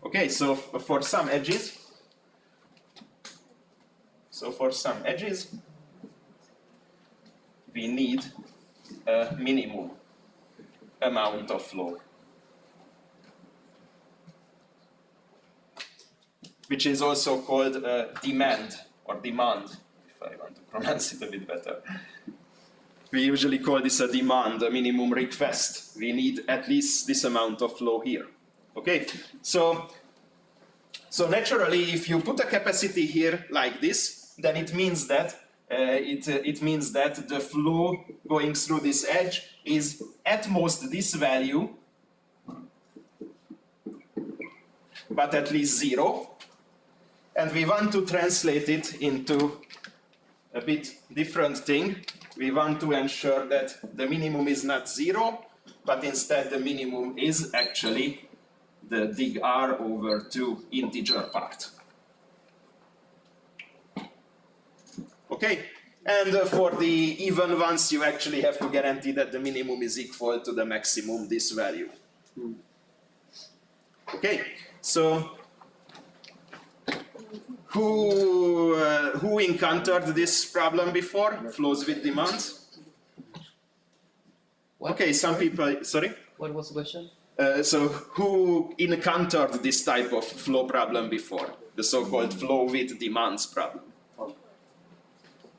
Okay, so for some edges, we need a minimum amount of flow, which is also called demand, if I want to pronounce it a bit better. We usually call this a demand, a minimum request. We need at least this amount of flow here. Okay, so naturally, if you put a capacity here like this, then it means that the flow going through this edge is at most this value, but at least 0. And we want to translate it into a bit different thing. We want to ensure that the minimum is not 0, but instead the minimum is actually the dig r over 2 integer part. Okay, and for the even ones, you actually have to guarantee that the minimum is equal to the maximum, this value. Okay, so who encountered this problem before? Flows with demands? What? Okay, some people, sorry? What was the question? So who encountered this type of flow problem before? The so-called flow with demands problem.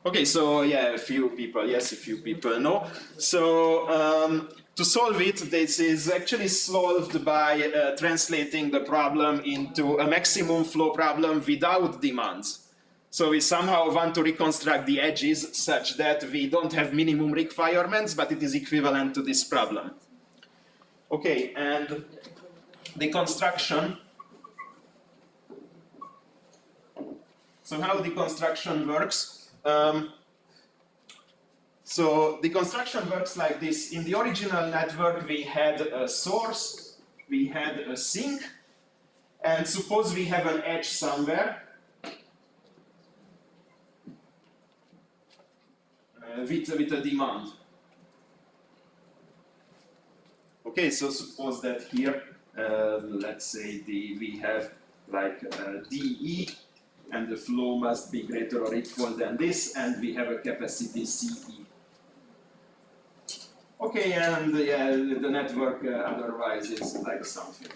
Okay, so yeah, a few people know. So to solve it, this is actually solved by translating the problem into a maximum flow problem without demands. So we somehow want to reconstruct the edges such that we don't have minimum requirements, but it is equivalent to this problem. Okay, and the construction. So how the construction works? So the construction works like this. In the original network, we had a source, we had a sink, and suppose we have an edge somewhere with a demand. Okay, so suppose that here, let's say we have like dE, and the flow must be greater or equal than this, and we have a capacity CE. Okay, and the network otherwise is like something.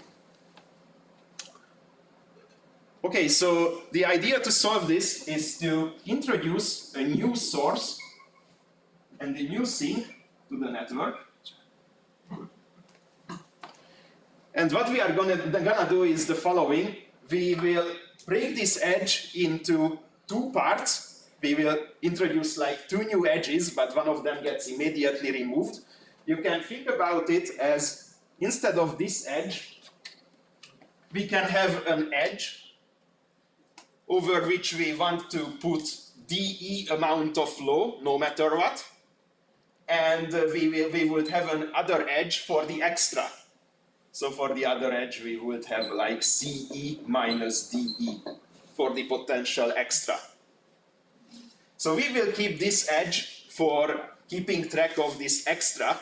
Okay, so the idea to solve this is to introduce a new source and a new sink to the network. And what we are gonna do is the following. We will break this edge into 2 parts. We will introduce like 2 new edges, but one of them gets immediately removed. You can think about it as, instead of this edge, we can have an edge over which we want to put dE amount of flow, no matter what. And we would have another edge for the extra. So for the other edge, we would have like CE minus dE for the potential extra. So we will keep this edge for keeping track of this extra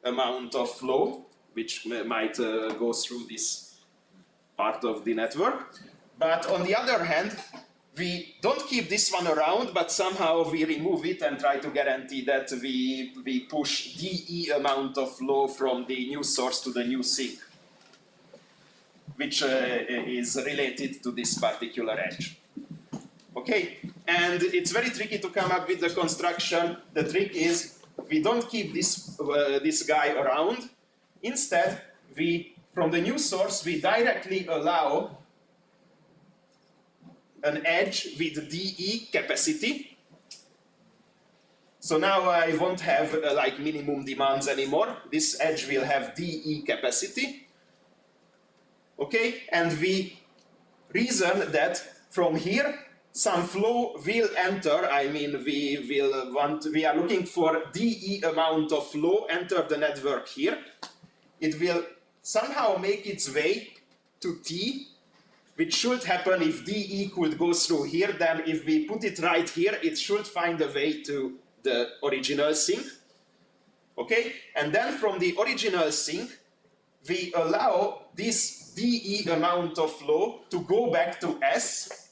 amount of flow, which might go through this part of the network. But on the other hand, we don't keep this one around, but somehow we remove it and try to guarantee that we push dE amount of flow from the new source to the new sink, which is related to this particular edge. Okay, and it's very tricky to come up with the construction. The trick is we don't keep this guy around. Instead, from the new source, we directly allow an edge with dE capacity. So now I won't have like minimum demands anymore. This edge will have dE capacity. Okay, and we reason that from here some flow will enter. I mean, we are looking for dE amount of flow enter the network here. It will somehow make its way to T, which should happen if dE could go through here. Then if we put it right here, it should find a way to the original sink. Okay, and then from the original sink, we allow this dE amount of flow to go back to S.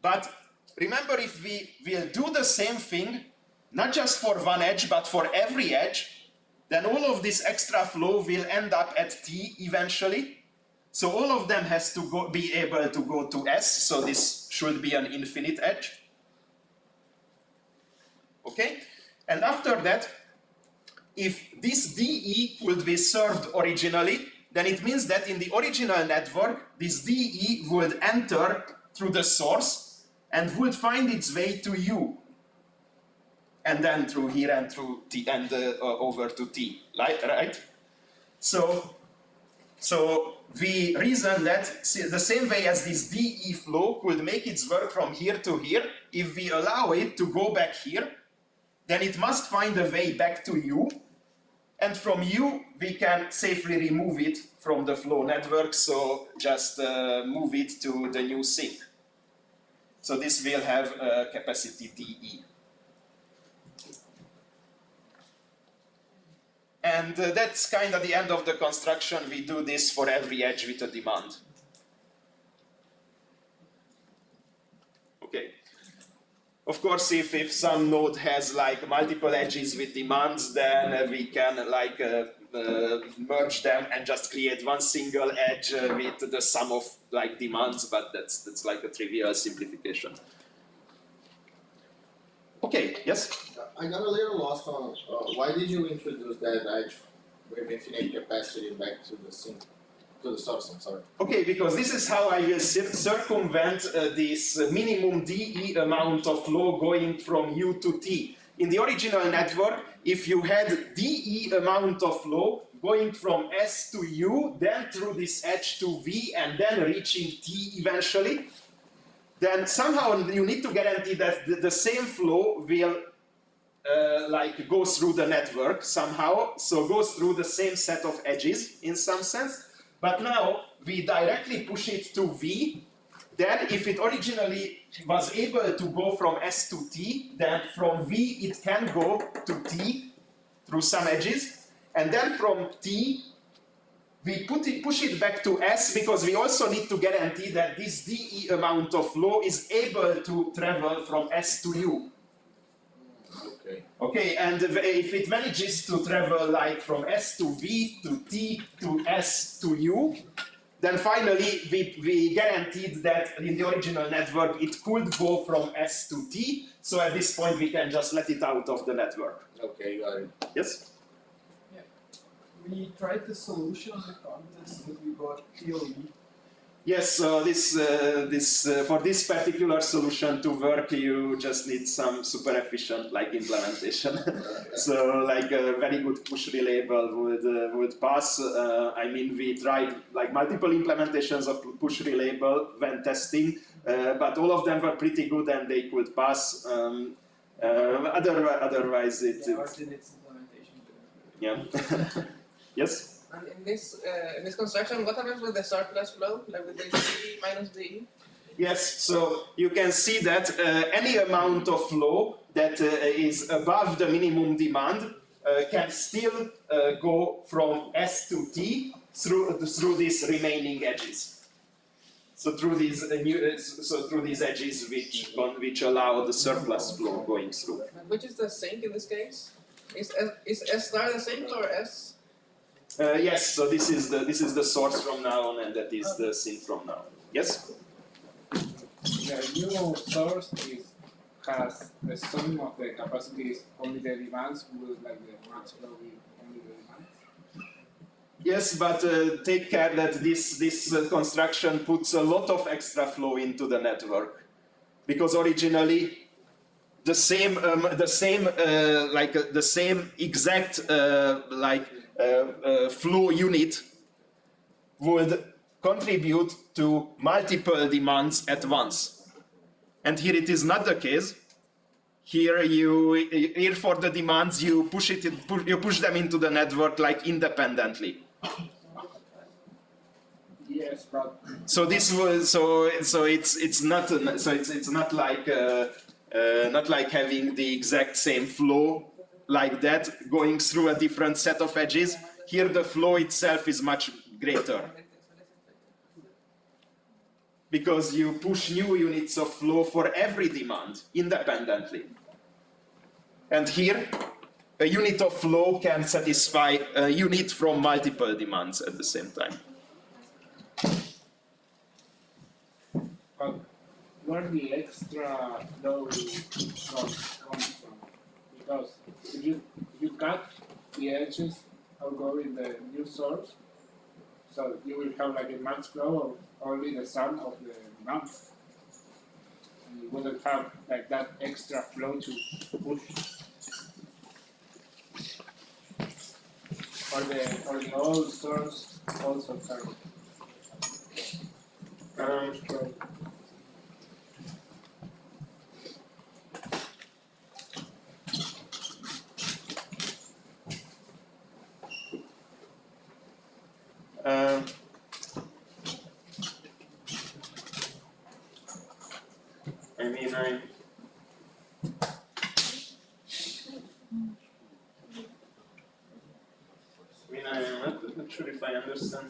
But remember, if we will do the same thing, not just for one edge, but for every edge, then all of this extra flow will end up at T eventually. So all of them has to be able to go to S, so this should be an infinite edge. Okay? And after that, if this dE would be served originally, then it means that in the original network, this dE would enter through the source and would find its way to U. And then through here and through T and over to T, right? So we reason that the same way as this dE flow could make its work from here to here, if we allow it to go back here, then it must find a way back to U, and from U we can safely remove it from the flow network, so just move it to the new sink. So this will have a capacity dE. And that's kind of the end of the construction. We do this for every edge with a demand. Okay. Of course, if some node has like multiple edges with demands, then we can like merge them and just create one single edge with the sum of like demands, but that's like a trivial simplification. Okay, yes? I got a little lost on why did you introduce that edge with infinite capacity back to the sink, to the source, I'm sorry. Okay, because this is how I will circumvent this minimum dE amount of flow going from U to T. In the original network, if you had dE amount of flow going from S to U, then through this edge to V, and then reaching T eventually, then somehow you need to guarantee that the same flow will like goes through the network somehow, so goes through the same set of edges in some sense. But now we directly push it to V. Then if it originally was able to go from S to T, then from V it can go to T through some edges. And then from T, we push it back to S, because we also need to guarantee that this dE amount of flow is able to travel from S to U. Okay, and if it manages to travel like from S to V to T to S to U, then finally we guaranteed that in the original network it could go from S to T, so at this point we can just let it out of the network. Okay, got it. Yes? Yeah. We tried the solution on the contest, but we got TOV. Yes, so for this particular solution to work, you just need some super efficient like implementation. So like a very good push relabel would pass. I mean, we tried like multiple implementations of push relabel when testing, but all of them were pretty good and they could pass. Otherwise, its implementation. Yeah. Yes. And in this construction, what happens with the surplus flow, like with the dE minus dE? Yes, so you can see that any amount of flow that is above the minimum demand can still go from S to T through these remaining edges. So through these edges which allow the surplus flow going through. Which is the sink in this case? Is S star the sink or S? Yes, so this is the source from now on, and that is the sink from now on. Yes? The new source has the sum of the capacities, only the demands, with like the max flow with only the demands. Yes, but take care that this construction puts a lot of extra flow into the network, because originally the same exact flow unit would contribute to multiple demands at once. And here it is not the case. Here for the demands you push them into the network like independently. Yes, but so this was it's not like having the exact same flow like that, going through a different set of edges. Here the flow itself is much greater, because you push new units of flow for every demand independently. And here, a unit of flow can satisfy a unit from multiple demands at the same time. But where the extra flow comes from? Because if you cut the edges outgoing the new source, so you will have like a max flow of only the sum of the demands. And you wouldn't have like that extra flow to push. Or the old source also can. I'm not sure if I understand.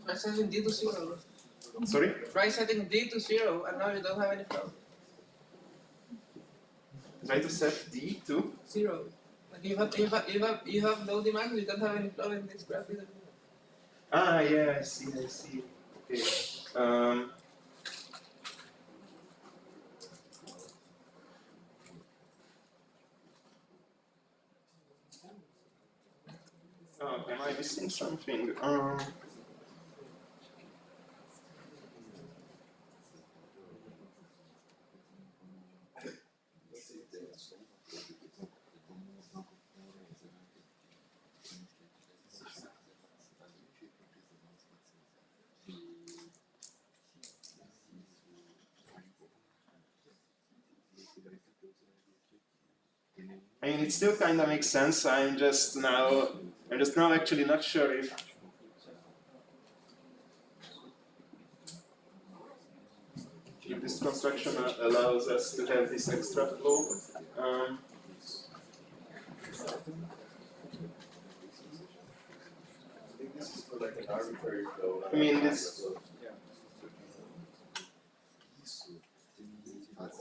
Try setting D to 0. Sorry? Try setting D to 0 and now you don't have any flow. Try to set D to 0. Like you have no demand, you don't have any flow in this graph either. Ah, yeah, I see. Okay. Oh, am I missing something? I mean, it still kind of makes sense. I'm just now actually not sure if this construction allows us to have this extra flow. This is for like an arbitrary flow. I mean, this.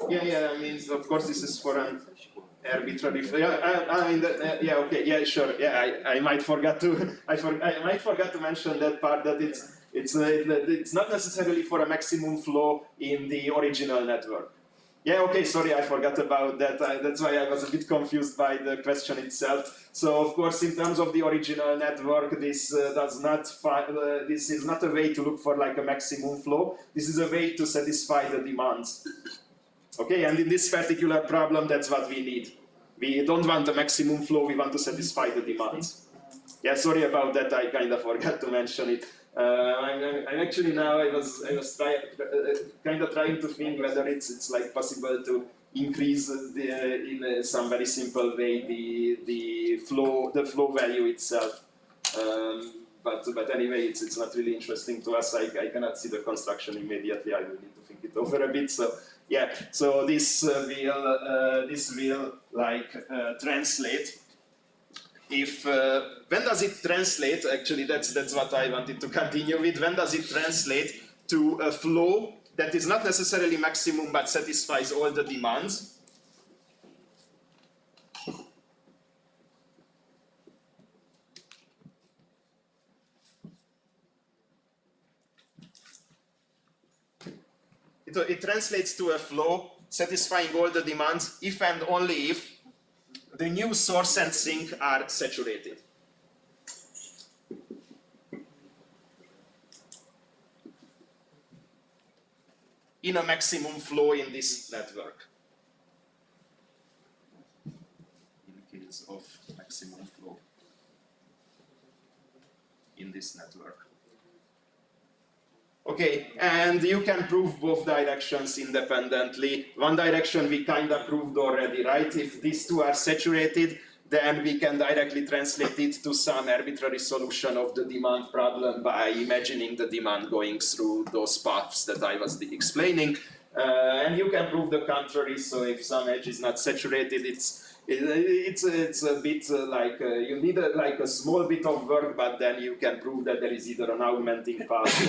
Yeah. I mean, of course, this is for an arbitrary. Sure. Yeah, I might forget to. I might forget to mention that part, that it's not necessarily for a maximum flow in the original network. Yeah. Okay. Sorry, I forgot about that. That's why I was a bit confused by the question itself. So, of course, in terms of the original network, this this is not a way to look for like a maximum flow. This is a way to satisfy the demands. Okay, and in this particular problem, that's what we need. We don't want the maximum flow, we want to satisfy the demands. Yeah, sorry about that, I kind of forgot to mention it. I'm actually now, I was kind of trying to think whether it's like possible to increase in some very simple way the flow value itself. But anyway, it's not really interesting to us. I cannot see the construction immediately. I will need to think it over a bit. So yeah, so this will like translate. If when does it translate? Actually, that's what I wanted to continue with. When does it translate to a flow that is not necessarily maximum but satisfies all the demands? It translates to a flow satisfying all the demands if and only if the new source and sink are saturated. In a maximum flow in this network. In case of maximum flow in this network. Okay, and you can prove both directions independently. One direction we kind of proved already, right? If these two are saturated, then we can directly translate it to some arbitrary solution of the demand problem by imagining the demand going through those paths that I was explaining. And you can prove the contrary, so if some edge is not saturated, It's a bit like you need like a small bit of work, but then you can prove that there is either an augmenting path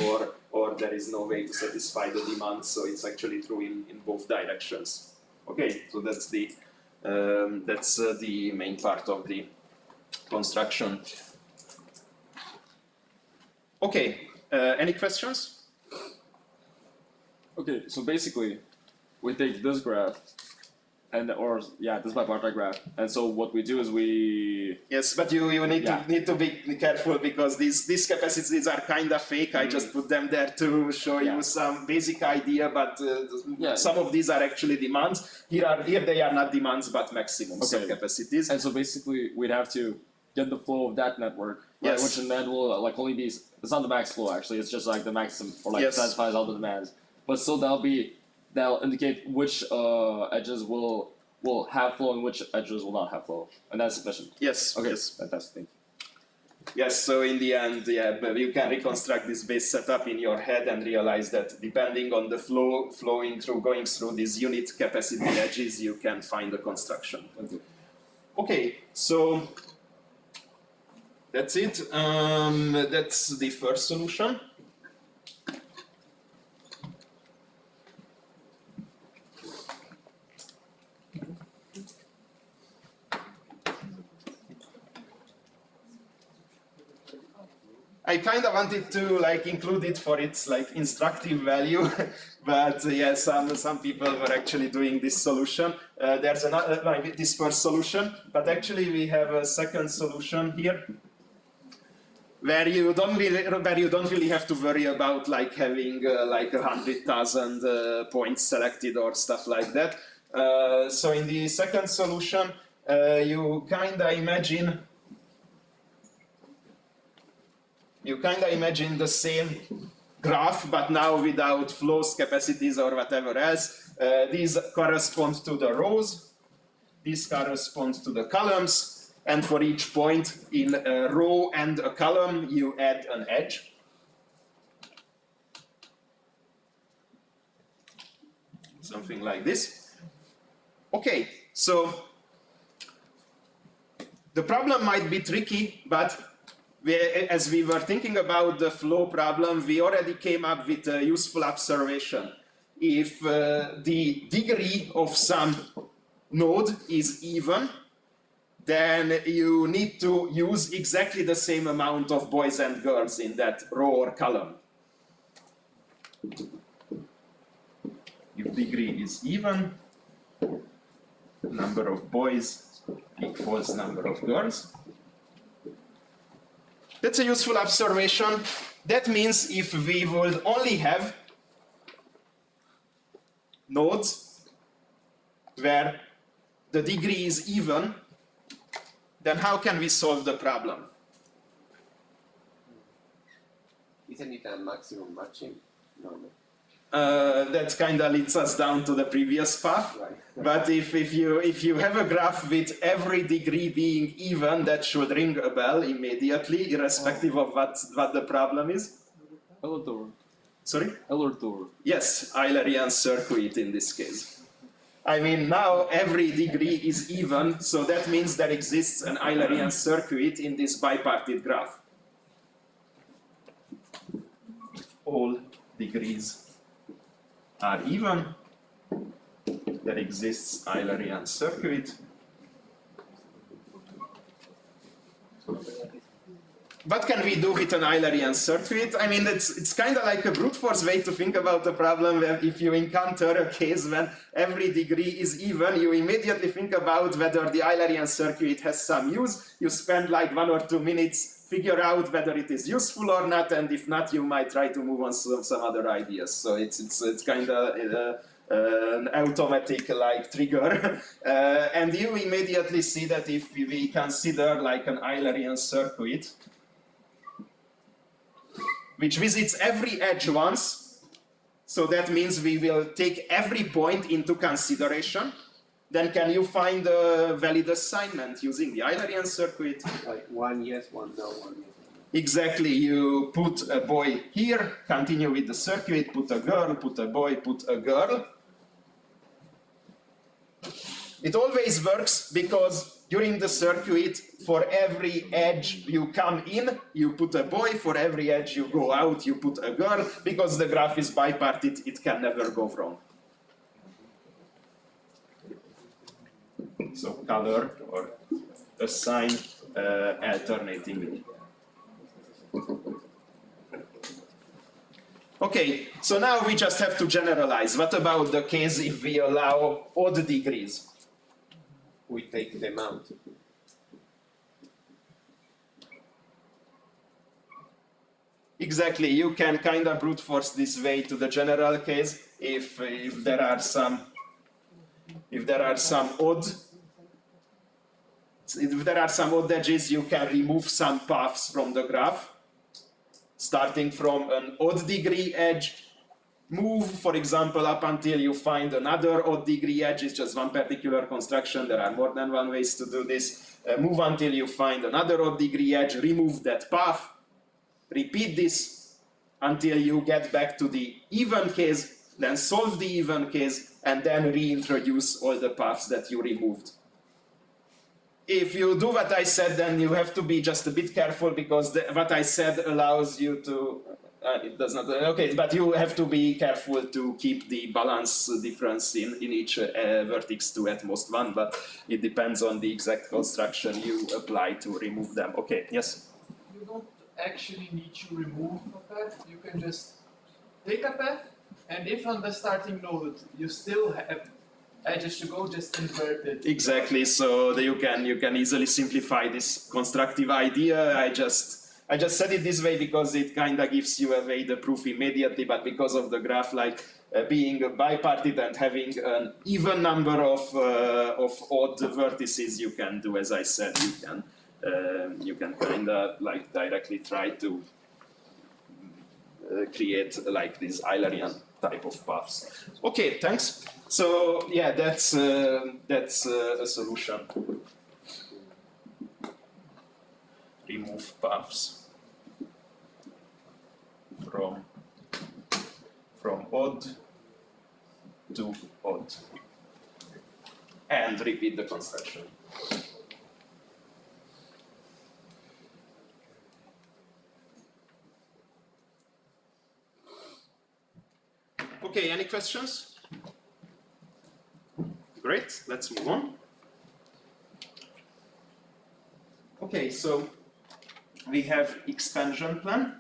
or there is no way to satisfy the demand. So it's actually true in both directions. Okay, so that's the main part of the construction. Okay, any questions? Okay, so basically, we take this graph, this bipartite graph, and so what we do is we. Yes, but you need to be careful because these capacities are kind of fake. I just put them there to show you some basic idea, but some of these are actually demands. Here they are not demands but maximums of capacities. And so basically, we'd have to get the flow of that network, right? Yes. Which then will like only be. It's not the max flow actually. It's just like the maximum or like satisfies all the demands. But still, that'll indicate which edges will have flow and which edges will not have flow, and that's sufficient. Yes. Okay. Yes. Fantastic. Thank you. Yes. So in the end, you can reconstruct this base setup in your head and realize that depending on the flow going through these unit capacity edges, you can find the construction. Okay. So that's it. That's the first solution. I kind of wanted to like include it for its like instructive value, but yeah, some people were actually doing this solution. There's another this first solution, but actually we have a second solution here, where you don't really have to worry about like having like 100,000 points selected or stuff like that. So in the second solution, you kind of imagine the same graph, but now without flows, capacities, or whatever else. These correspond to the rows, these correspond to the columns, and for each point in a row and a column, you add an edge. Something like this. Okay, so the problem might be tricky, but as we were thinking about the flow problem, we already came up with a useful observation. If the degree of some node is even, then you need to use exactly the same amount of boys and girls in that row or column. If degree is even, number of boys equals number of girls. That's a useful observation. That means if we would only have nodes where the degree is even, then how can we solve the problem? Isn't it a maximum matching? No. That kind of leads us down to the previous path. Right. But if you have a graph with every degree being even, that should ring a bell immediately, irrespective of what the problem is. Euler-Thor. Sorry? Euler-Thor. Yes, Eulerian circuit in this case. I mean, now every degree is even, so that means there exists an Eulerian circuit in this bipartite graph. All degrees are even, there exists Eulerian circuit. What can we do with an Eulerian circuit? I mean, it's kind of like a brute force way to think about the problem, where if you encounter a case when every degree is even, you immediately think about whether the Eulerian circuit has some use. You spend like 1 or 2 minutes, figure out whether it is useful or not, and if not, you might try to move on to some other ideas. So it's kind of an automatic like trigger, and you immediately see that if we consider like an Eulerian circuit, which visits every edge once, so that means we will take every point into consideration. Then can you find a valid assignment using the Eulerian circuit? Like 1 yes, 1 no, 1 yes. Exactly, you put a boy here, continue with the circuit, put a girl, put a boy, put a girl. It always works because during the circuit, for every edge you come in, you put a boy, for every edge you go out, you put a girl, because the graph is bipartite, it can never go wrong. So color or assign alternatingly. Okay, so now we just have to generalize. What about the case if we allow odd degrees? We take them out. Exactly, you can kind of brute force this way to the general case if there are some odd edges, you can remove some paths from the graph. Starting from an odd degree edge, move, for example, up until you find another odd degree edge. It's just one particular construction. There are more than one ways to do this. Move until you find another odd degree edge, remove that path. Repeat this until you get back to the even case, then solve the even case, and then reintroduce all the paths that you removed. If you do what I said, then you have to be just a bit careful, because what I said allows you to, it does not, okay, but you have to be careful to keep the balance difference in each vertex to at most 1, but it depends on the exact construction you apply to remove them. Okay, yes? You don't actually need to remove a path, you can just take a path, and if on the starting node you still have edges to go, just invert it. Exactly, so you can easily simplify this constructive idea. I just said it this way because it kind of gives you away the proof immediately, but because of the graph being bipartite and having an even number of odd vertices, you can do, as I said, you can kind of directly try to create this Eulerian type of paths. Okay, thanks. So yeah, that's a solution. Remove paths from odd to odd, and repeat the construction. Okay, any questions? Great, let's move on. Okay, so we have expansion plan.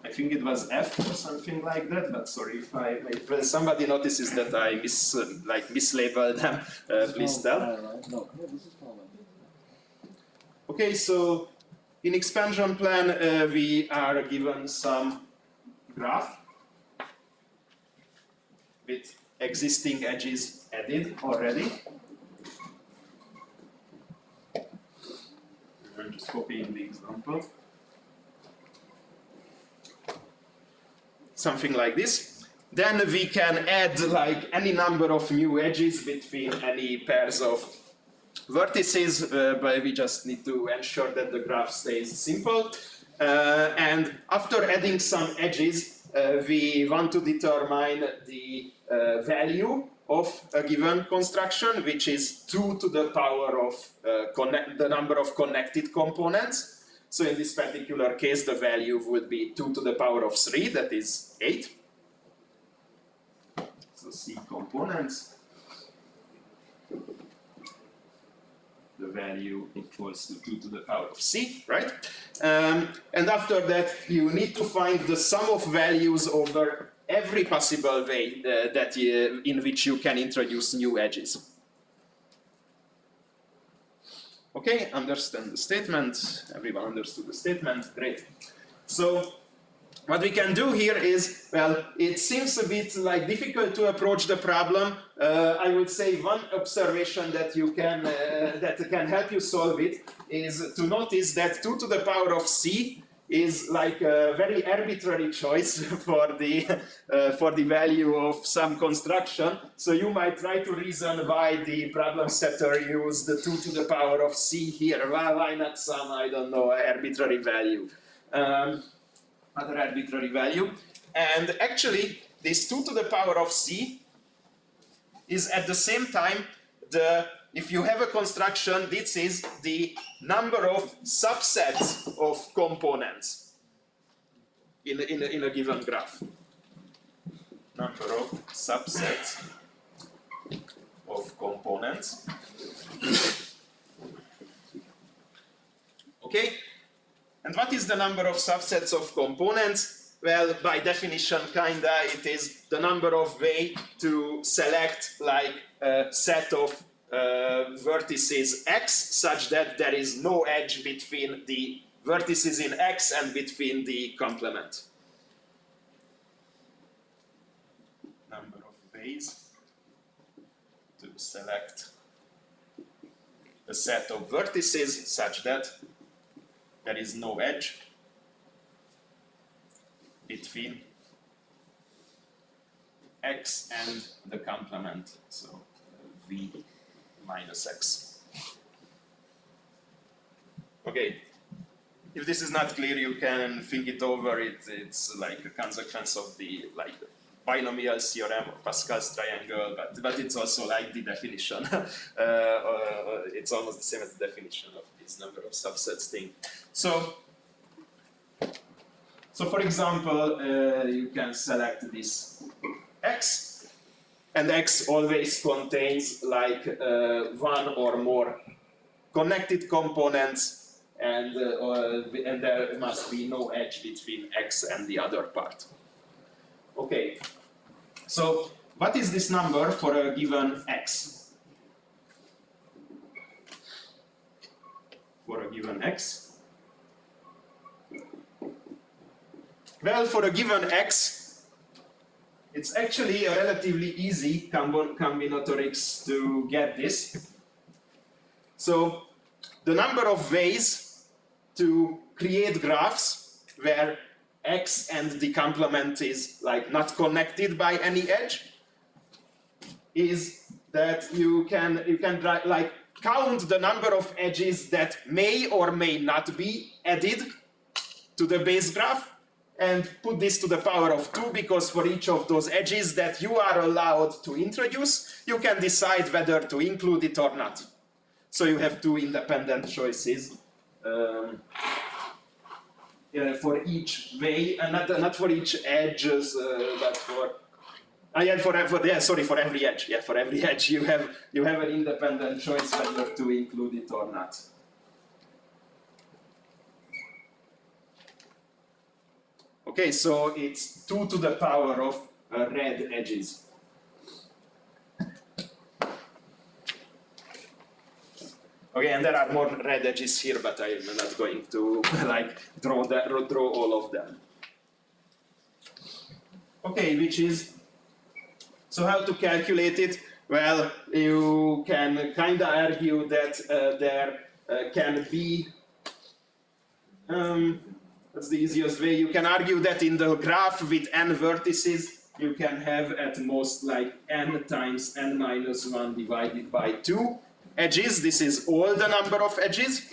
I think it was F or something like that, but sorry if somebody notices that I mislabeled them, please tell. No, this is fine. Okay, so in expansion plan we are given some graph with existing edges added already. I'm just copying the example. Something like this. Then we can add any number of new edges between any pairs of vertices, but we just need to ensure that the graph stays simple. And after adding some edges, we want to determine the value of a given construction, which is 2 to the power of the number of connected components. So in this particular case, the value would be 2 to the power of 3, that is 8. So C components. The value equals to 2 to the power of C, right? And after that, you need to find the sum of values over every possible way in which you can introduce new edges. Okay, understand the statement. Everyone understood the statement. Great. So what we can do here is, well, it seems a bit difficult to approach the problem. I would say one observation that you can that can help you solve it is to notice that 2 to the power of C is a very arbitrary choice for the value of some construction. So you might try to reason why the problem setter used 2 to the power of C here. Well, why not some, I don't know, arbitrary value? Other arbitrary value. And actually, this 2 to the power of C is at the same time if you have a construction, this is the number of subsets of components in a given graph. Number of subsets of components. Okay? And what is the number of subsets of components? Well, by definition, kinda, it is the number of ways to select like a set of vertices x such that there is no edge between the vertices in x and between the complement. Number of ways to select a set of vertices such that there is no edge between x and the complement, so v minus x. Okay, if this is not clear, you can think it over. It's like a consequence of the binomial theorem of Pascal's triangle, but it's also like the definition. It's almost the same as the definition of this number of subsets thing. So for example, you can select this x, and x always contains like one or more connected components, and there must be no edge between x and the other part. Okay, so what is this number for a given x? For a given x? Well, for a given x, it's actually a relatively easy combinatorics to get this. So the number of ways to create graphs where x and the complement is like not connected by any edge is that you can like count the number of edges that may or may not be added to the base graph, and put this to the power of 2, because for each of those edges that you are allowed to introduce, you can decide whether to include it or not. So you have two independent choices for each way, and not for each edges, but for every edge. Yeah, for every edge you have an independent choice whether to include it or not. Okay, so it's 2 to the power of red edges. Okay, and there are more red edges here, but I am not going to like draw all of them. Okay, so how to calculate it? Well, you can kind of argue that there can be, that's the easiest way. You can argue that in the graph with n vertices, you can have at most like n times n minus 1 divided by 2 edges. This is all the number of edges.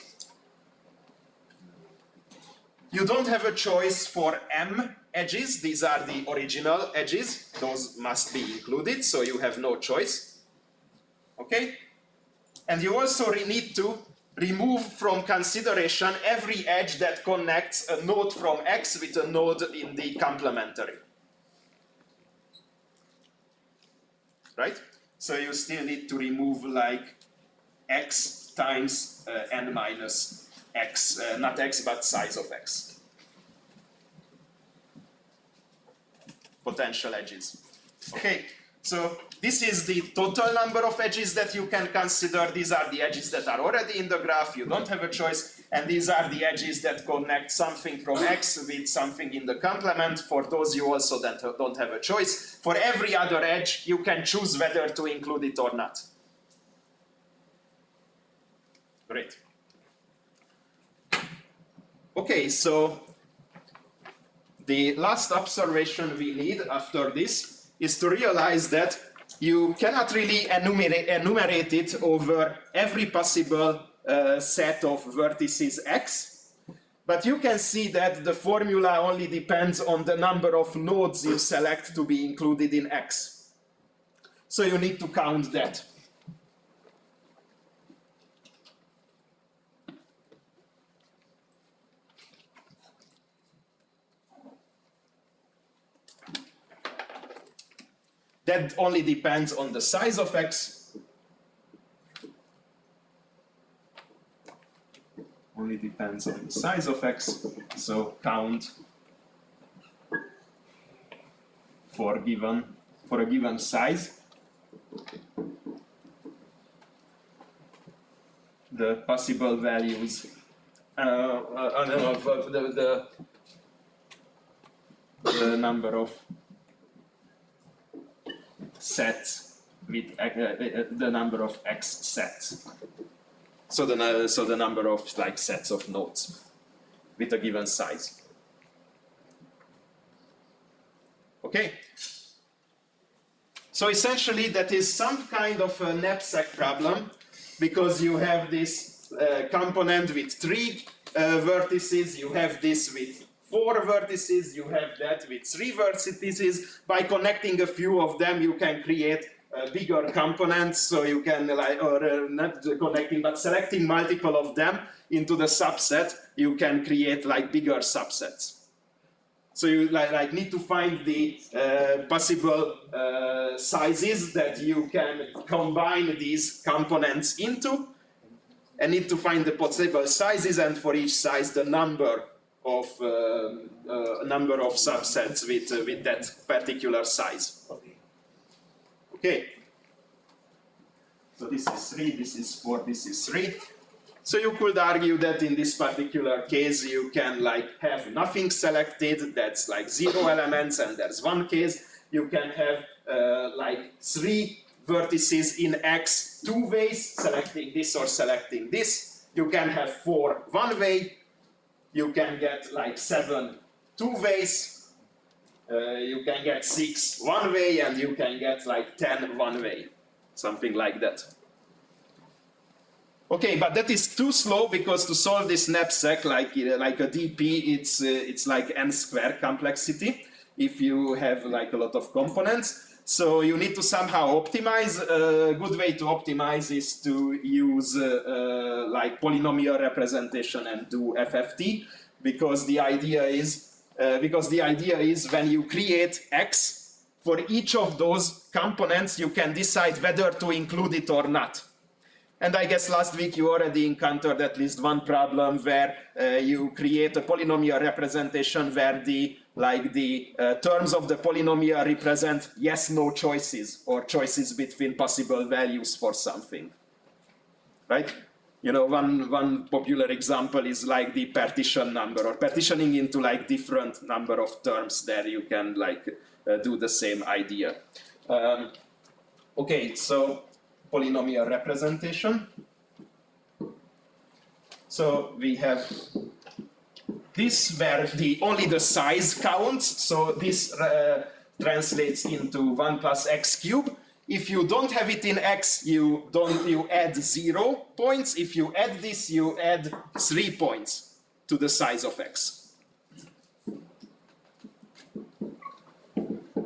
You don't have a choice for m edges. These are the original edges. Those must be included, so you have no choice. Okay? And you also need to remove from consideration every edge that connects a node from x with a node in the complementary. Right? So you still need to remove like x times n minus x, not x, but size of x. Potential edges. Okay, so this is the total number of edges that you can consider. These are the edges that are already in the graph. You don't have a choice. And these are the edges that connect something from x with something in the complement. For those, you also don't have a choice. For every other edge, you can choose whether to include it or not. Great. Okay, so the last observation we need after this is to realize that you cannot really enumerate it over every possible set of vertices x, but you can see that the formula only depends on the number of nodes you select to be included in x. So you need to count that. That only depends on the size of X. Only depends on the size of X. So count for a given size the possible values of the number of sets with the number of X sets. So the number of like sets of nodes with a given size. Okay. So essentially that is some kind of a knapsack problem, because you have this component with 3 vertices, you have this with 4 vertices, you have that with 3 vertices. By connecting a few of them, you can create bigger components. So you can, not connecting, but selecting multiple of them into the subset, you can create like bigger subsets. So you need to find the possible sizes that you can combine these components into, and need to find the possible sizes, and for each size the number of subsets with that particular size. Okay. So this is 3, this is 4, this is 3. So you could argue that in this particular case you can have nothing selected, that's like 0 elements, and there's one case. You can have 3 vertices in X 2 ways, selecting this or selecting this. You can have 4 one way. You can get 7 2 ways. You can get 6 one way, and you can get 10 one way, something like that. Okay, but that is too slow, because to solve this knapsack like a DP, it's like n square complexity if you have a lot of components. So you need to somehow optimize. A good way to optimize is to use polynomial representation and do FFT, because the idea is when you create X, for each of those components you can decide whether to include it or not. And I guess last week you already encountered at least one problem where you create a polynomial representation where the terms of the polynomial represent yes/no choices, or choices between possible values for something, right? You know, one popular example is like the partition number, or partitioning into different number of terms. There you can do the same idea. Okay, so polynomial representation. So we have this where only the size counts. So this translates into 1 plus x cubed. If you don't have it in x, you add 0 points. If you add this, you add 3 points to the size of x.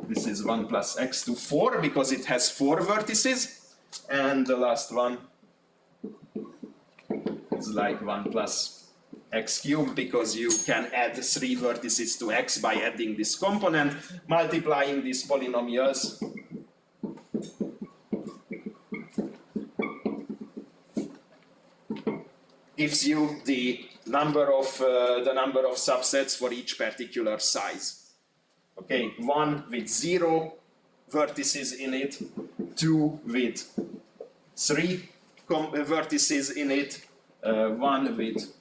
This is 1 plus x to 4 because it has 4 vertices. And the last one is 1 plus x cubed, because you can add 3 vertices to x by adding this component. Multiplying these polynomials gives you the number of subsets for each particular size. Okay, 1 with 0 vertices in it, 2 with 3 vertices in it, 1 with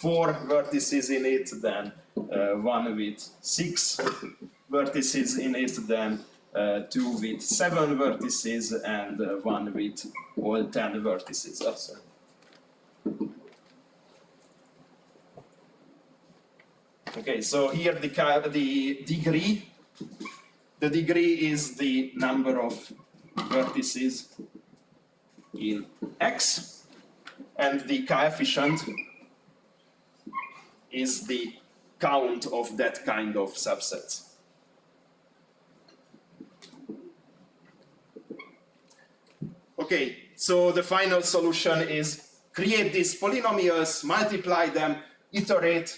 4 vertices in it, then 1 with 6 vertices in it, then 2 with 7 vertices, and 1 with all 10 vertices. Oh, sorry. Okay, so here the degree is the number of vertices in X, and the coefficient is the count of that kind of subsets. Okay, so the final solution is create these polynomials, multiply them, iterate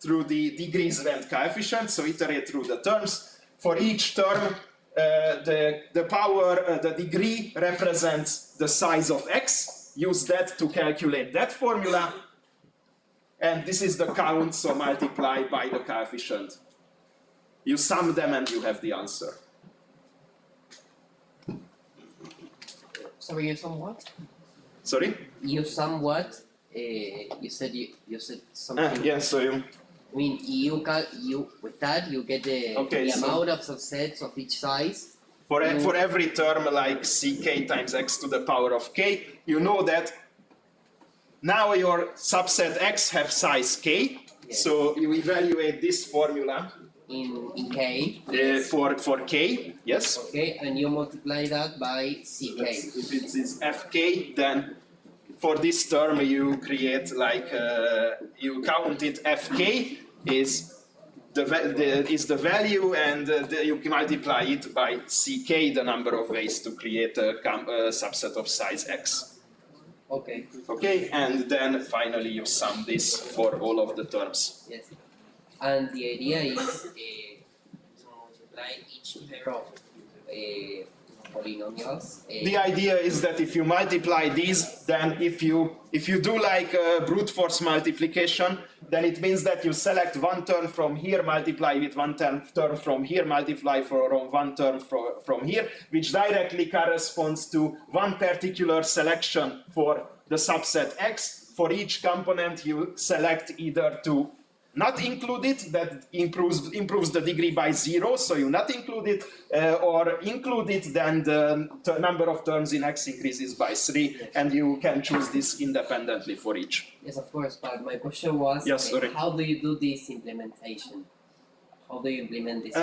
through the degrees rent coefficient, so iterate through the terms. For each term, the power, the degree represents the size of x. Use that to calculate that formula. And this is the count, so multiply by the coefficient. You sum them and you have the answer. Sorry, you sum what? Sorry? You sum what? You said something. Yeah, so you... I mean, with that you get the amount of subsets of each size. For every term like ck times x to the power of k, you know that now your subset x have size k, yes. So you evaluate this formula in k. For k, yes. Okay, and you multiply that by ck. If it is fk, then for this term you create like you count it fk is the value, and you multiply it by ck, the number of ways to create a subset of size x. Okay. Okay, and then finally you sum this for all of the terms. Yes. And the idea is to multiply each pair of polynomials. The idea is that if you multiply these, then if you do like a brute force multiplication, then it means that you select one term from here, multiply with one term from here, multiply from one term from here, which directly corresponds to one particular selection for the subset x. For each component, you select either to not include it, that improves the degree by 0, so you not include it, or include it, then the number of terms in x increases by 3, and you can choose this independently for each. Yes, of course, but my question was, how do you do this implementation? How do you implement this?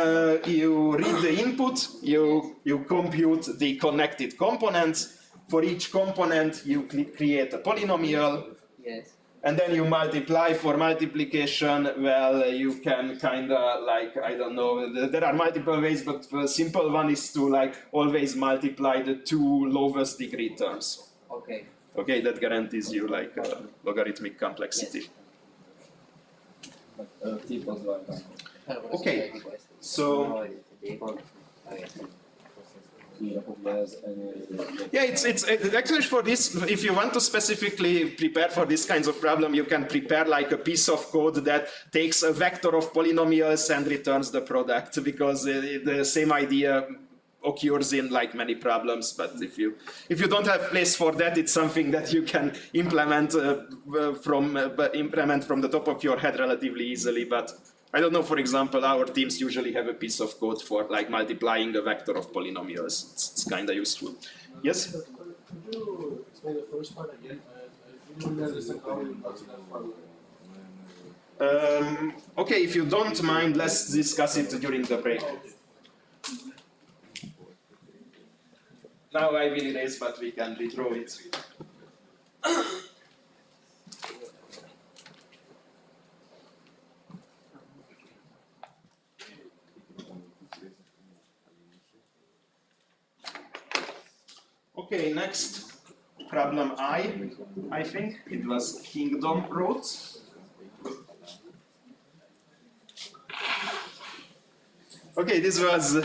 You read the input, you compute the connected components. For each component, you create a polynomial. Yes. And then you multiply. For multiplication, well, you can kind of like, I don't know, there are multiple ways, but the simple one is to like always multiply the two lowest degree terms. Okay. Okay, that guarantees you like logarithmic complexity. Yes. Okay, so yeah, it's actually for this, if you want to specifically prepare for this kinds of problem, you can prepare like a piece of code that takes a vector of polynomials and returns the product, because the same idea occurs in like many problems. But if you don't have place for that, it's something that you can implement from the top of your head relatively easily. But I don't know, for example, our teams usually have a piece of code for like multiplying a vector of polynomials. It's kind of useful. Yes? Could you explain the first part again? I didn't really understand how you got to that formula. Okay, if you don't mind, let's discuss it during the break. Now I will erase, but we can redraw it. Okay, next problem I think it was Kingdom Roads. Okay, this was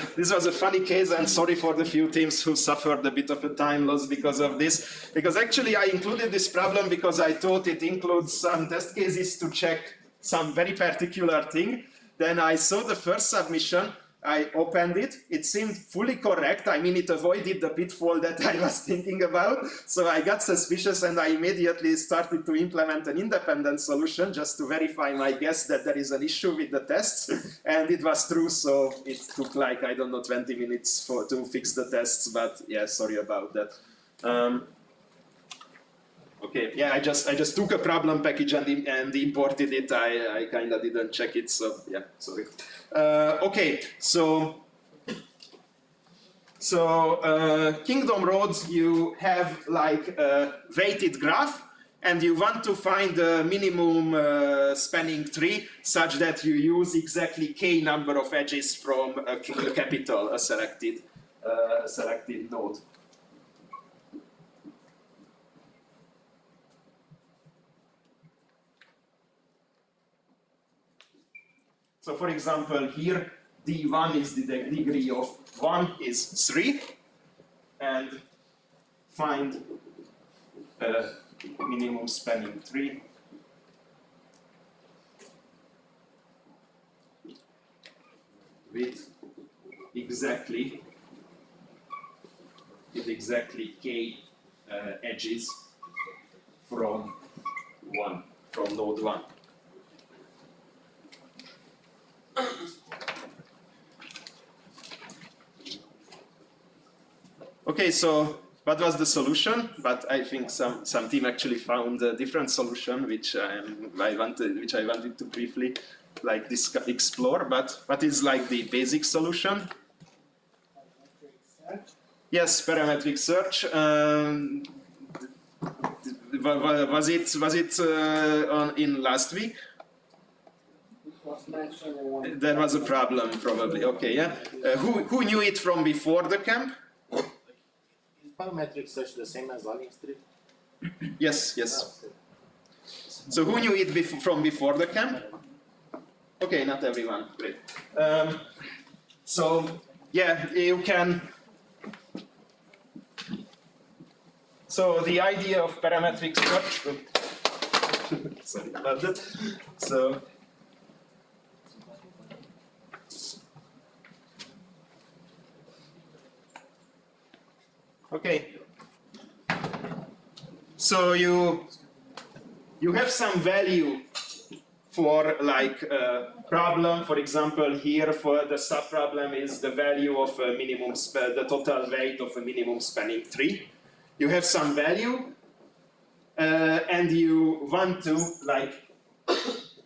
a funny case, and sorry for the few teams who suffered a bit of a time loss because of this. Because actually I included this problem because I thought it includes some test cases to check some very particular thing. Then I saw the first submission. I opened it, it seemed fully correct. I mean, it avoided the pitfall that I was thinking about. So I got suspicious and I immediately started to implement an independent solution just to verify my guess that there is an issue with the tests. And it was true, so it took like, I don't know, 20 minutes to fix the tests, but yeah, sorry about that. Okay, yeah, I just took a problem package and imported it. I kind of didn't check it, so yeah, sorry. Okay, so Kingdom Roads, you have like a weighted graph, and you want to find the minimum spanning tree such that you use exactly k number of edges from a selected node. So for example, here d1 is the degree of 1 is 3, and find minimum spanning tree with exactly k edges from node 1. Okay, so what was the solution? But I think some team actually found a different solution, which I wanted to briefly explore. But what is like the basic solution? Yes, parametric search. Was it in last week? There was a problem, probably. Okay, yeah. Who knew it from before the camp? Is parametric search the same as Alien Street? Yes. So who knew it from before the camp? Okay, not everyone. Great. So yeah, you can. So the idea of parametric search. Sorry about that. So. Okay. So you have some value for like a problem. For example, here for the sub-problem is the value of a minimum the total weight of a minimum spanning tree. You have some value, and you want to like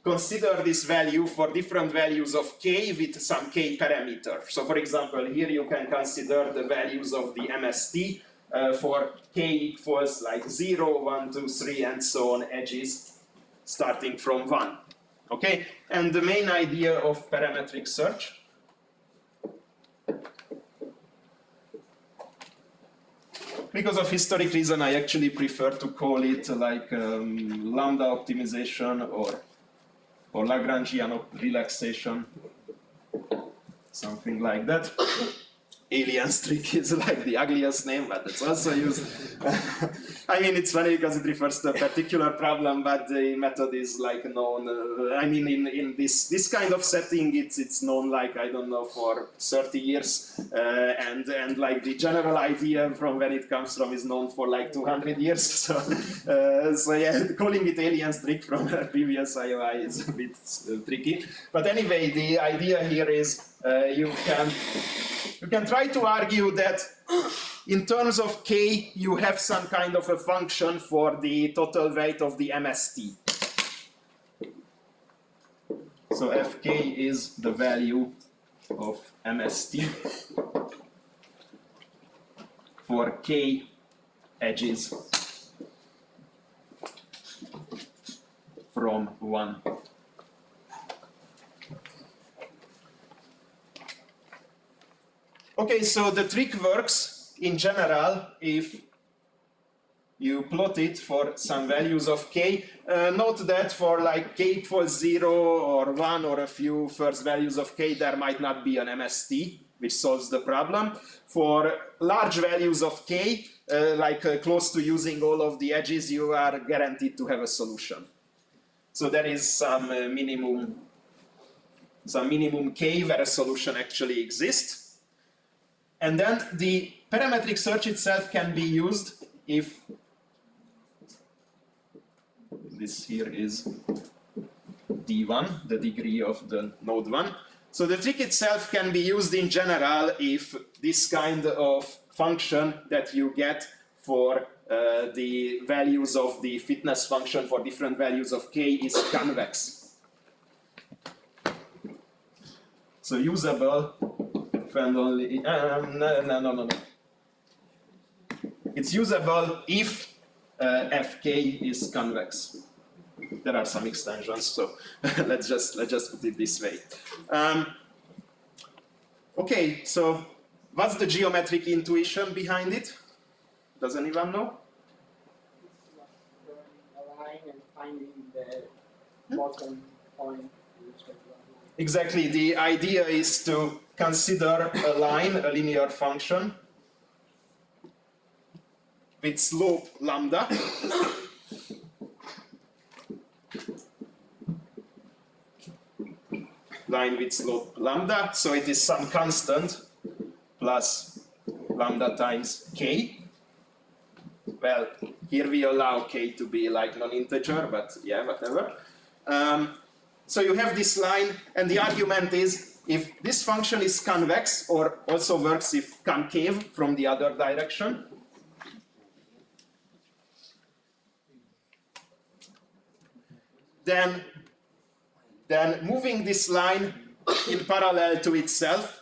consider this value for different values of k with some k parameter. So for example, here you can consider the values of the MST for k equals like 0, 1, 2, 3, and so on edges starting from 1. Okay, and the main idea of parametric search because of historic reason, I actually prefer to call it like lambda optimization or Lagrangian relaxation, something like that. Alien streak is like the ugliest name, but it's also used. I mean, it's funny because it refers to a particular problem, but the method is like known. I mean, in this kind of setting, it's known like I don't know for 30 years, and like the general idea from when it comes from is known for like 200 years. So yeah, calling it alien streak from a previous IOI is a bit tricky. But anyway, the idea here is you can try to argue that in terms of k, you have some kind of a function for the total weight of the MST. So Fk is the value of MST for k edges from 1. Okay, so the trick works in general if you plot it for some values of k. Note that for like k equals 0 or 1 or a few first values of k, there might not be an MST, which solves the problem. For large values of k, close to using all of the edges, you are guaranteed to have a solution. So there is some minimum k where a solution actually exists. And then the parametric search itself can be used if this here is d1, the degree of the node 1. So the trick itself can be used in general if this kind of function that you get for the values of the fitness function for different values of k is convex. So usable and only no. It's usable if Fk is convex. There are some extensions, so let's just put it this way. Okay, so what's the geometric intuition behind it? Does anyone know? Drawing a line and finding the bottom point. exactly. The idea is to consider a line, a linear function, with slope lambda. Line with slope lambda, so it is some constant plus lambda times k. Well, here we allow k to be like non-integer, but yeah, whatever. So you have this line, and the argument is if this function is convex, or also works if concave from the other direction, then moving this line in parallel to itself,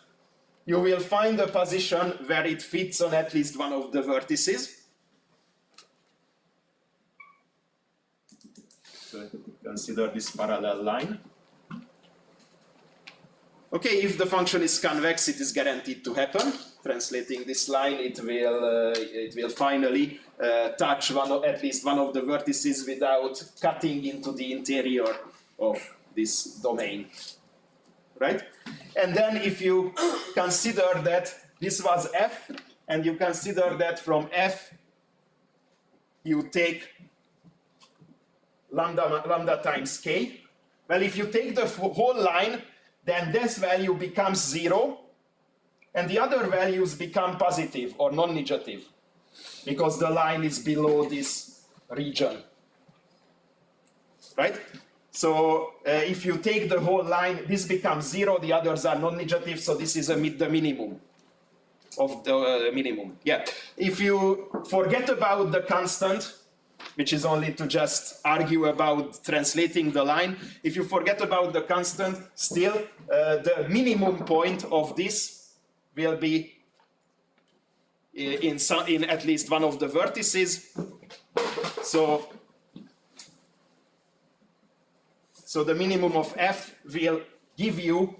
you will find a position where it fits on at least one of the vertices. So consider this parallel line. Okay, if the function is convex, it is guaranteed to happen. Translating this line, it will finally touch at least one of the vertices without cutting into the interior of this domain, right? And then if you consider that this was f, and you consider that from f you take lambda times k, well, if you take the whole line, then this value becomes 0, and the other values become positive or non-negative, because the line is below this region, right? So if you take the whole line, this becomes 0, the others are non-negative, so this is the minimum of the minimum. Yeah. If you forget about the constant, which is only to just argue about translating the line, if you forget about the constant, still the minimum point of this will be in at least one of the vertices. So the minimum of f will give you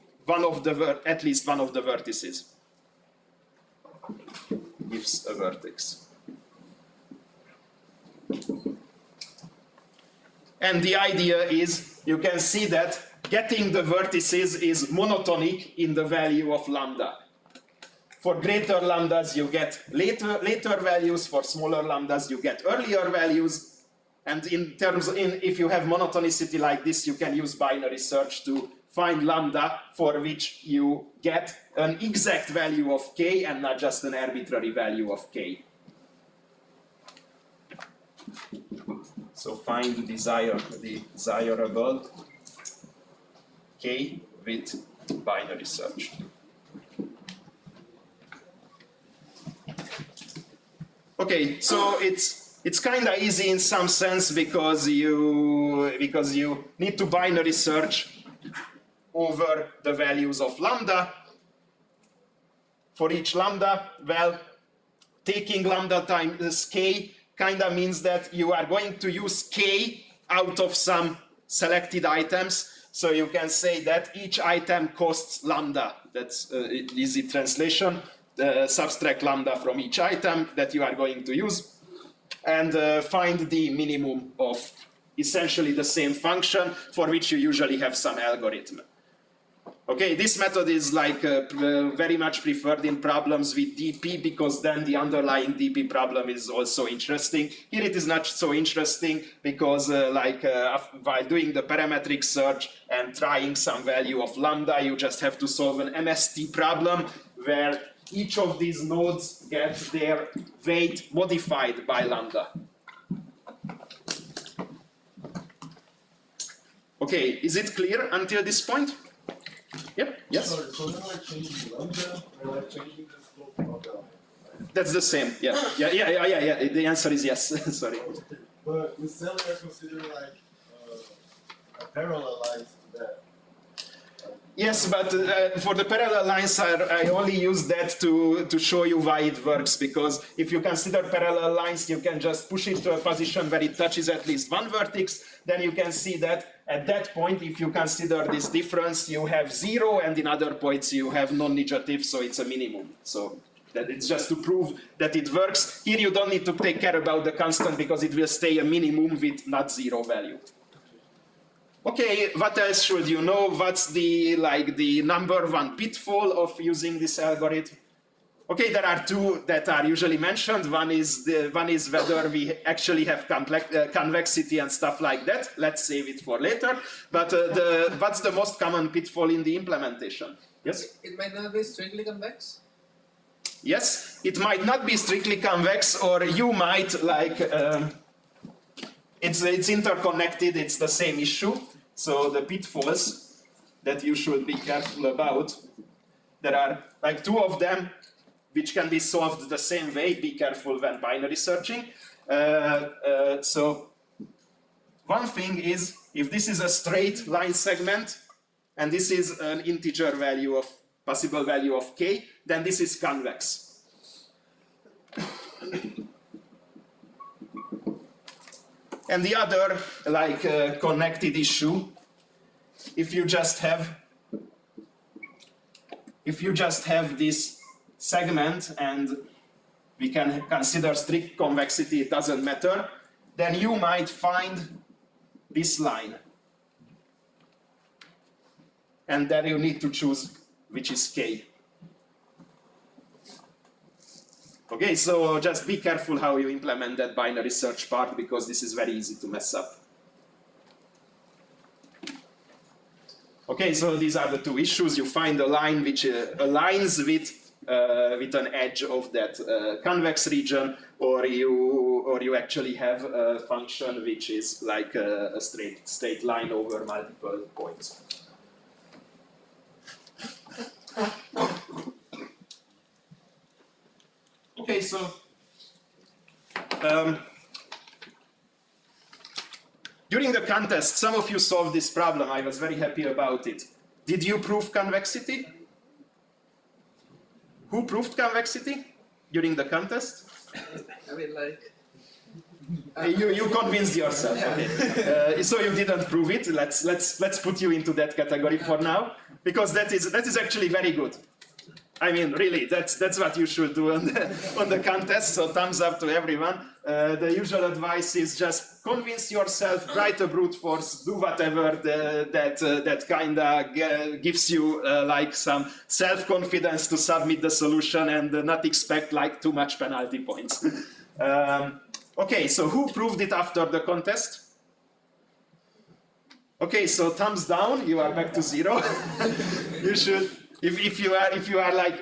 at least one of the vertices. Gives a vertex. And the idea is, you can see that getting the vertices is monotonic in the value of lambda. For greater lambdas you get later values, for smaller lambdas you get earlier values. And if you have monotonicity like this, you can use binary search to find lambda for which you get an exact value of k and not just an arbitrary value of k. So find the desirable k with binary search. Okay, so it's kind of easy in some sense because you need to binary search over the values of lambda. For each lambda, well, taking lambda times k kind of means that you are going to use k out of some selected items. So you can say that each item costs lambda. That's an easy translation. Subtract lambda from each item that you are going to use, and find the minimum of essentially the same function for which you usually have some algorithm. Okay, this method is like very much preferred in problems with DP, because then the underlying DP problem is also interesting. Here it is not so interesting because while doing the parametric search and trying some value of lambda, you just have to solve an MST problem where each of these nodes gets their weight modified by lambda. Okay, is it clear until this point? Yep, yes? Sorry, so then like changing lambda or like changing the slope of the line? That's the same, yeah. Yeah. The answer is yes, sorry. But with cell are considered like a parallel lines to that. Yes, but for the parallel lines, I only use that to show you why it works, because if you consider parallel lines, you can just push it to a position where it touches at least one vertex, then you can see that at that point, if you consider this difference, you have 0, and in other points you have non-negative, so it's a minimum. So that it's just to prove that it works. Here you don't need to take care about the constant, because it will stay a minimum with not 0 value. Okay, what else should you know? What's the number one pitfall of using this algorithm? Okay, there are two that are usually mentioned. One is whether we actually have convexity and stuff like that. Let's save it for later. But what's the most common pitfall in the implementation? Yes? It might not be strictly convex. Yes, it might not be strictly convex, or you might it's interconnected. It's the same issue. So the pitfalls that you should be careful about. There are like two of them, which can be solved the same way. Be careful when binary searching. So one thing is, if this is a straight line segment, and this is an integer value of possible value of k, then this is convex. And the other, connected issue, if you just have this segment, and we can consider strict convexity, it doesn't matter, then you might find this line. And then you need to choose which is k. Okay, so just be careful how you implement that binary search part, because this is very easy to mess up. Okay, so these are the two issues. You find a line which aligns with an edge of that convex region, or you actually have a function which is like a straight line over multiple points. Okay, so during the contest, some of you solved this problem. I was very happy about it. Did you prove convexity? Who proved convexity during the contest? I mean, You convinced yourself. Okay. So you didn't prove it. Let's put you into that category for now, because that is actually very good. I mean, really, that's what you should do on the contest. So thumbs up to everyone. The usual advice is just convince yourself, write a brute force, do whatever that kinda gives you some self-confidence to submit the solution and not expect too much penalty points. Okay, so who proved it after the contest? Okay, so thumbs down. You are back to 0. You should. If you are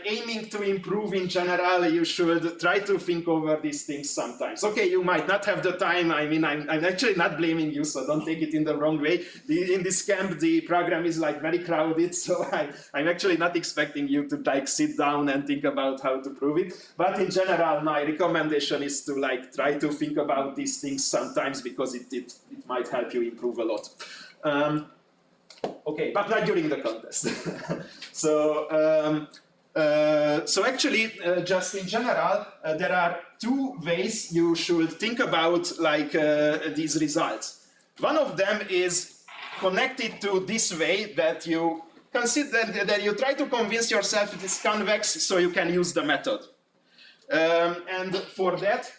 aiming to improve in general, you should try to think over these things sometimes. Okay, you might not have the time. I mean, I'm actually not blaming you, so don't take it in the wrong way. In this camp, the program is very crowded, so I'm actually not expecting you to sit down and think about how to prove it. But in general, my recommendation is to try to think about these things sometimes, because it might help you improve a lot. Okay, but not during the contest. So actually, just in general, there are two ways you should think about these results. One of them is connected to this way, that you consider that you try to convince yourself it is convex, so you can use the method. And for that,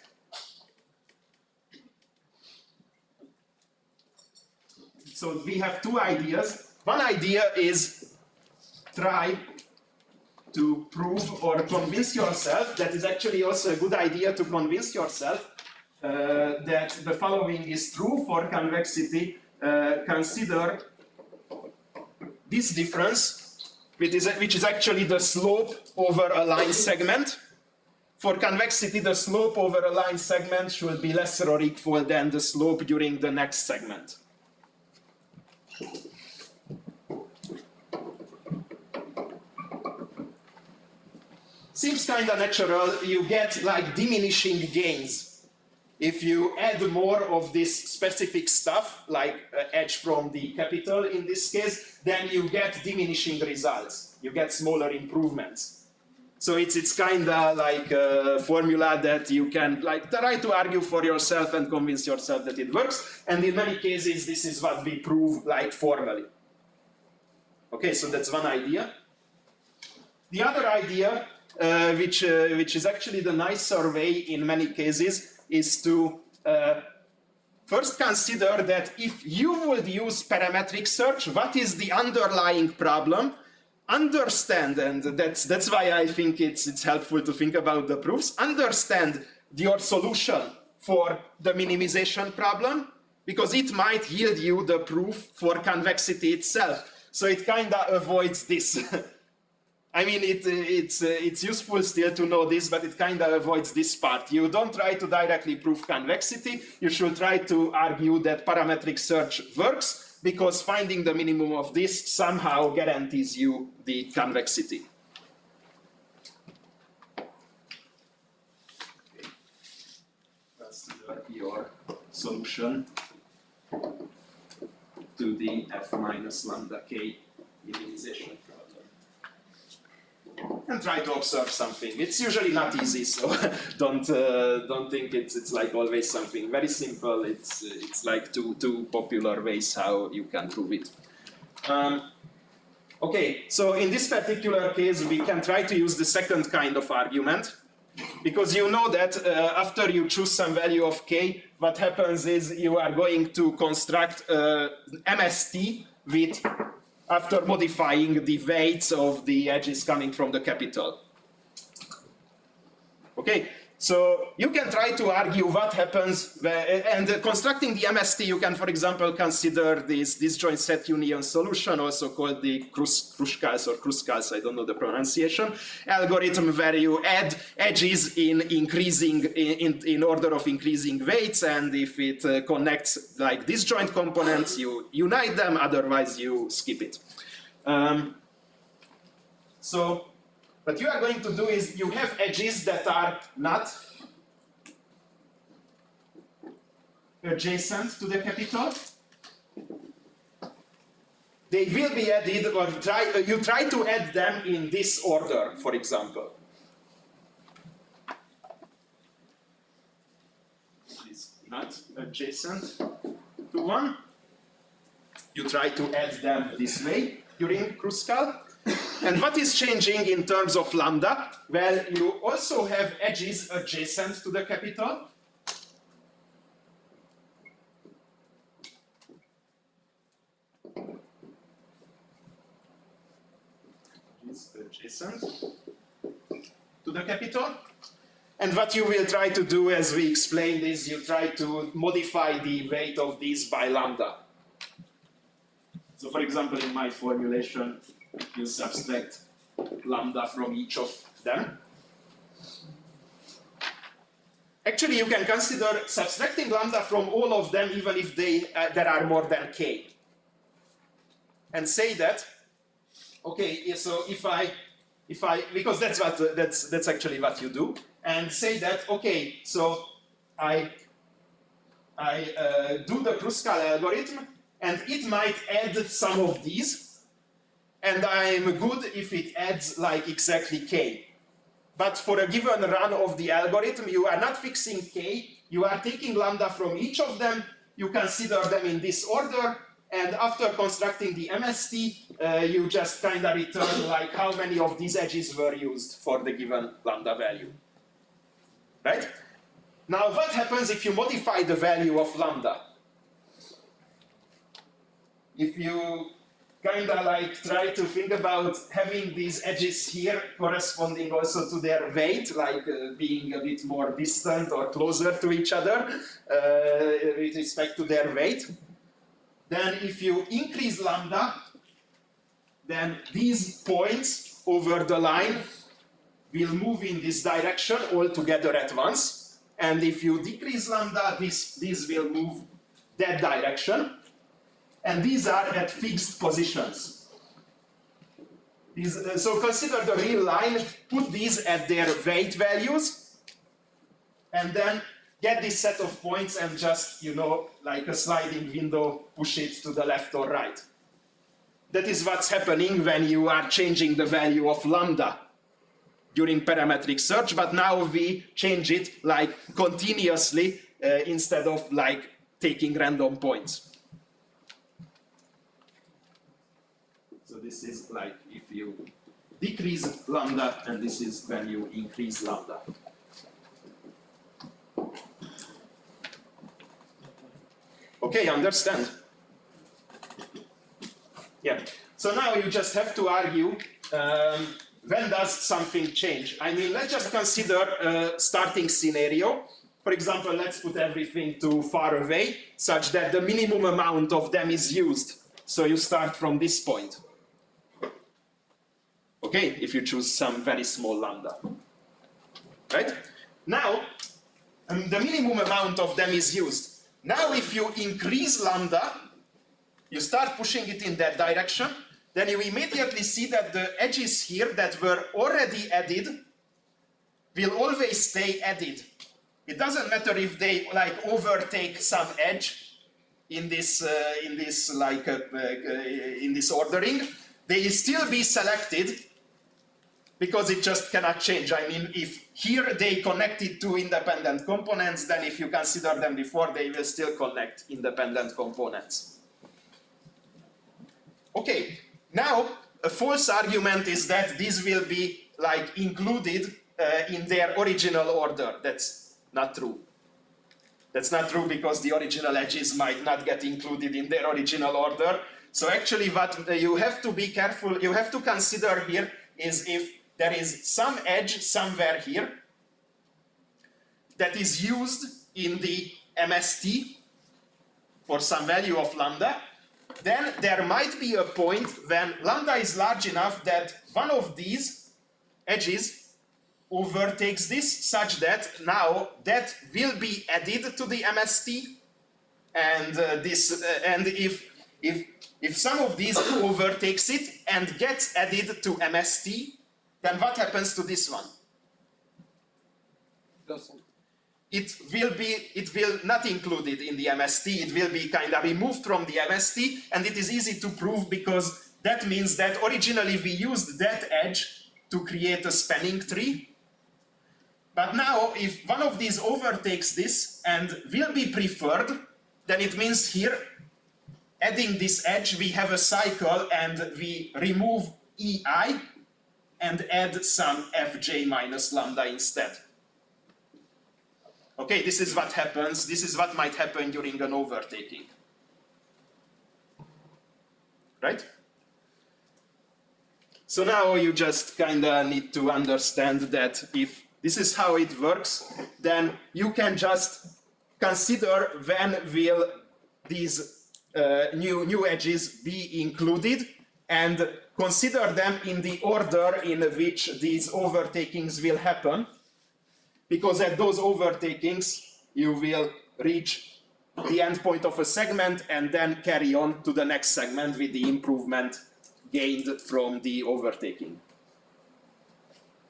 so we have two ideas. One idea is try to prove or convince yourself, that is actually also a good idea to convince yourself that the following is true for convexity. Consider this difference, which is actually the slope over a line segment. For convexity, the slope over a line segment should be lesser or equal than the slope during the next segment. Seems kind of natural. You get diminishing gains if you add more of this specific stuff, edge from the capital in this case. Then you get diminishing results. You get smaller improvements. So it's kind of like a formula that you can try to argue for yourself and convince yourself that it works. And in many cases, this is what we prove formally. Okay, so that's one idea. The other idea, which is actually the nicer way in many cases, is to first consider that if you would use parametric search, what is the underlying problem? Understand, and that's why I think it's helpful to think about the proofs. Understand your solution for the minimization problem, because it might yield you the proof for convexity itself. So it kind of avoids this. I mean, it's useful still to know this, but it kind of avoids this part. You don't try to directly prove convexity. You should try to argue that parametric search works, because finding the minimum of this somehow guarantees you the convexity. Okay. That's your solution to the f minus lambda k minimization problem. And try to observe something. It's usually not easy, so don't think it's like always something very simple. It's like two popular ways how you can prove it. Okay, so in this particular case, we can try to use the second kind of argument, because you know that after you choose some value of k, what happens is you are going to construct MST with, after modifying the weights of the edges coming from the capital. Okay, so you can try to argue what happens, and constructing the MST, you can, for example, consider this disjoint set union solution, also called the Kruskals or Kruskals, I don't know the pronunciation, algorithm, where you add edges in order of increasing weights, and if it connects like disjoint components, you unite them, otherwise you skip it. So what you are going to do is you have edges that are not adjacent to the capital. They will be added, or you try to add them in this order, for example. Is not adjacent to one. You try to add them this way during Kruskal. And what is changing in terms of lambda? Well, you also have edges adjacent to the capital. Edges adjacent to the capital. And what you will try to do, as we explained, is you try to modify the weight of these by lambda. So for example, in my formulation, you subtract lambda from each of them. Actually, you can consider subtracting lambda from all of them, even if there are more than k. And say that, okay, so if I because that's actually what you do, and say that, okay, so I do the Kruskal algorithm, and it might add some of these, and I'm good if it adds like exactly k. But for a given run of the algorithm, you are not fixing k, you are taking lambda from each of them, you consider them in this order, and after constructing the MST, you just kind of return like how many of these edges were used for the given lambda value. Right? Now what happens if you modify the value of lambda? If you kind of like try to think about having these edges here corresponding also to their weight, like being a bit more distant or closer to each other with respect to their weight, then if you increase lambda, then these points over the line will move in this direction all together at once. And if you decrease lambda, these will move that direction. And these are at fixed positions. So consider the real line, put these at their weight values, and then get this set of points and just, you know, like a sliding window, push it to the left or right. That is what's happening when you are changing the value of lambda during parametric search, but now we change it like continuously instead of like taking random points. So this is like if you decrease lambda, and this is when you increase lambda. Okay, understand. Yeah. So now you just have to argue when does something change. I mean, let's just consider a starting scenario. For example, let's put everything too far away, such that the minimum amount of them is used. So you start from this point. Okay, if you choose some very small lambda. Right? Now, the minimum amount of them is used. Now, if you increase lambda, you start pushing it in that direction, then you immediately see that the edges here that were already added will always stay added. It doesn't matter if they like overtake some edge in this ordering. They will still be selected because it just cannot change. I mean, if here they connected two independent components, then if you consider them before, they will still connect independent components. Okay, now a false argument is that this will be like included in their original order. That's not true. That's not true because the original edges might not get included in their original order. So actually what you have to be careful, you have to consider here is if there is some edge somewhere here that is used in the MST for some value of lambda, then there might be a point when lambda is large enough that one of these edges overtakes this such that now that will be added to the MST, and if some of these overtakes it and gets added to MST, then what happens to this one? It will not included in the MST, it will be kind of removed from the MST, and it is easy to prove because that means that originally we used that edge to create a spanning tree. But now if one of these overtakes this and will be preferred, then it means here, adding this edge, we have a cycle and we remove EI and add some Fj minus lambda instead. Okay, this is what happens, this is what might happen during an overtaking. Right? So now you just kinda need to understand that if this is how it works, then you can just consider when will these new edges be included and consider them in the order in which these overtakings will happen. Because at those overtakings, you will reach the endpoint of a segment and then carry on to the next segment with the improvement gained from the overtaking.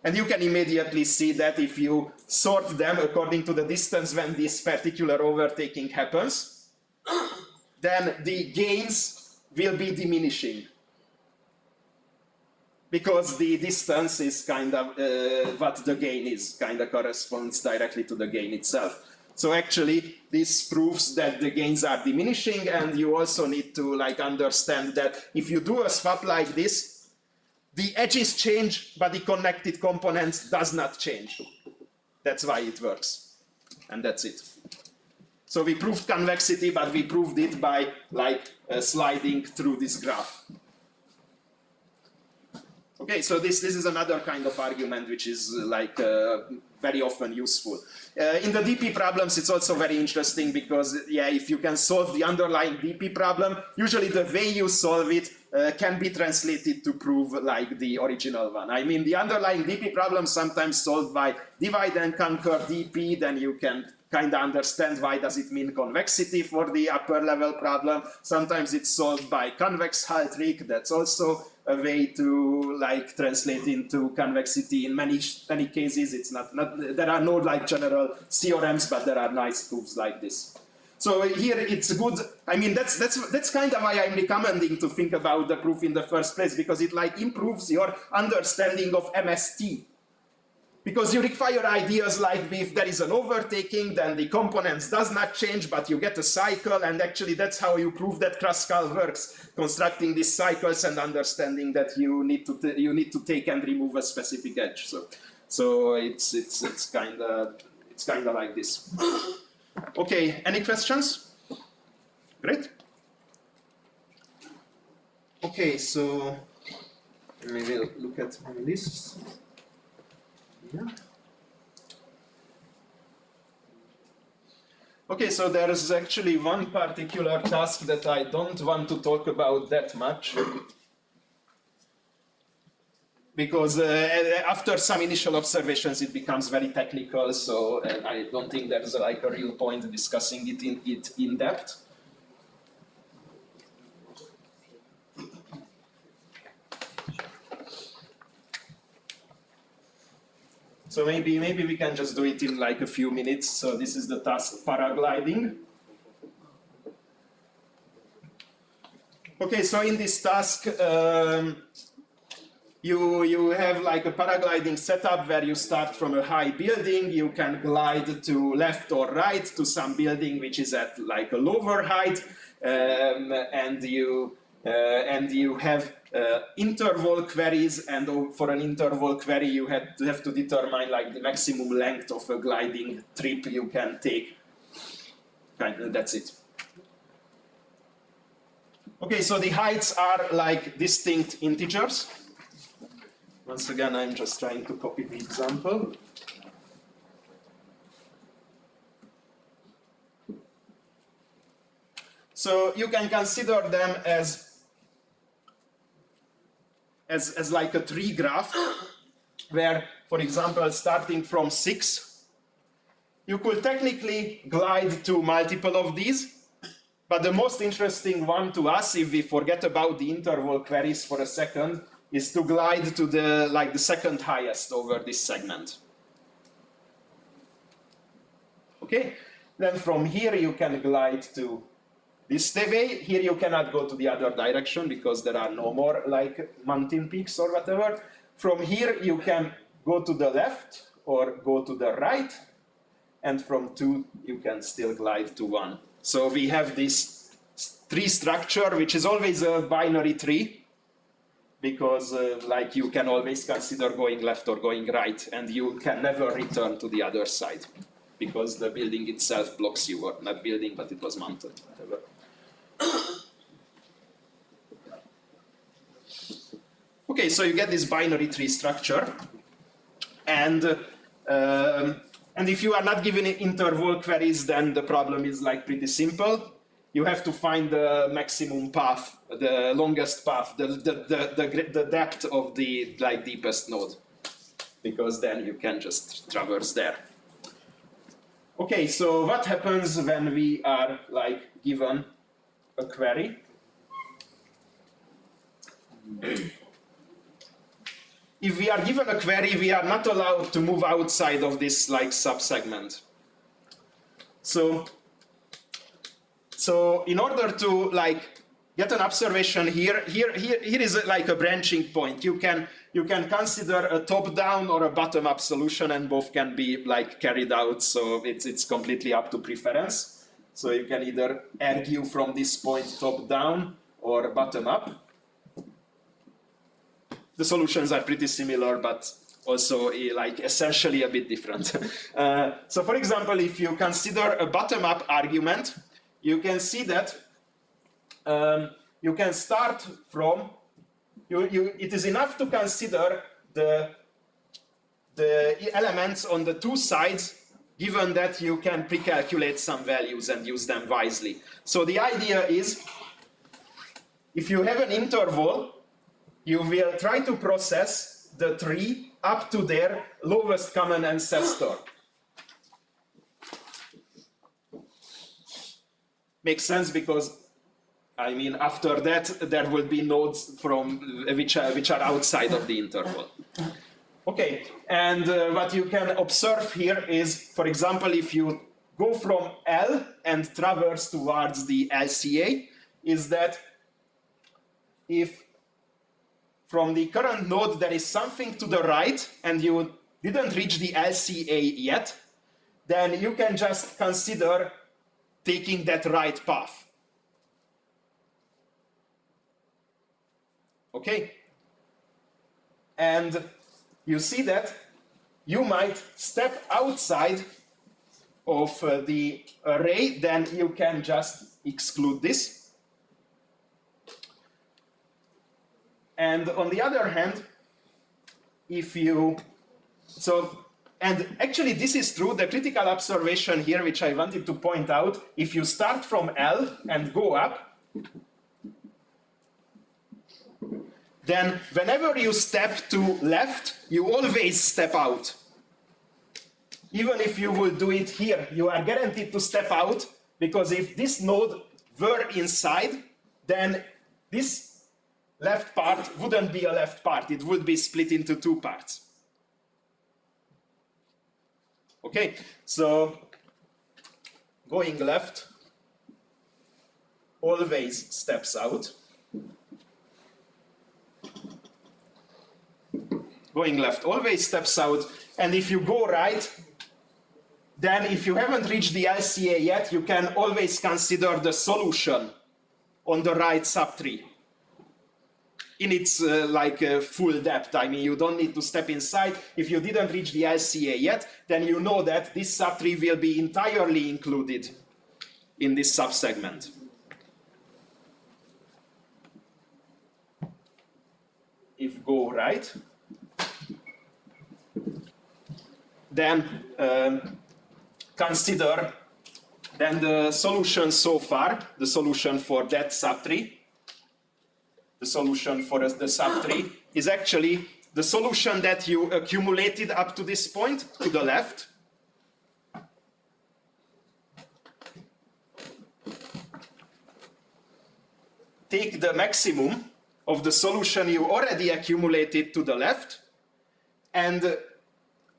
And you can immediately see that if you sort them according to the distance when this particular overtaking happens, then the gains will be diminishing. Because the distance is kind of what the gain is, kind of corresponds directly to the gain itself. So actually, this proves that the gains are diminishing, and you also need to like understand that if you do a swap like this, the edges change, but the connected components does not change. That's why it works, and that's it. So we proved convexity, but we proved it by like sliding through this graph. Okay, so this is another kind of argument which is like very often useful. In the DP problems, it's also very interesting because, yeah, if you can solve the underlying DP problem, usually the way you solve it can be translated to prove like the original one. I mean, the underlying DP problem sometimes solved by divide and conquer DP, then you can kind of understand why does it mean convexity for the upper level problem. Sometimes it's solved by convex Hull trick, that's also a way to like translate into convexity. In many cases, it's not there are no like general theorems, but there are nice proofs like this. So here it's good. I mean, that's kind of why I'm recommending to think about the proof in the first place, because it like improves your understanding of MST. Because you require ideas like if there is an overtaking, then the components does not change, but you get a cycle, and actually that's how you prove that Kruskal works, constructing these cycles and understanding that you need to take and remove a specific edge. So it's kind of like this. Okay, any questions? Great. Okay, so maybe we'll look at my lists. Yeah. Okay, so there is actually one particular task that I don't want to talk about that much. Because after some initial observations, it becomes very technical, so I don't think there's like a real point in discussing it in depth. So maybe we can just do it in like a few minutes. So this is the task paragliding. Okay, so in this task, you have like a paragliding setup where you start from a high building, you can glide to left or right to some building which is at like a lower height, and you have interval queries, and for an interval query you have to determine like the maximum length of a gliding trip you can take. And that's it. Okay, so the heights are like distinct integers. Once again, I'm just trying to copy the example. So you can consider them as like a tree graph, where, for example, starting from 6, you could technically glide to multiple of these, but the most interesting one to us, if we forget about the interval queries for a second, is to glide to the second highest over this segment. Okay, then from here you can glide to this way. Here you cannot go to the other direction because there are no more like mountain peaks or whatever. From here you can go to the left or go to the right, and from 2 you can still glide to 1. So we have this tree structure, which is always a binary tree, because like you can always consider going left or going right, and you can never return to the other side because the building itself blocks you, or not building, but it was mounted, whatever. Okay, so you get this binary tree structure, and if you are not given interval queries, then the problem is like pretty simple. You have to find the maximum path, the longest path, the depth of the like deepest node, because then you can just traverse there. Okay, so what happens when we are like given a query? If we are given a query, we are not allowed to move outside of this like subsegment. So in order to like get an observation here is like a branching point. You can consider a top-down or a bottom-up solution, and both can be like carried out. So it's completely up to preference. So you can either argue from this point top-down or bottom-up. The solutions are pretty similar, but also like essentially a bit different. So for example, if you consider a bottom-up argument, you can see that you can start from, it is enough to consider the elements on the 2 sides, given that you can pre-calculate some values and use them wisely. So the idea is, if you have an interval, you will try to process the tree up to their lowest common ancestor. Makes sense, because I mean after that there will be nodes from which are outside of the interval. Okay, and what you can observe here is, for example, if you go from L and traverse towards the LCA, is that if from the current node there is something to the right and you didn't reach the LCA yet, then you can just consider taking that right path. Okay? And you see that you might step outside of the array, then you can just exclude this. And on the other hand, if you, and actually this is true, the critical observation here which I wanted to point out, if you start from L and go up, then whenever you step to left, you always step out. Even if you will do it here, you are guaranteed to step out, because if this node were inside, then this left part wouldn't be a left part, it would be split into two parts. Okay, so going left always steps out. Going left always steps out, and if you go right, then if you haven't reached the LCA yet, you can always consider the solution on the right subtree in its full depth. I mean, you don't need to step inside. If you didn't reach the LCA yet, then you know that this subtree will be entirely included in this subsegment. If go right, then consider then the solution so far, the solution for that subtree. The solution for the subtree is actually the solution that you accumulated up to this point, to the left. Take the maximum of the solution you already accumulated to the left, and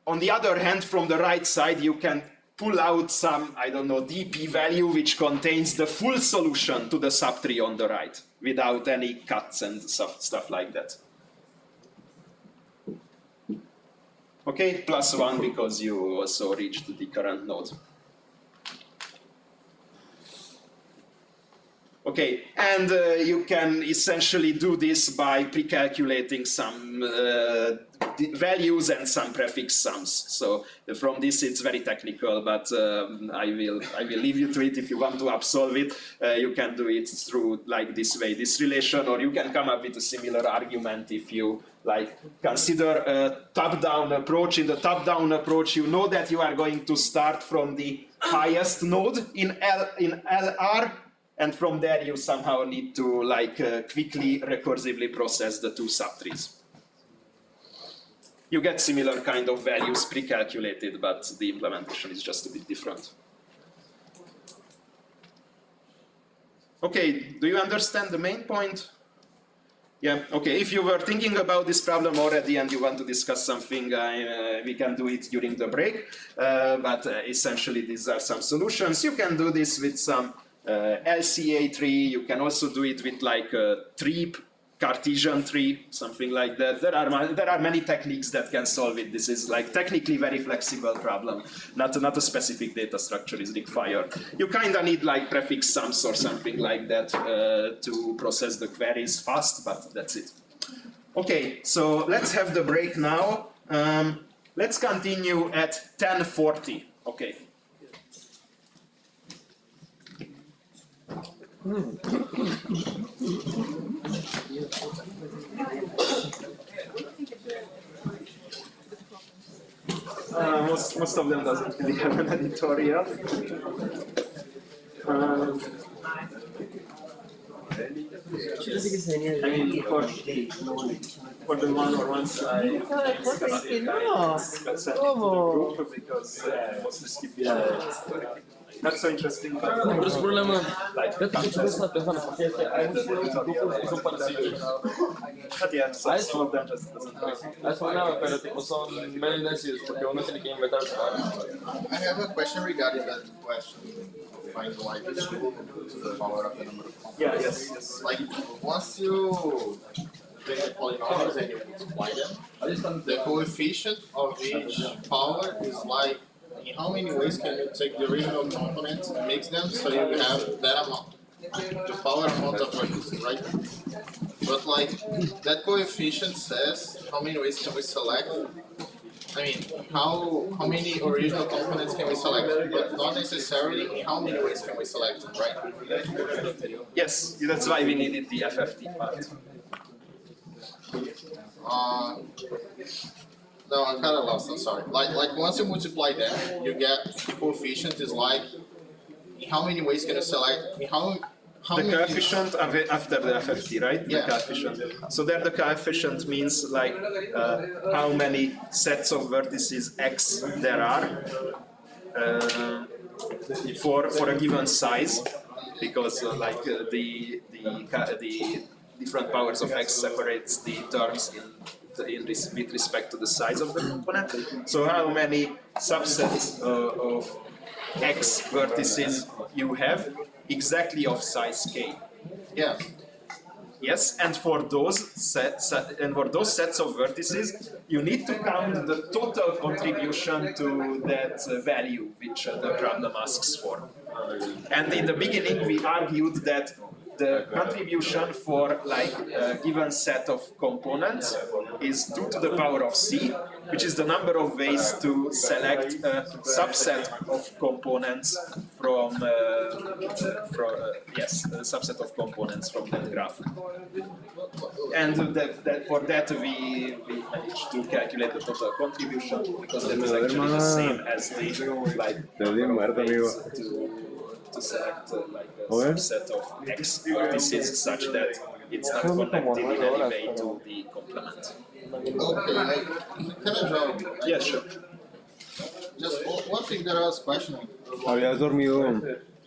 on the other hand, from the right side, you can pull out some, I don't know, dp value which contains the full solution to the subtree on the right, without any cuts and stuff like that. Okay, +1 because you also reached the current node. Okay, and you can essentially do this by pre-calculating some values and some prefix sums. So from this it's very technical, but I will leave you to it. If you want to solve it, you can do it through like this way, this relation, or you can come up with a similar argument if you like consider a top-down approach. In the top-down approach, you know that you are going to start from the highest node in LR, and from there you somehow need to quickly recursively process the two subtrees. You get similar kind of values pre-calculated, but the implementation is just a bit different. Okay, do you understand the main point? Yeah, okay, if you were thinking about this problem already and you want to discuss something, we can do it during the break, but essentially these are some solutions. You can do this with some LCA tree, you can also do it with like a tree, Cartesian tree, something like that. There are many techniques that can solve it. This is like technically very flexible problem. Not a specific data structure is required. You kind of need like prefix sums or something like that to process the queries fast, but that's it. Okay, so let's have the break now. Let's continue at 10:40. Okay. Most of them doesn't really have an editorial. I mean, for the one or one side, let's group because mostly skip not so interesting. Pero ese problema, fíjate que muchas veces pensamos, porque hay muchos grupos que son parecidos. But yeah, some of them just doesn't work. Es una, pero tipo son menos necios, porque uno tiene que inventarse. I have a question regarding that question. Find why this to the power of the number of components. Yeah, yes. Like once you take the polynomials and you multiply them, the coefficient of each power is like, in how many ways can you take the original components and mix them so you have that amount, the power amount of values, right? But like that coefficient says how many ways can we select I mean, how many original components can we select? But not necessarily in how many ways can we select them, right? Yes, that's why we needed the FFT part. No, I'm kind of lost. I'm sorry. Like once you multiply them, you get the coefficient is like in how many ways can you select? In how The many? coefficient after the FFT, right? Yeah. The coefficient. So there the coefficient means like how many sets of vertices x there are for a given size, because the different powers of x separates the terms with respect to the size of the component. So how many subsets of x vertices you have exactly of size k. Yeah. Yes, and for those sets of vertices, you need to count the total contribution to that value which the problem asks for. And in the beginning, we argued that the contribution for like a given set of components is 2 to the power of c, which is the number of ways to select a subset of components from a subset of components from that graph. And for that we managed to calculate the total contribution, because that is actually the same as the number of ways to select like a subset of x vertices such that it's not connected in any way to the complement. Okay. Can I draw? Yeah, sure. Just one thing that I was questioning. ¿Habías dormido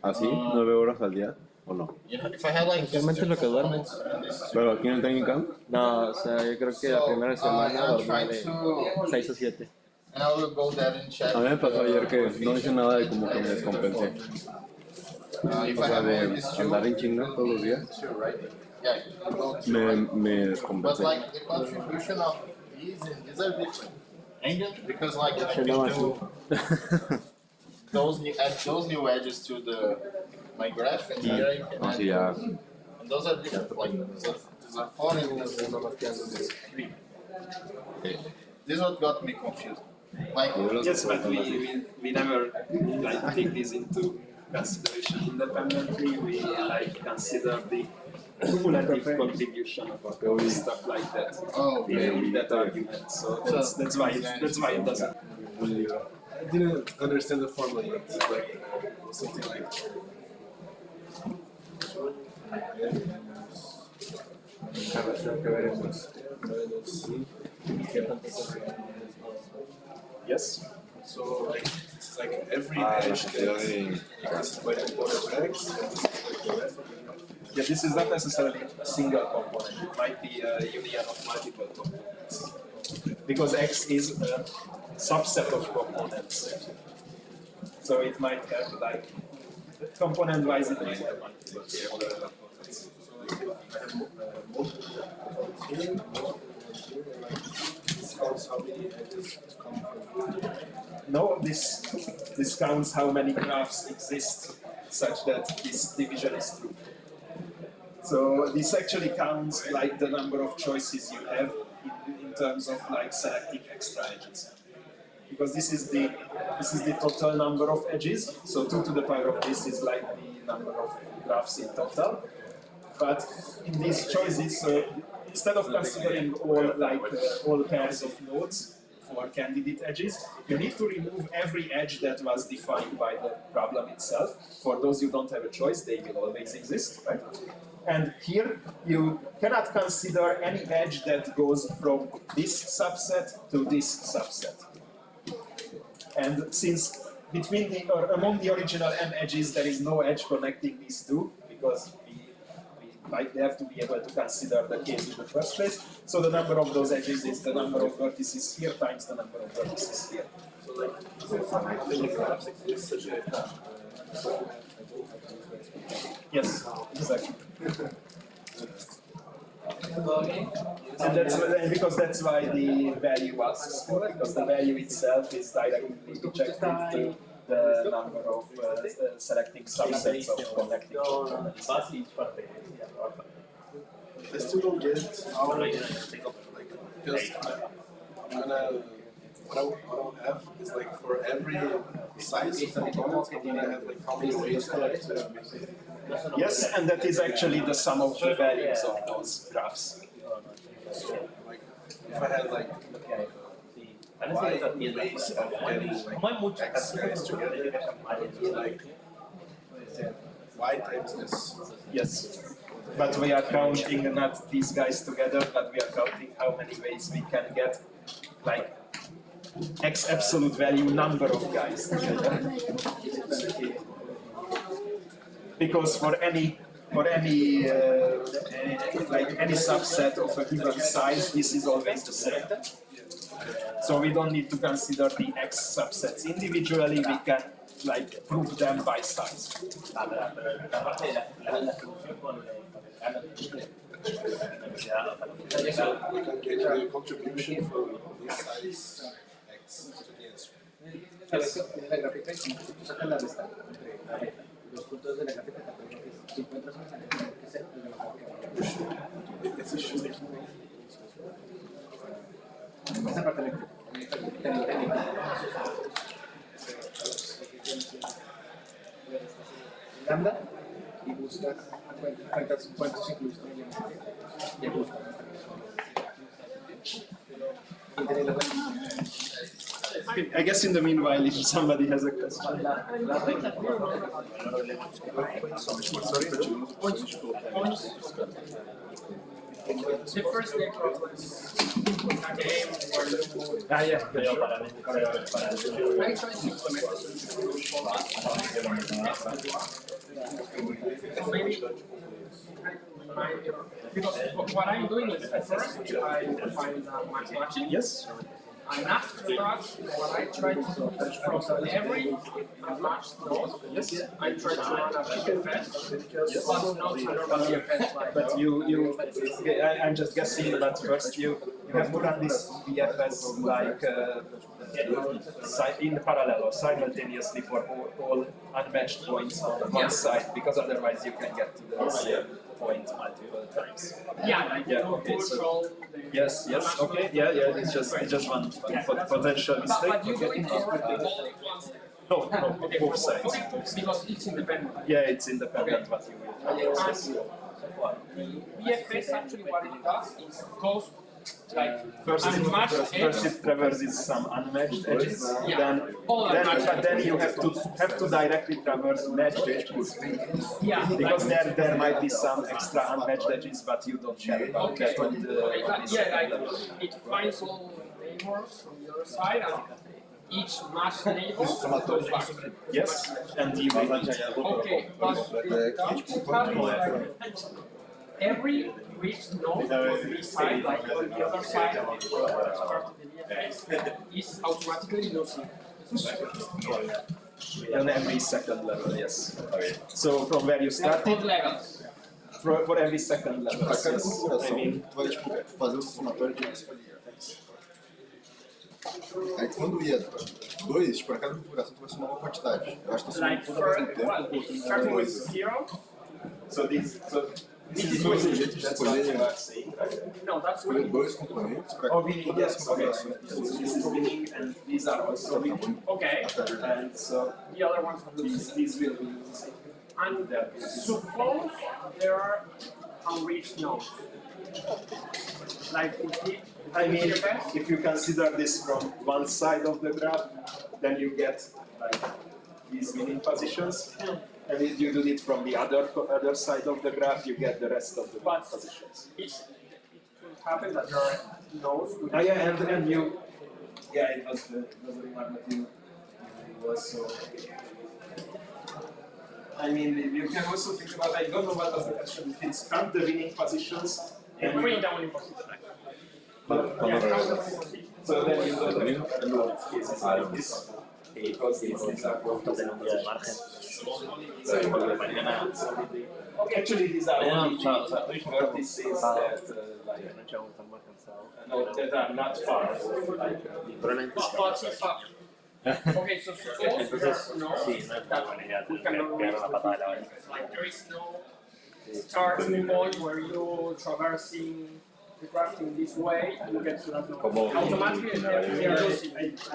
así 9 horas al día o no? If I had like Realmente lo que duermo. components in this, ¿Pero aquí en el training camp? No, o sea, yo creo que la primera semana I'm dormí trying de to, 6 o 7. and I will go there and check. A mí me pasó ayer que no hice nada y como que me descompensé. If O I sea, have de only these two, andar en chinga todos los días, two, right? Yeah, you go two, me right? But descompensé. like the contribution of these and these are different. Because like if Se you llama do así. add those new edges to my graph, and here you can Así add, ya. and those are different. Like these are 4 and these is 3. This is what got me confused. Like Yes, but we never like take this into consideration independently. We like consider the cumulative contribution of stuff like that. oh, In that argument. So that's why it doesn't. I didn't understand the formula yet. Like something like. Yes. So like it's like every edge that is by the power of x, and this is like the rest of the. Yeah, this is not necessarily a single component. It might be a union of multiple components. Because X is a subset of components. So it might have like, component-wise it might have multiple components. This counts how many edges come from. No, this counts how many graphs exist such that this division is true. So this actually counts like the number of choices you have in terms of like selecting extra edges. Because this is the total number of edges. So 2 to the power of this is like the number of graphs in total. But in these choices, instead of considering all pairs of nodes for candidate edges, you need to remove every edge that was defined by the problem itself. For those who don't have a choice, they will always exist, right? And here you cannot consider any edge that goes from this subset to this subset. And since among the original m edges there is no edge connecting these two, because we might have to be able to consider the case in the first place, so the number of those edges is the number of vertices here times the number of vertices here. So like many graphs exist such that. Yes, exactly. And that's why the value asks for, because the value itself is directly projected to the number of selecting subsets of connecting components. I still don't get how, like, because I'm gonna what I will have is like for every size of component, I'm gonna have like how many ways to make it. Yes, and that is actually the sum of the values of those graphs. So like if I had like y ways of getting like x guys together, I would do like y times this. Yes. But we are counting not these guys together, but we are counting how many ways we can get like x absolute value number of guys together. Because for any like any subset of a given size, this is always the same. So we don't need to consider the x subsets individually. We can like prove them by size. So we can get the contribution from this size x to the answer. Yes. Tiene la gráfica y tú sacas la resta entre los puntos de la gráfica que si encuentras un sale que sea el mejor que esa parte de lambda y buscas cuántos incluso y buscas I guess in the meanwhile, if somebody has a question. The first network was a game where you I tried to implement so maybe because what I'm doing is first I define the max matching. Yes. And after that, what I try to do is from every matched node, I try to run a BFS, but not a normal BFS like. But I'm just guessing that first you have to run this BFS like in parallel or simultaneously for all unmatched points on one side, because otherwise you can get to the same point multiple times. Okay, so yes, okay, it's just one potential mistake. But you do it for all ones. No, both sides. Okay, because it's independent. Yeah, it's independent, but you will. BFS actually what it does is goes like First it traverses some unmatched edges, then you have to directly traverse matched edges. Because there might be some extra unmatched edges, but you don't care about that. It finds all neighbors from the other side, and each matched neighbor goes back. Yes, and you will. Okay, but every reached node on this side, like on the other side of the BFS, is automatically losing. On every second level, yes. So from where you started, levels. For every second level, Para cada yes. configuração, I mean, tu vai tipo, fazer o somatório de aí quando ia dois, para cada configuração tu vai somar uma quantidade. Eu acho que tu soma Like tudo ao mesmo tempo, starting with 0. So this is dois jeitos de escolher, escolher dois componentes para todas as configurações. This is winning and these are also winning. Okay. And so the other ones are losing. These will be losing. And suppose there are unreached nodes. Like I mean, if you consider this from one side of the graph, then you get like these winning positions. And if you do it from the other side of the graph, you get the rest of the positions. It will happen that there are nodes. And you, it was the remark that you also. I mean, you can also think about, I don't know what was the question, it's count the winning positions. And bring down in position. So then you know the node cases like this. Because these are both of them. Actually, these are only vertices that are not far. Okay, so suppose there's no that we cannot reach like there is no starting point where you're traversing the graph in this way, you get to that number. Como Automatically, they are losing. It's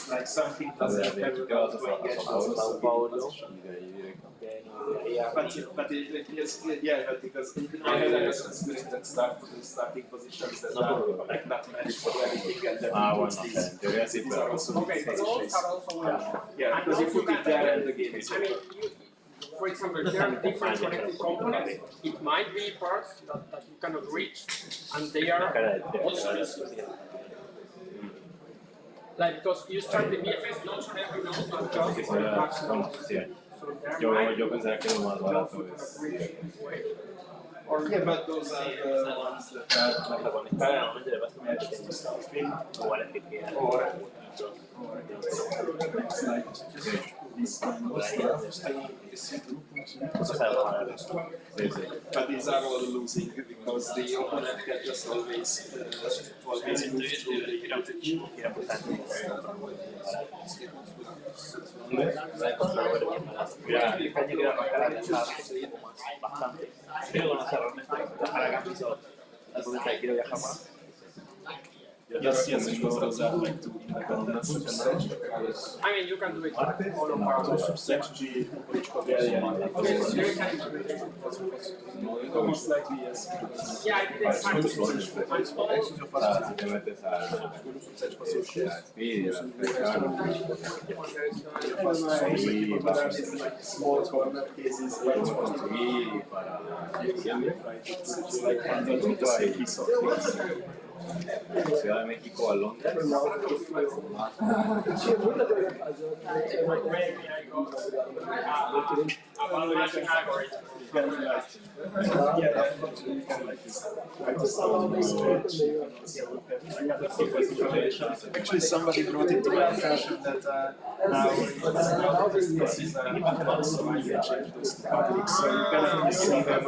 like something doesn't have to go to but yes, yeah, but because I had a student that starting positions that are like not matched for anything, and then these are also okay, those are also yeah, because you put it there and the game is over. For example, there are different connected components. It might be parts that you cannot reach, and they are also useful. Like, because you start the BFS not on every node, but just on the maximum. So Yo pensaba que era más barato. Or yeah, but those are the ones that are matched to something. Or it's like this kind of stuff. But these are all losing because the opponent can just always move through the Yes, because those are like two independent subsets. I mean, you can do it all on part. Almost likely, yes. Yeah, I think it's fine to switch. Small corner cases where it's construir it's like handling the same piece of things. Ciudad de México a Londres. Actually, somebody brought it to my attention that now this is so I can change those to public, so you can only see them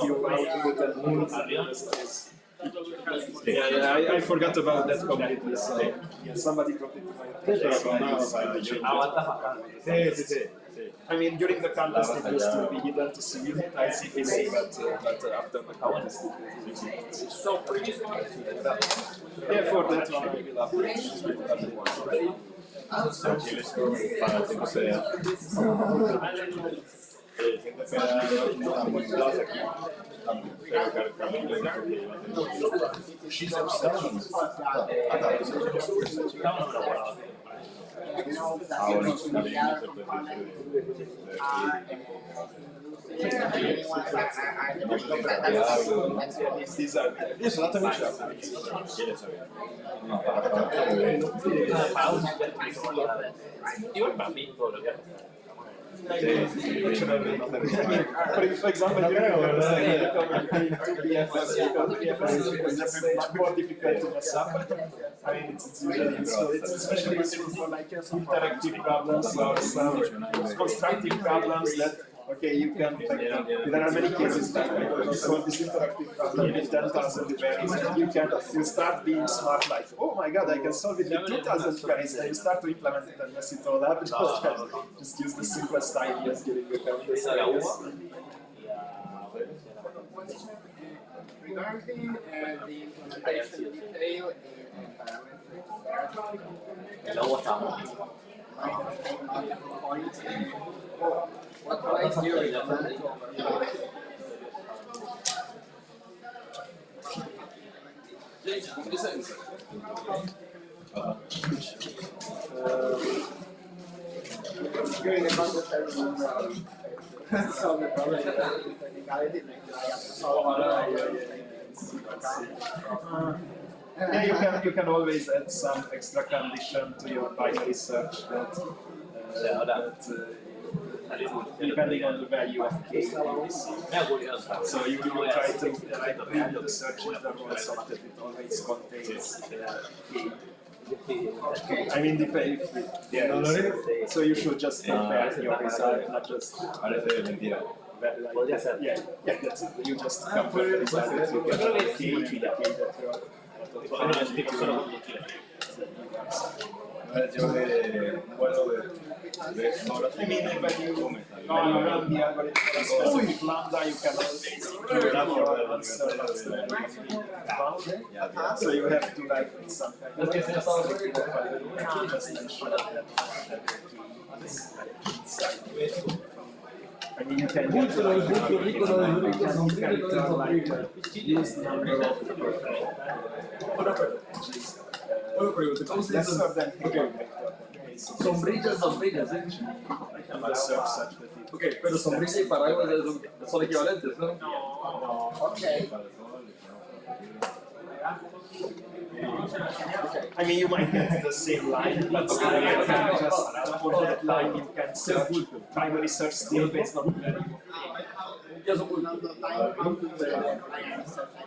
you output and yeah, I forgot about that completely. So yeah, somebody brought it to my attention. I mean, during the contest it used to be hidden to see ICPC, but after the contest it was easy. So previous one? Yeah, for that one I will update the other one. She's obsession. For example, it's more difficult to mess up. I mean, it's usually it's especially useful for like interactive problems or some constructive problems that you can. There are many cases that for this interactive problem with 10,000 queries, and you start being smart, like, oh my god, I can solve it with 2,000 queries, and you start to implement it and mess it all up. Just use the simplest ideas during the contest. Regarding the implementation detail in what ways do you recommend? During the contest, I will solve the problem with technicality, like I have to solve Yeah, you can always add some extra condition to your binary search that depending on the value of k you receive. So you will try to read the search interval so that it always contains k. I mean, so you should just compare your result, not just. Yeah, that's it. You just compare the result that you get with the k that you're I mean, when you run the algorithm for a specific lambda, you can so you have to like some kind of I mean, you can get like use the number of lesser than Sombrillas, sombrillas, ¿eh? Ok, pero sombrilla y paraguas son equivalentes, ¿no? Okay. I mean, you might get the same line, but still you can just on that line you can search primary search still based on the value.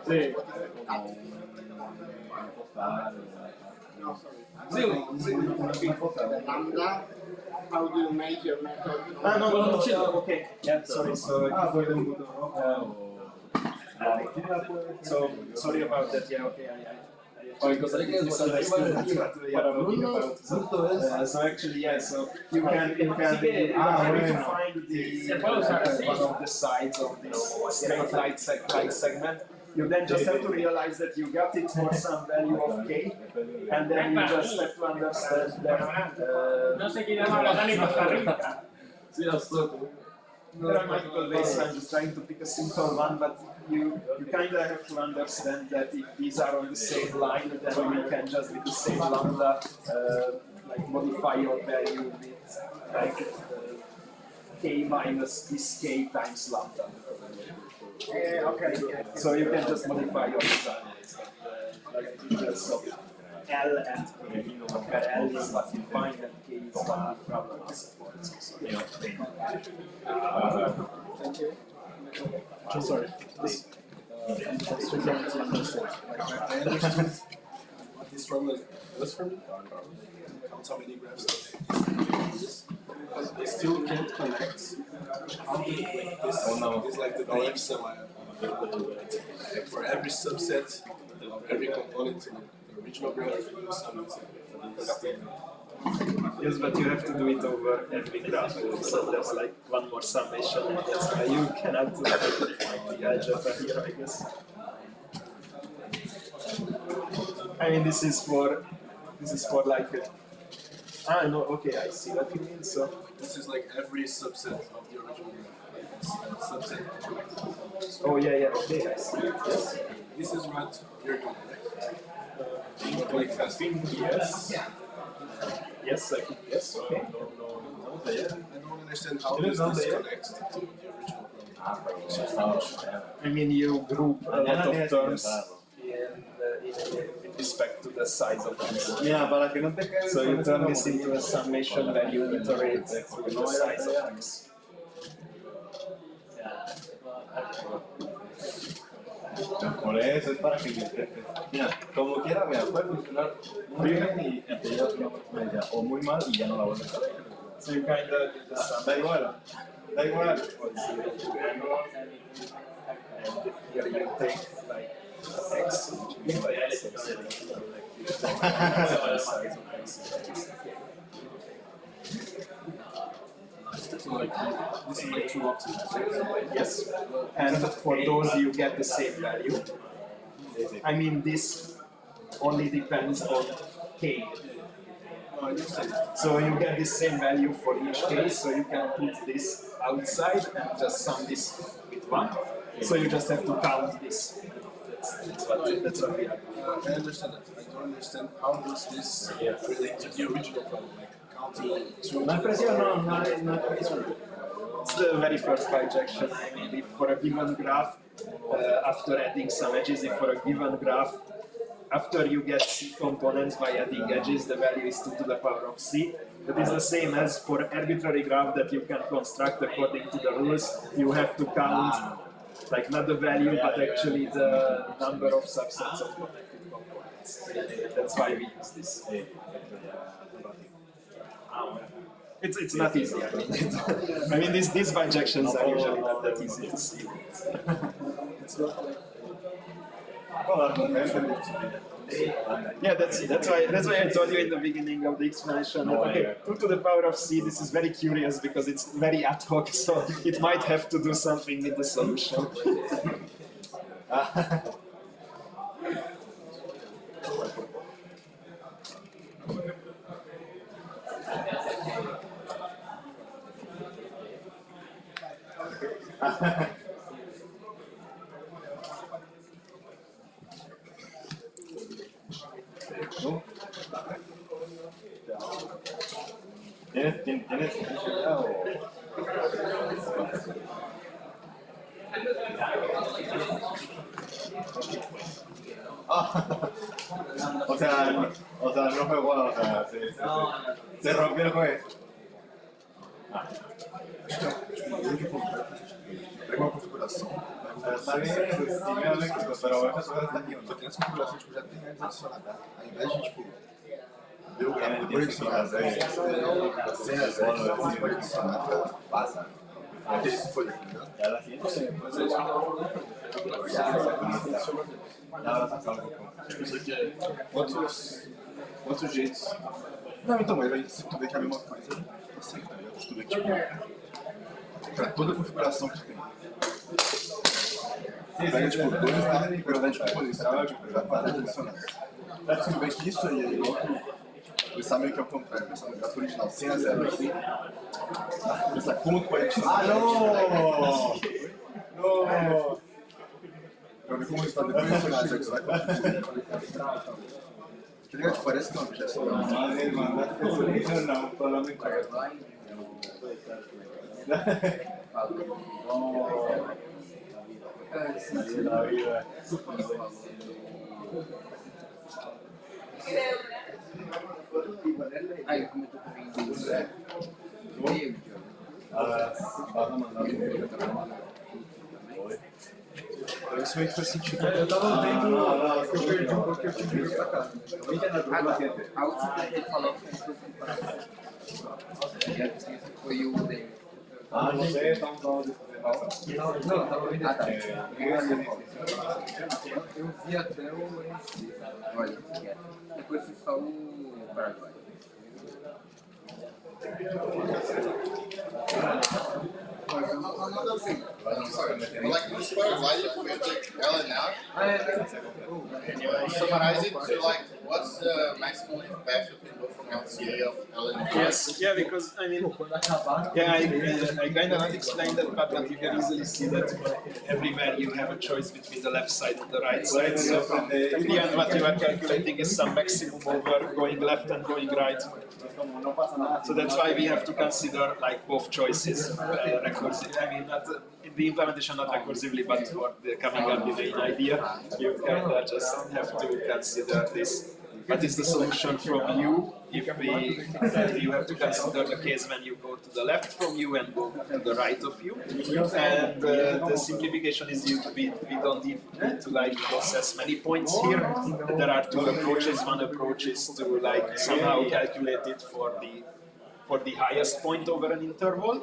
Sí. Lambda, how do you make your method? Okay. Yeah, sorry. So sorry about that. Yeah, okay. So actually, yeah. So you can find one of the sides of this straight light segment. You then just have to realize that you got it for some value of k, and then you just have to understand that. Mathematical base, I'm just trying to pick a simple one, but you kind of have to understand that if these are on the same line, then you can just with the same lambda like modify your value with like k minus this k times lambda. Okay. So you can just modify your design like details of L and K, where L is what you find and K is what the problem is for. Thank you. I'm sorry. I understood what this problem was for me. Count how many graphs I still can't connect how to like this is like the naive sum like for every subset of every component in the original graph you sum it. Yes, but you have to do it over every graph, so there's like one more summation, and that's why you cannot do the algebra here, I guess. I mean, this is for like no, okay, I see what you mean. So this is like every subset of the original graph. Subset. Oh yeah, okay, I see. Yes. This is what you're doing, right? Like fast. Yes. Yes, I think yes. Okay. I don't understand how does this connect to the original problem. I mean, you group a lot of terms in respect to the size of this. So you turn this into a summation where you iterate with the size of x. Por eso es para que yo mira, como quiera, mira, puede funcionar muy bien y ella media o muy mal y ya no la vuelves a ver. So you kind of Da igual, da igual. You take like x, which is like So like this is like two options. Yes, and for those you get the same value. I mean, this only depends on k. So you get the same value for each case, so you can put this outside and just sum this with 1. So you just have to count this. That's what we are doing. I understand that. I don't understand how does this relate to the original problem, like counting two. It's the very first bijection. I mean, if for a given graph, after adding some edges, if for a given graph, after you get C components by adding edges, the value is 2 to the power of C. That is the same as for arbitrary graph that you can construct according to the rules. You have to count, like not the value, but actually the number of subsets of connected components. That's why we use this. It's not easy. I mean, these bijections are usually not that easy to see. It's not like Yeah, that's why I told you in the beginning of the explanation that okay, 2 to the power of c. This is very curious because it's very ad hoc, so it might have to do something with the solution. ¿Tienes o sea, no fue bueno, o sea, se rompió el juego. Pega uma configuração. Está bien, pero eso está aqui. Só tem essa configuração tipo, já tem antes adicionada. Ao invés de tipo, ver o gráfico depois adicionar, sem as regras, depois pode adicionar, passa. Aquele que foi aqui, né? Ela sim, mas é tipo, isso aqui é outros jeitos. Não, então, mas aí se tu vê que é a mesma coisa, assim, tá ligado? Se tu vê que tipo, pra toda a configuração que tem. Pega tipo 2 e pega tipo por isso, tipo, já para adicionar. Se tu vê que isso aí é outro, pensar meio que ao contrário, pensar no gráfico original, sem as zeros. Pensar como tu vai adicionar. Não! Pra ver como o resultado depois de adicionar, já que você vai continuar. Que legal, tipo, parece que é uma objeção. Madre, mandaste solución, no, solamente. La vida. Ay, como tú Ahora vas a mandar Isso meio que faz sentido. Eu tava vendo que eu perdi um pouco, eu tive que vir pra cá. A última que ele falou foi o dele. Ah, não sei, estamos falando de Não, tava vendo. Ah, tá. Eu vi até o MC. Olha, depois foi só o Paraguai. Like this Paraguay, you take Ellen out and you summarize it to like what's the maximum path you can go from LCA of Ellen? Yes, yeah, because I mean, yeah, I kind of not explained that, but you can easily see that everywhere you have a choice between the left side and the right side. So in the end, what you are calculating is some maximum over going left and going right. So that's why we have to consider like both choices recursively. I mean, not in the implementation, not recursively, but for the coming up with an idea, you kind of just have to consider this. What is the solution from you? If you have to consider the case when you go to the left from you and go to the right of you. And the simplification is we don't need to like process many points here. There are 2 approaches. One approach is to like somehow calculate it for the highest point over an interval.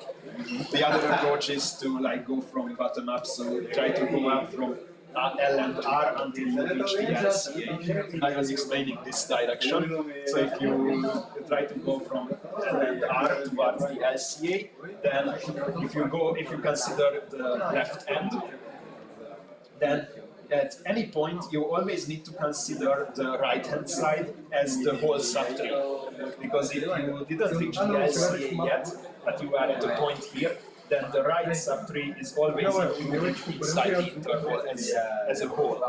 The other approach is to like go from bottom up, so try to go up from L and R until you reach the LCA. I was explaining this direction. So if you try to go from L and R towards the LCA, then if you consider the left end, then at any point you always need to consider the right hand side as the whole subtree. Because if you didn't reach the LCA yet, but you are at a point here, then the right subtree is always included inside the interval as a whole.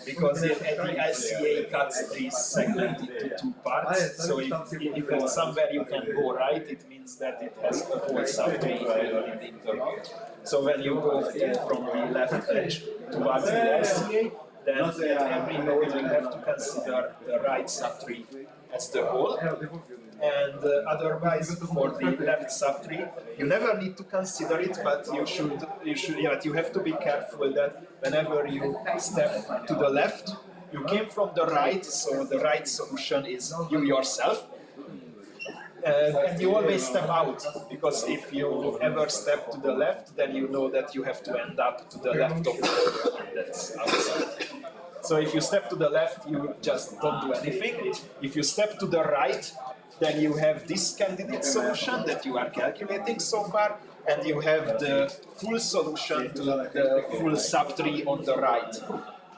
Because the LCA cuts this segment into 2 parts, so if it's somewhere you can go right, it means that it has a whole subtree in the interval. So when you go from the left edge towards the LCA, then at every node you have to consider the right subtree as the whole. And otherwise, for the left subtree, you never need to consider it, but you have to be careful that whenever you step to the left, you came from the right, so the right solution is you yourself. And you always step out, because if you ever step to the left, then you know that you have to end up to the left of the node that's outside. So if you step to the left, you just don't do anything. If you step to the right, then you have this candidate solution that you are calculating so far, and you have the full solution to the full subtree on the right.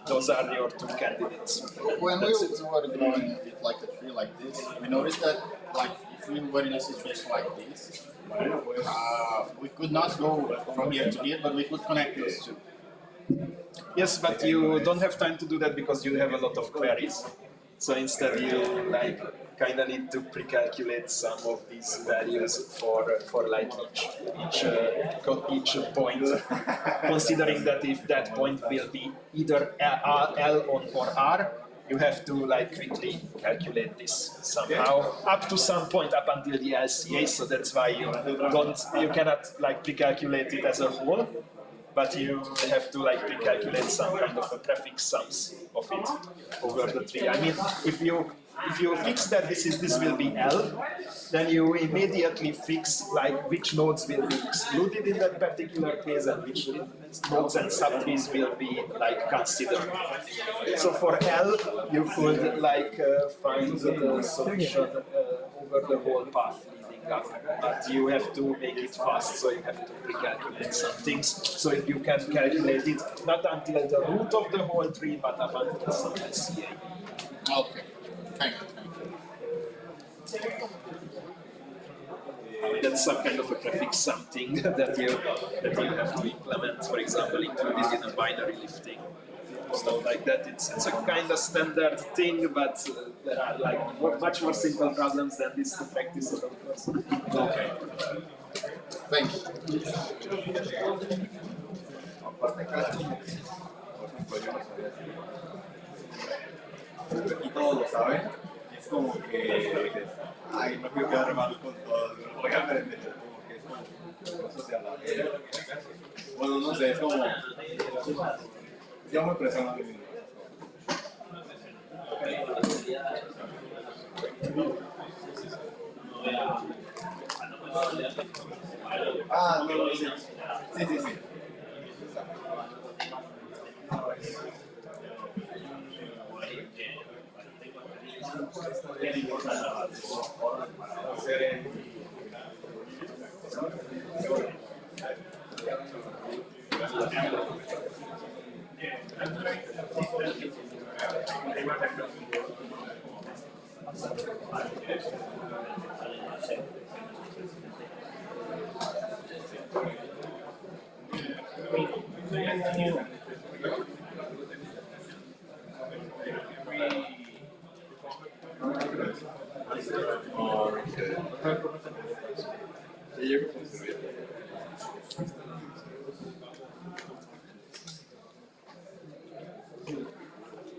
Those are your two candidates. When we were growing it like a tree like this, we noticed that like if we were in a situation like this, we could not go from here to here, but we could connect those two. Yes, but you don't have time to do that because you have a lot of queries. So instead you like kind of need to pre-calculate some of these values for like each point, considering that if that point will be either L or R, you have to like quickly calculate this somehow up to some point up until the LCA. So that's why you cannot like pre-calculate it as a whole, but you have to like pre-calculate some kind of a prefix sums of it over the tree. I mean, if you fix that this will be L, then you immediately fix like which nodes will be excluded in that particular case and which nodes and subtrees will be like considered. So for L, you could like find the solution over the whole path leading up, but you have to make it fast, so you have to pre-calculate some things, so you can calculate it not until the root of the whole tree, but up until some LCA. Okay. Thank you. That's some kind of a prefix something that you have to implement, for example, included in a binary lifting, stuff like that. It's a kind of standard thing, but there are like much more simple problems than this to practice it, of course. Okay. Thank you. Y todos lo saben, es como que, ay, no quiero quedar mal con todos, lo voy a aprender, como que es como, no sé si hablar, bueno, no sé, es como, yo me presiono a mí mismo. Ah, no, sí, sí.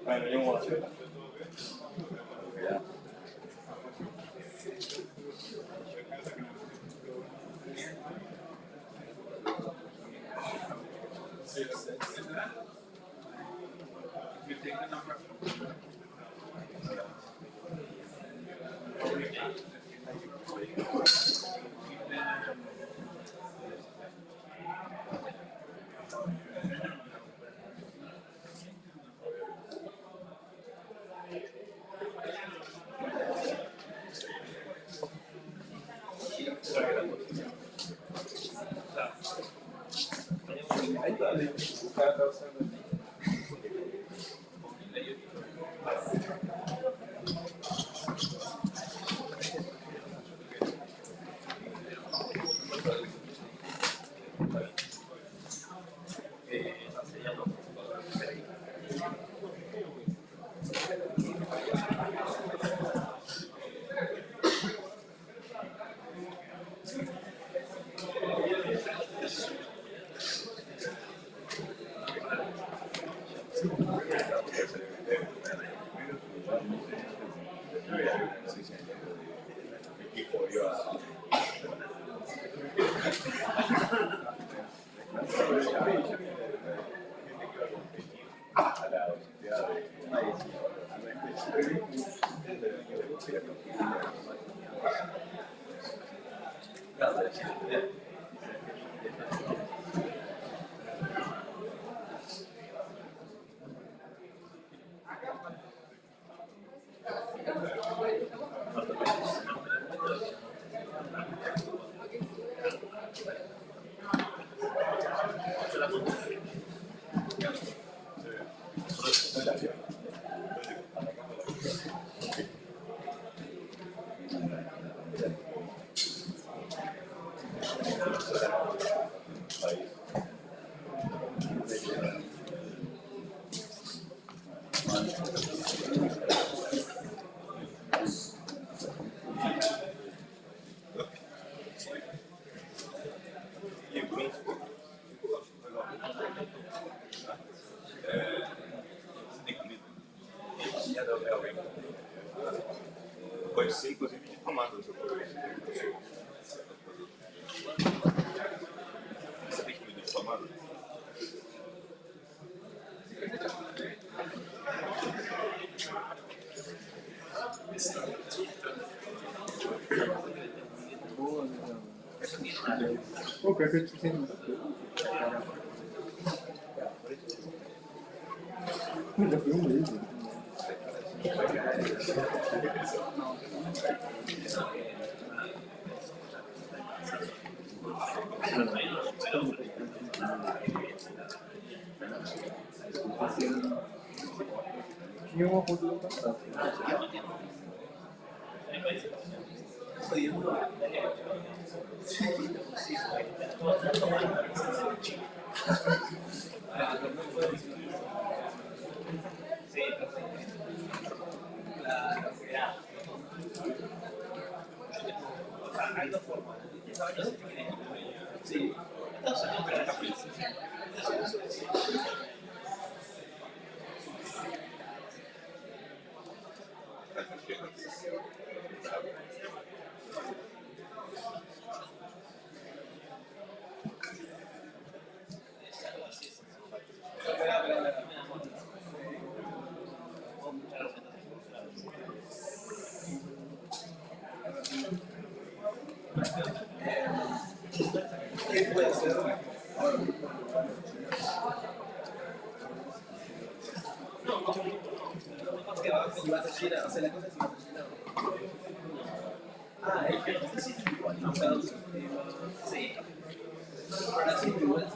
Bueno, yo voy a hacer. Pode ser, inclusive, difamado. Você tem que me difamado? Pô, pior que eu te entendo. Já foi um mês. Tinha uma conta do passado. Si vas a China, o sea, la cosa es si vas a China. Ah, sí, sí, igual. Sí. Ahora sí, igual.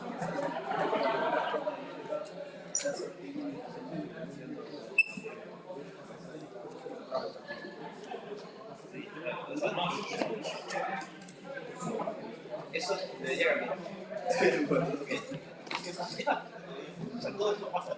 Eso me llega a mí. Todo esto pasa.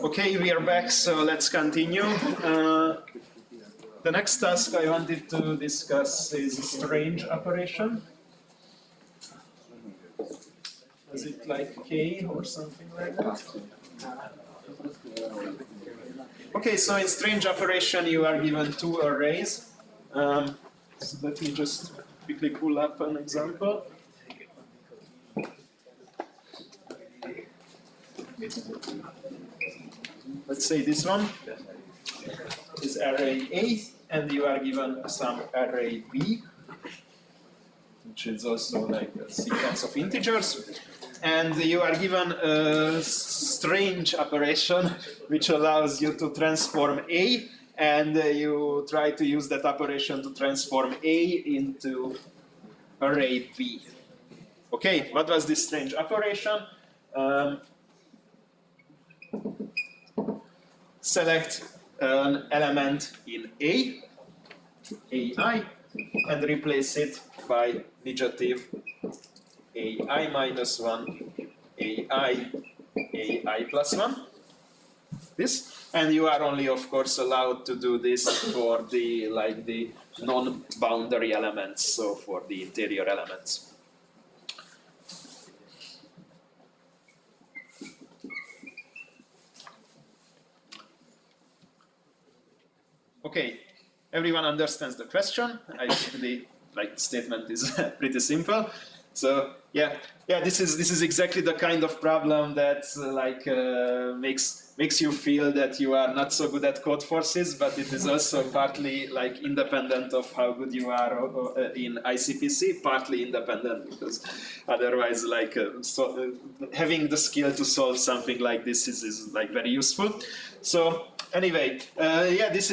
Okay, we are back, so let's continue. The next task I wanted to discuss is strange operation. Is it like K or something like that? Okay, so in strange operation you are given two arrays. So let me just quickly pull up an example. Let's say this one is array A, and you are given some array B, which is also like a sequence of integers. And you are given a strange operation which allows you to transform A, and you try to use that operation to transform A into array B. Okay, what was this strange operation? Select an element in A, AI, and replace it by negative AI minus 1, AI plus 1. This, and you are only, of course, allowed to do this for the non-boundary elements, so for the interior elements. Okay, everyone understands the question. I think the statement is pretty simple. So yeah, this is exactly the kind of problem that makes you feel that you are not so good at code forces, but it is also partly independent of how good you are in ICPC, partly independent because otherwise having the skill to solve something like this is very useful. So anyway, this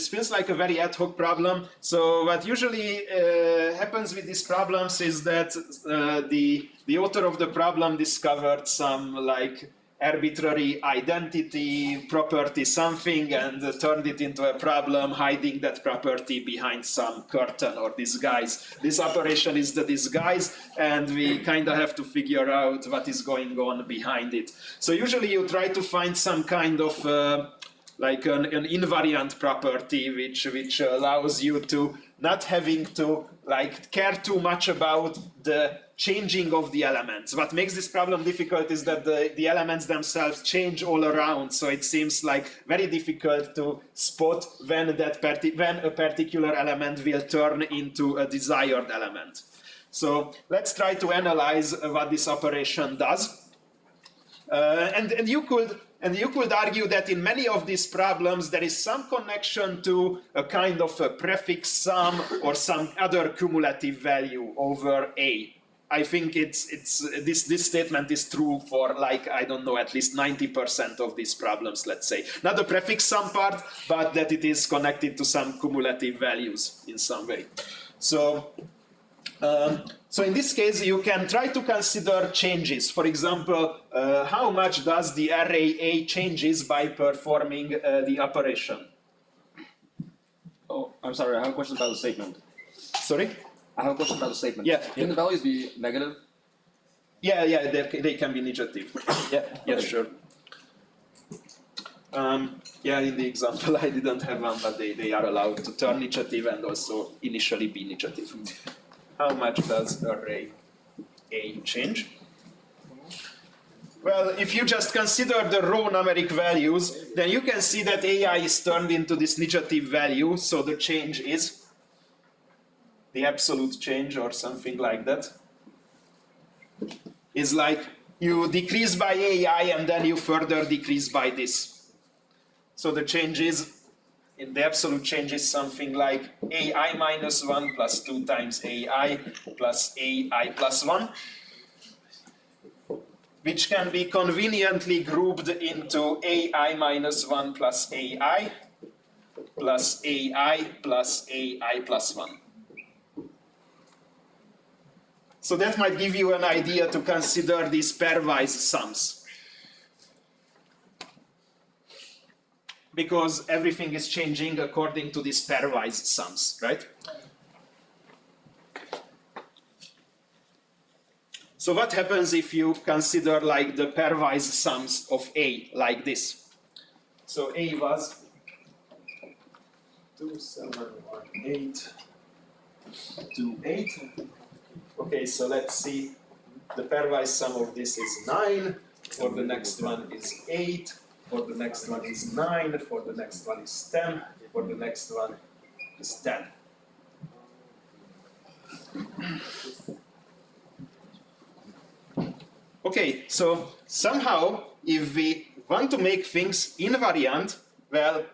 feels like a very ad hoc problem. So what usually happens with these problems is that the author of the problem discovered some arbitrary identity, property something, and turned it into a problem, hiding that property behind some curtain or disguise. This operation is the disguise, and we kind of have to figure out what is going on behind it. So usually you try to find some kind of an invariant property which allows you to not having to care too much about the changing of the elements. What makes this problem difficult is that the elements themselves change all around, so it seems very difficult to spot when a particular element will turn into a desired element. So let's try to analyze what this operation does. And you could argue that in many of these problems there is some connection to a kind of a prefix sum or some other cumulative value over A. I think this statement is true for I don't know, at least 90% of these problems, let's say. Not the prefix sum part, but that it is connected to some cumulative values in some way. So in this case, you can try to consider changes. For example, how much does the array A changes by performing the operation? Oh, I'm sorry, I have a question about the statement. Sorry? I have a question about the statement. Yeah. Can the values be negative? Yeah, they can be negative. Yeah, sure. Yeah, in the example I didn't have one, but they are allowed to turn negative and also initially be negative. How much does array A change? Well, if you just consider the raw numeric values, then you can see that AI is turned into this negative value, so the change is the absolute change or something like that. Is you decrease by AI and then you further decrease by this. So the change is, in the absolute change is something like AI minus 1 plus 2 times AI plus AI plus 1, which can be conveniently grouped into AI minus 1 plus AI plus AI plus AI plus 1. So that might give you an idea to consider these pairwise sums. Because everything is changing according to these pairwise sums, right? So what happens if you consider like the pairwise sums of A, like this? So A was 2, 7, 1, 8, 2, 8. Okay, so let's see. The pairwise sum of this is 9. For the next one is 8. For the next one is 9. For the next one is 10. For the next one is 10. Okay, so somehow, if we want to make things invariant, well,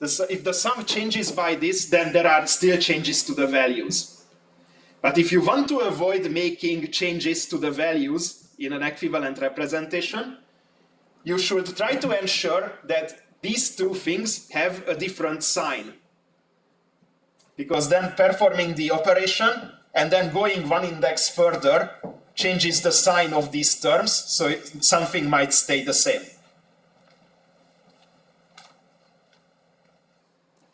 if the sum changes by this, then there are still changes to the values. But if you want to avoid making changes to the values in an equivalent representation, you should try to ensure that these two things have a different sign. Because then performing the operation and then going one index further changes the sign of these terms, so something might stay the same.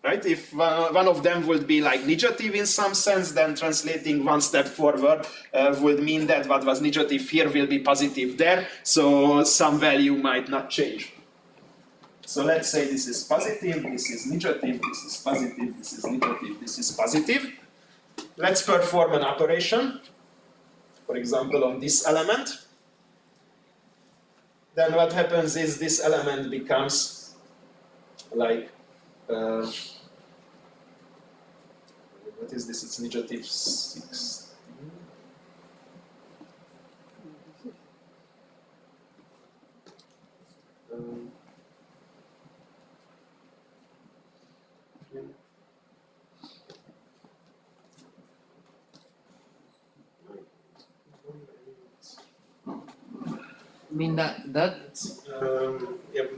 Right? If one of them would be like negative in some sense, then translating one step forward would mean that what was negative here will be positive there, so some value might not change. So let's say this is positive, this is negative, this is positive, this is negative, this is positive. Let's perform an operation, for example, on this element. Then what happens is this element becomes like what is this? It's negative 16. I mean that Yep,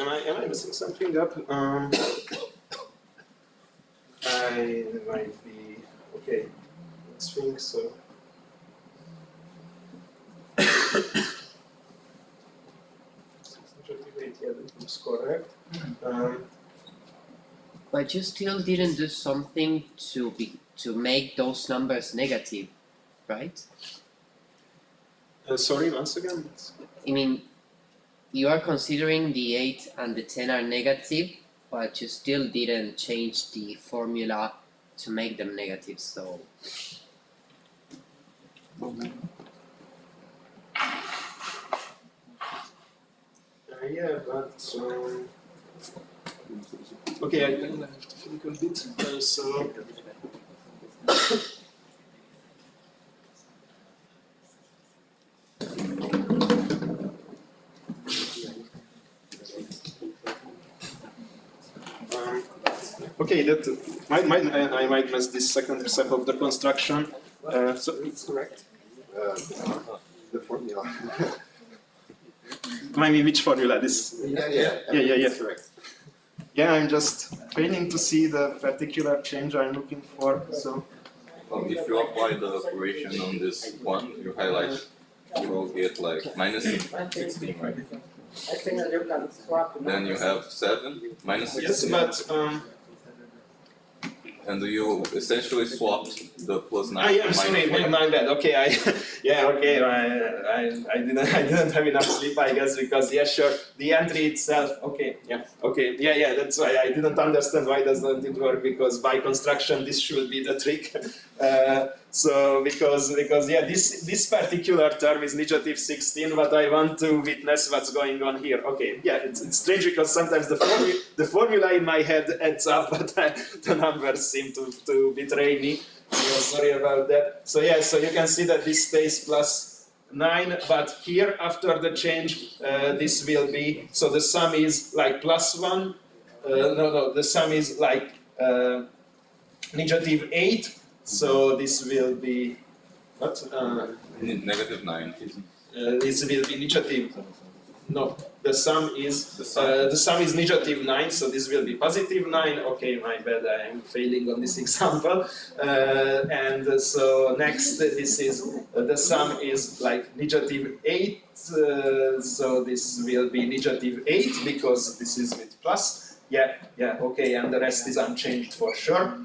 am I missing something up? I might be okay. Let's think so. Yeah, that was correct. but you still didn't do something to make those numbers negative, right? Sorry, once again. I mean, you are considering the 8 and the 10 are negative, but you still didn't change the formula to make them negative, so. Yeah, but okay, I have to think a bit. So okay, that I might miss this second step of the construction. So It's correct. The formula. I mean, which formula? This? Yeah. Correct. Yeah, I'm just failing to see the particular change I'm looking for. So. If you apply the operation on this one, you highlight, you will get like minus 16, right? Then you have 7, minus 16. Yes, but and you essentially swapped the plus 9. I'm sorry, my bad. Okay, I didn't have enough sleep, I guess, because yeah, sure, the entry itself. Okay, yeah. That's why I didn't understand why doesn't it work, because by construction this should be the trick. So because yeah, this particular term is negative 16, but I want to witness what's going on here. Okay, yeah, it's strange because sometimes the formula in my head adds up, but the numbers seem to betray me. So sorry about that. So yeah, so you can see that this stays plus 9, but here after the change, this will be, so the sum is like plus 1. No, the sum is like negative 8. So this will be what? Negative 9. This will be negative no, the sum is negative 9, so this will be positive 9. Okay, my bad, I am failing on this example. And so next, this is the sum is like negative 8, so this will be negative 8 because this is with plus. Yeah, okay, and the rest is unchanged for sure.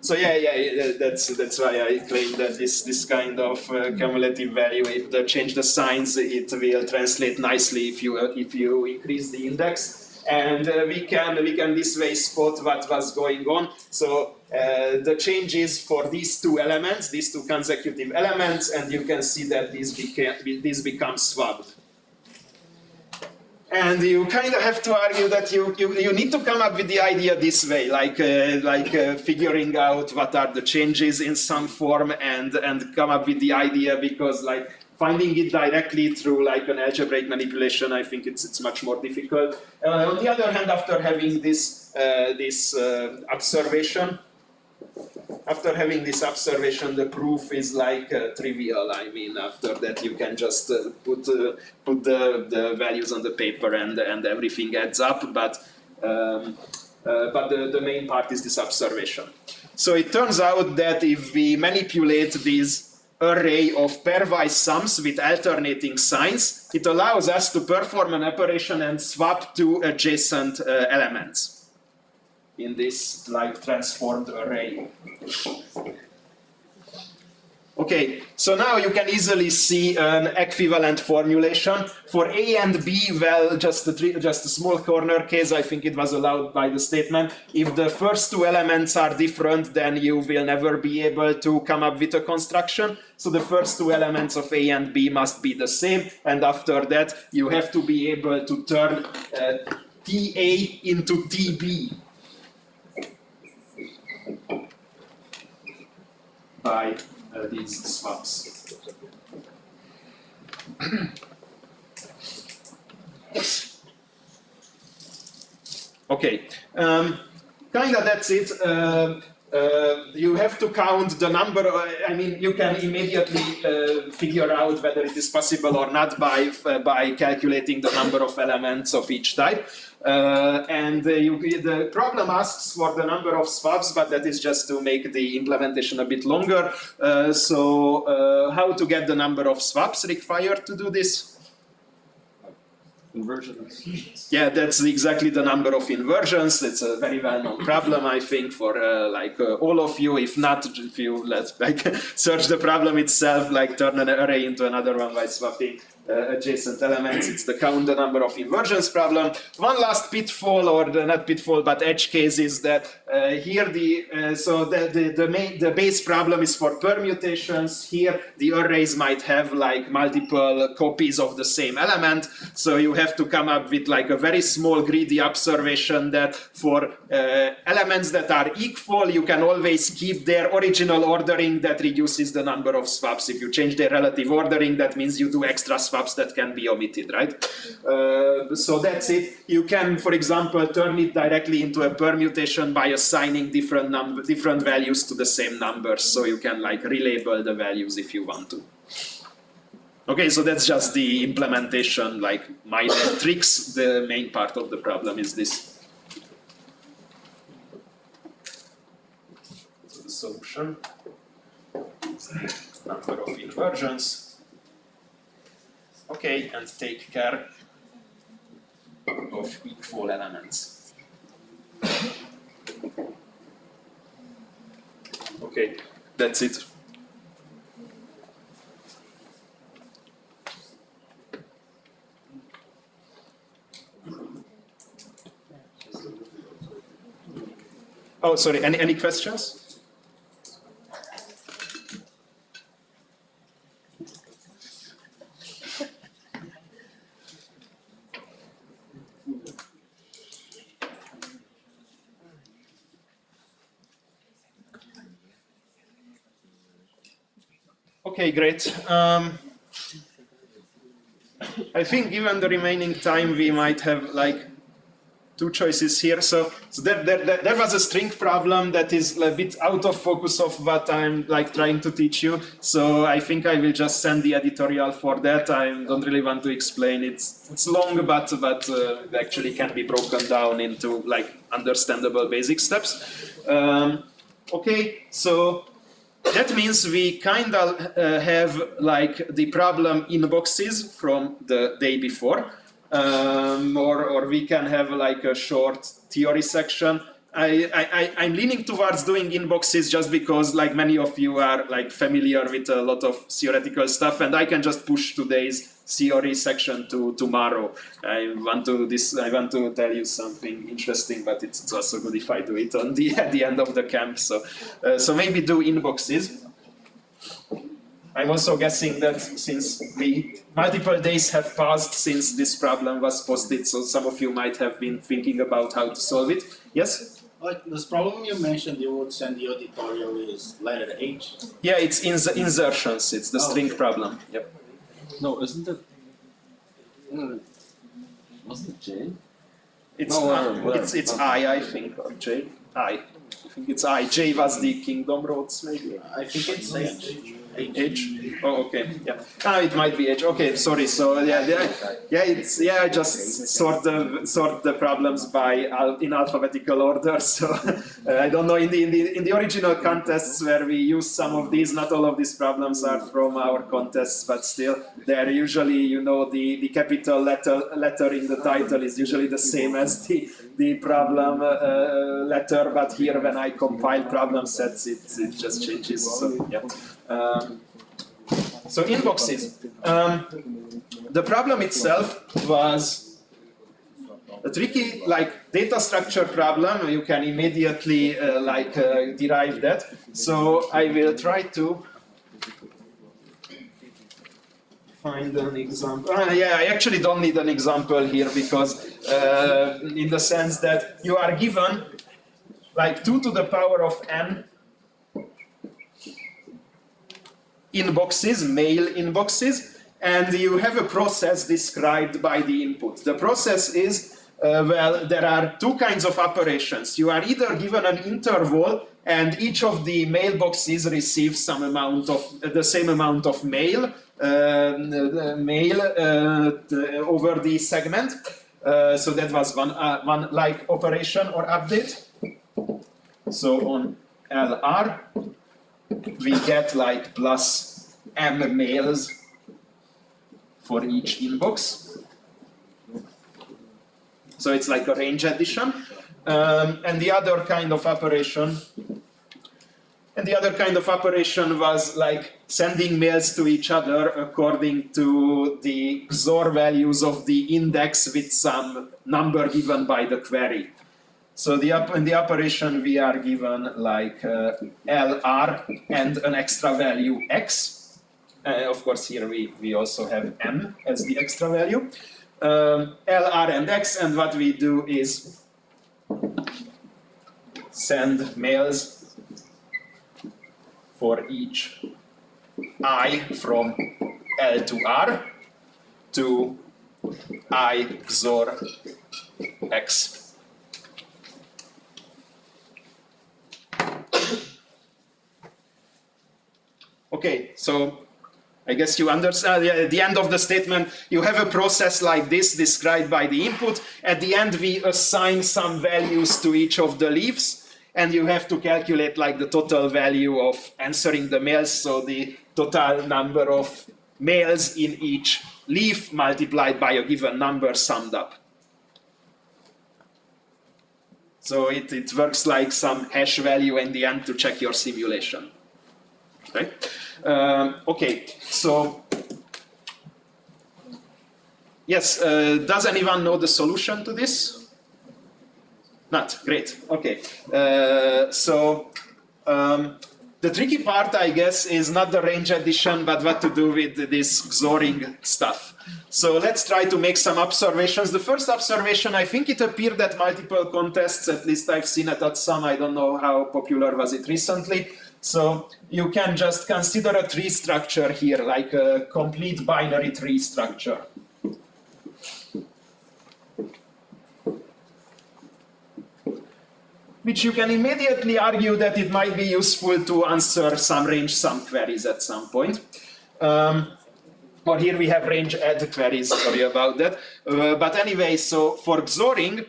So yeah, that's why I claim that this kind of cumulative value, if you change the signs, it will translate nicely if you increase the index, and we can this way spot what was going on. So the changes for these two elements, these two consecutive elements, and you can see that this becomes swapped. And you kind of have to argue that you need to come up with the idea this way, like figuring out what are the changes in some form and come up with the idea, because like finding it directly through like an algebraic manipulation, I think it's much more difficult. On the other hand, after having this observation, the proof is like trivial. I mean, after that you can just put the values on the paper and everything adds up. But the main part is this observation. So it turns out that if we manipulate this array of pairwise sums with alternating signs, it allows us to perform an operation and swap two adjacent elements in this like transformed array. Okay, so now you can easily see an equivalent formulation. For A and B, well, just a small corner case, I think it was allowed by the statement. If the first two elements are different, then you will never be able to come up with a construction. So the first two elements of A and B must be the same, and after that you have to be able to turn TA into TB by these swaps. Okay, kind of that's it. You have to count the number. I mean, you can immediately figure out whether it is possible or not by calculating the number of elements of each type. The problem asks for the number of swaps, but that is just to make the implementation a bit longer. How to get the number of swaps required to do this? Inversions. Yeah, that's exactly the number of inversions. It's a very well-known problem, I think, for all of you. If not, if you search the problem itself, like turn an array into another one by swapping adjacent elements. It's the count the number of inversions problem. One last pitfall, or not pitfall, but edge case is that here the base problem is for permutations. Here the arrays might have like multiple copies of the same element, so you have to come up with like a very small greedy observation that for elements that are equal, you can always keep their original ordering. That reduces the number of swaps. If you change their relative ordering, that means you do extra swaps that can be omitted, right? So that's it. You can, for example, turn it directly into a permutation by assigning different values to the same numbers. So you can like relabel the values if you want to. Okay, so that's just the implementation, like minor tricks. The main part of the problem is this. So the solution is the number of inversions. Okay, and take care of equal elements. Okay, that's it. Oh, sorry, any questions? Okay, great. I think given the remaining time, we might have like two choices here. So there was a string problem that is a bit out of focus of what I'm like trying to teach you. So I think I will just send the editorial for that. I don't really want to explain it. It's long, but it actually can be broken down into like understandable basic steps. Okay, so that means we kind of have like the problem in boxes from the day before. Or we can have like a short theory section. I'm leaning towards doing inboxes just because like many of you are like familiar with a lot of theoretical stuff, and I can just push today's theory section to tomorrow. I want to tell you something interesting, but it's also good if I do it on at the end of the camp. So maybe do inboxes. I'm also guessing that since multiple days have passed since this problem was posted, so some of you might have been thinking about how to solve it. Yes? Like this problem you mentioned, you would send the editorial is letter H. Yeah, it's insertions. It's the string problem. Yep. No, isn't it? Wasn't it J? It's no, it's I think, or J. I think it's I. J was the Kingdom Roads, maybe. I think it's H. H. Oh, okay. Yeah. It might be H. Okay, sorry. So I just sort the problems by in alphabetical order. So I don't know in the original contests where we use some of these. Not all of these problems are from our contests, but still, they're usually the capital letter in the title is usually the same as the problem letter. But here, when I compile problem sets, it just changes. So yeah. So inboxes. The problem itself was a tricky data structure problem. You can immediately derive that. So I will try to find an example. I actually don't need an example here because in the sense that you are given 2 to the power of n inboxes, mail inboxes, and you have a process described by the input. The process is, there are 2 kinds of operations. You are either given an interval, and each of the mailboxes receives the same amount of mail, over the segment. So that was one operation or update. So on LR, we get plus m mails for each inbox. So it's like a range addition. And the other kind of operation was sending mails to each other according to the XOR values of the index with some number given by the query. So in the operation we are given LR and an extra value X. Of course here we also have M as the extra value. LR and X, and what we do is send mails for each I from L to R to I XOR X. Okay, so I guess you understand. At the end of the statement, you have a process like this described by the input. At the end, we assign some values to each of the leaves, and you have to calculate the total value of answering the mails, so the total number of mails in each leaf multiplied by a given number summed up. So it works like some hash value in the end to check your simulation. Right? Okay, so yes, does anyone know the solution to this? Not? Great. Okay. The tricky part, I guess, is not the range addition, but what to do with this XORing stuff. So let's try to make some observations. The first observation, I think it appeared at multiple contests, at least I've seen it at some. I don't know how popular was it recently. So you can just consider a tree structure here, like a complete binary tree structure. which you can immediately argue that it might be useful to answer some range sum queries at some point. Or here we have range add queries, sorry about that. But anyway, so for XORing,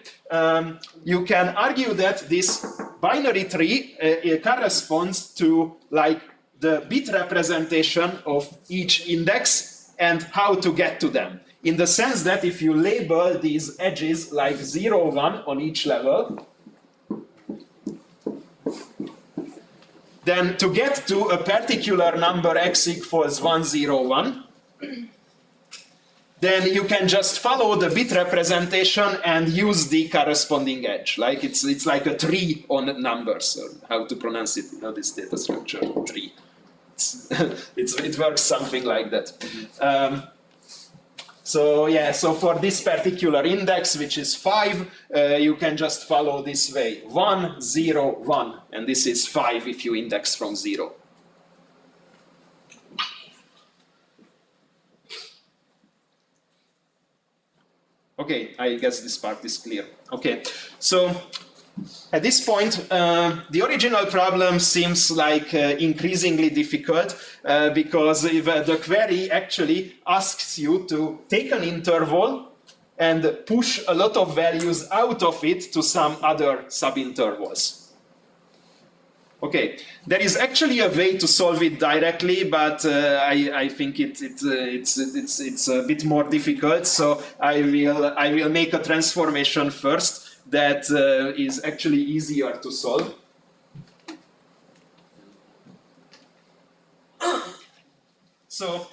you can argue that this binary tree corresponds to like the bit representation of each index and how to get to them. In the sense that if you label these edges like 0, 1 on each level, then to get to a particular number x equals 1, 0, 1, then you can just follow the bit representation and use the corresponding edge. Like it's like a tree on numbers, or how to pronounce it, this data structure, tree. It works something like that. So yeah, so for this particular index, which is 5, you can just follow this way. 1, 0, 1, and this is 5 if you index from 0. Okay, I guess this part is clear. Okay, so at this point, the original problem seems like increasingly difficult because if, the query actually asks you to take an interval and push a lot of values out of it to some other subintervals. Okay, there is actually a way to solve it directly, but I think it's a bit more difficult. So I will make a transformation first that is actually easier to solve. So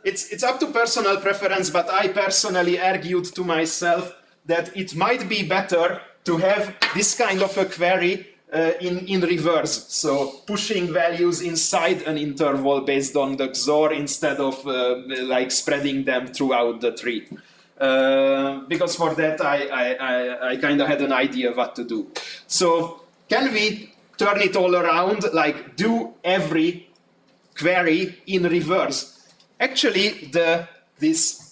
it's up to personal preference, but I personally argued to myself that it might be better to have this kind of a query in reverse. So pushing values inside an interval based on the XOR instead of like spreading them throughout the tree. Because for that I kind of had an idea what to do. So can we turn it all around, like do every query in reverse? Actually, this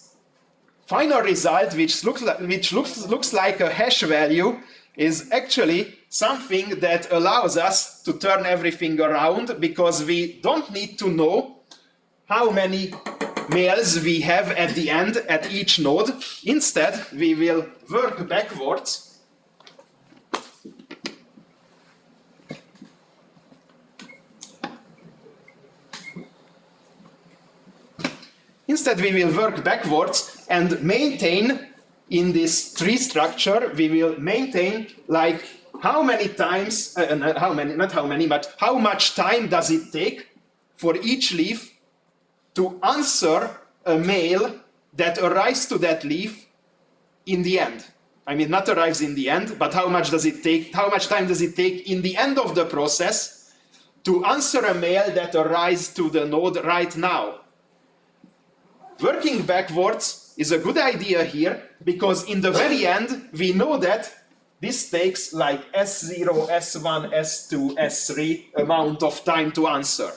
final result, which looks like a hash value, is actually something that allows us to turn everything around, because we don't need to know how many males we have at the end at each node. Instead, we will work backwards. Instead, we will work backwards and maintain in this tree structure, we will maintain like how many times, not how many, but how much time does it take for each leaf to answer a male that arrives to that leaf in the end. I mean, not arrives in the end, but how much does it take, how much time does it take in the end of the process to answer a male that arrives to the node right now. Working backwards is a good idea here, because in the very end, we know that this takes like S0, S1, S2, S3 amount of time to answer.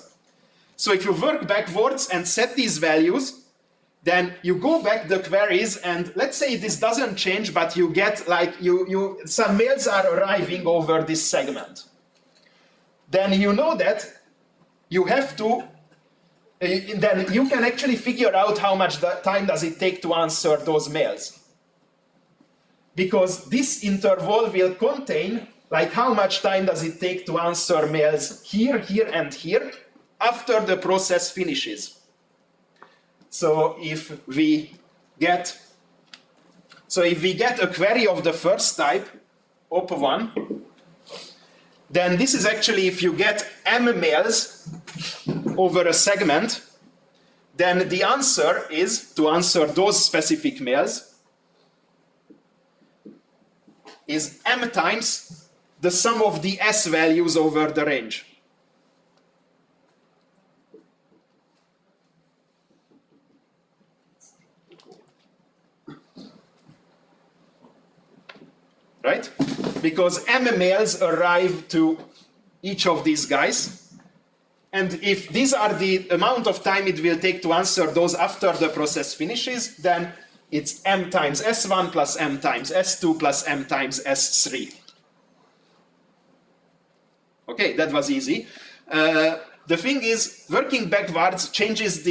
So if you work backwards and set these values, then you go back the queries, and let's say this doesn't change, but you get like, some males are arriving over this segment. Then you know that you have to then you can actually figure out how much time does it take to answer those males. Because this interval will contain like how much time does it take to answer males here, here, and here after the process finishes. So if we get a query of the first type, op1, then this is actually if you get m males over a segment, then the answer is, to answer those specific males, is m times the sum of the s values over the range. Right? Because m males arrive to each of these guys. And if these are the amount of time it will take to answer those after the process finishes, then it's m times S1 plus m times S2 plus m times S3. Okay, that was easy. The thing is, working backwards changes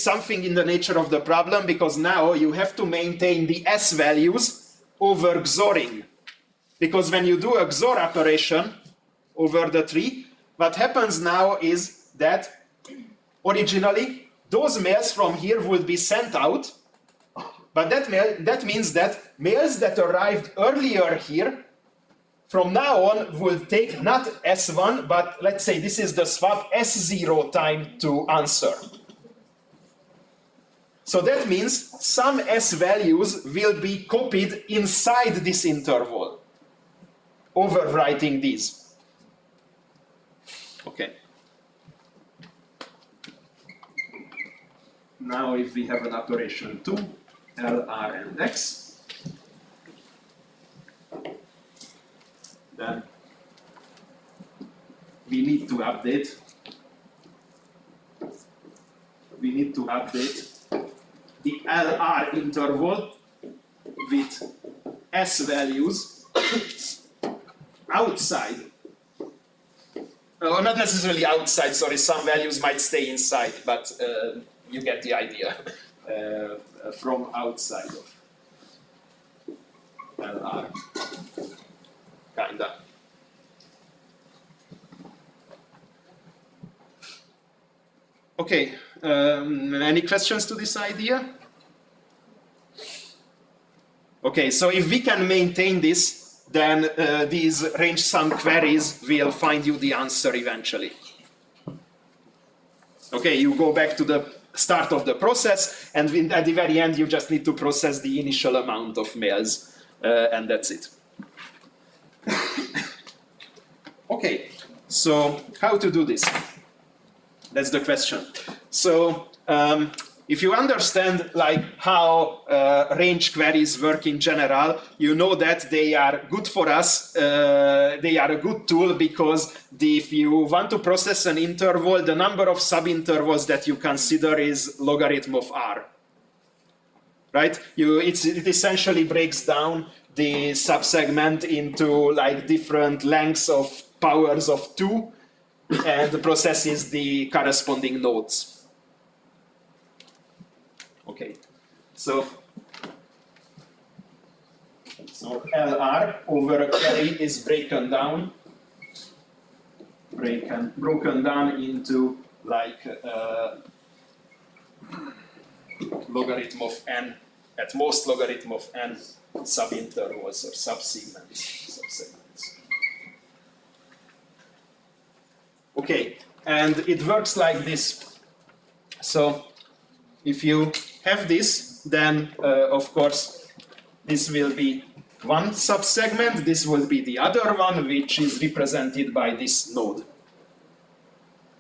something in the nature of the problem, because now you have to maintain the S values over XORing. Because when you do a XOR operation over the tree, what happens now is that originally those males from here would be sent out, but that means that males that arrived earlier here from now on will take not S1, but let's say this is the swap S0 time to answer. So that means some S values will be copied inside this interval, overwriting these. Okay. Now if we have an operation 2, L, R, and X, then we need to update the LR interval with S values outside. Not necessarily outside, sorry, some values might stay inside, but you get the idea. From outside of LR. Kinda. Okay, any questions to this idea? Okay, so if we can maintain this, then these range sum queries will find you the answer eventually. Okay, you go back to the start of the process, and at the very end you just need to process the initial amount of males, and that's it. Okay, so how to do this? That's the question. So if you understand like how range queries work in general, you know that they are good for us. They are a good tool because if you want to process an interval, the number of subintervals that you consider is logarithm of R. Right? It essentially breaks down the subsegment into like different lengths of powers of 2 and processes the corresponding nodes. Okay, so LR over a query is broken down into like logarithm of n, at most logarithm of n subintervals or subsegments. Okay, and it works like this. So if you have this, then of course this will be one subsegment, this will be the other one, which is represented by this node.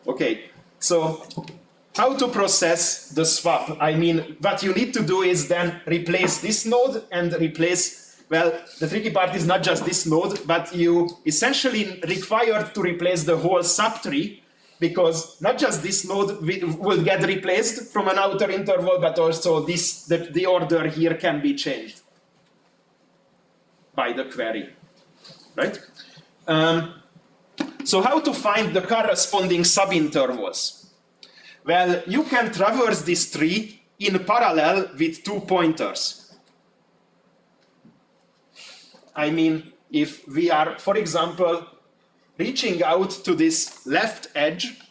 Okay, so how to process the swap? I mean, what you need to do is then replace this node and replace, well, the tricky part is not just this node, but you essentially required to replace the whole subtree, because not just this node will get replaced from an outer interval, but also the order here can be changed by the query, right? So how to find the corresponding subintervals? Well, you can traverse this tree in parallel with 2 pointers. I mean, if we are, for example, reaching out to this left edge,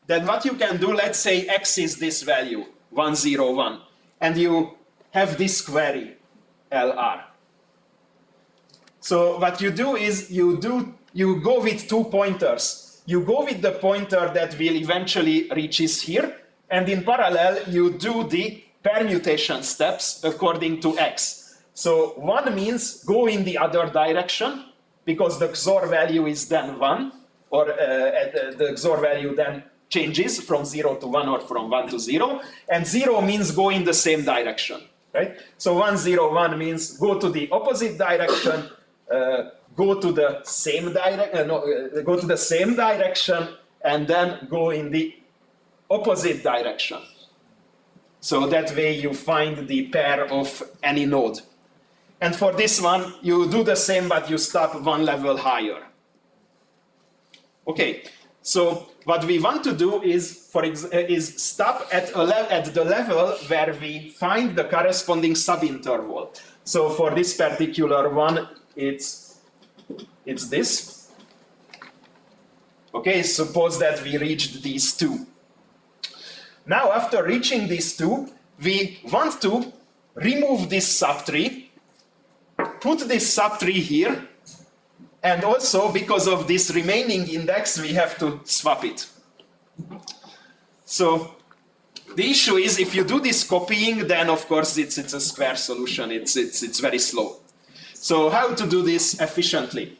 then what you can do, let's say x is this value, 1, 0, 1, and you have this query, LR. So what you do is you go with 2 pointers. You go with the pointer that will eventually reaches here, and in parallel you do the permutation steps according to x. So 1 means go in the other direction, because the XOR value is then 1, or the XOR value then changes from 0 to 1 or from 1 to 0, and 0 means go in the same direction, right? So 1, 0, 1 means go to the opposite direction, go to the same direction, and then go in the opposite direction. So that way you find the pair of any node. And for this one, you do the same, but you stop one level higher. Okay, so what we want to do is, is stop at the level where we find the corresponding subinterval. So for this particular one, it's this. Okay, suppose that we reached these two. Now, after reaching these two, we want to remove this subtree, put this subtree here, and also because of this remaining index, we have to swap it. So the issue is, if you do this copying, then of course it's a square solution. It's very slow. So how to do this efficiently?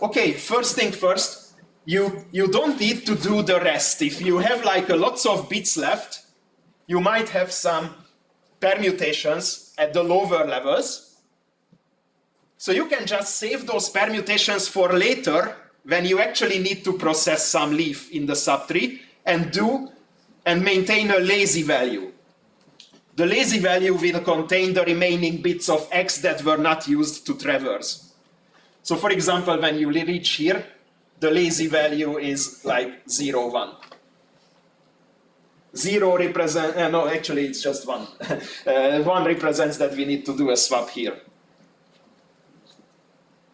Okay, first thing first. You don't need to do the rest. If you have like lots of bits left, you might have some permutations at the lower levels. So you can just save those permutations for later when you actually need to process some leaf in the subtree and maintain a lazy value. The lazy value will contain the remaining bits of x that were not used to traverse. So for example, when you reach here, the lazy value is like 0, 1. 0 represents, no, actually it's just 1. 1 represents that we need to do a swap here.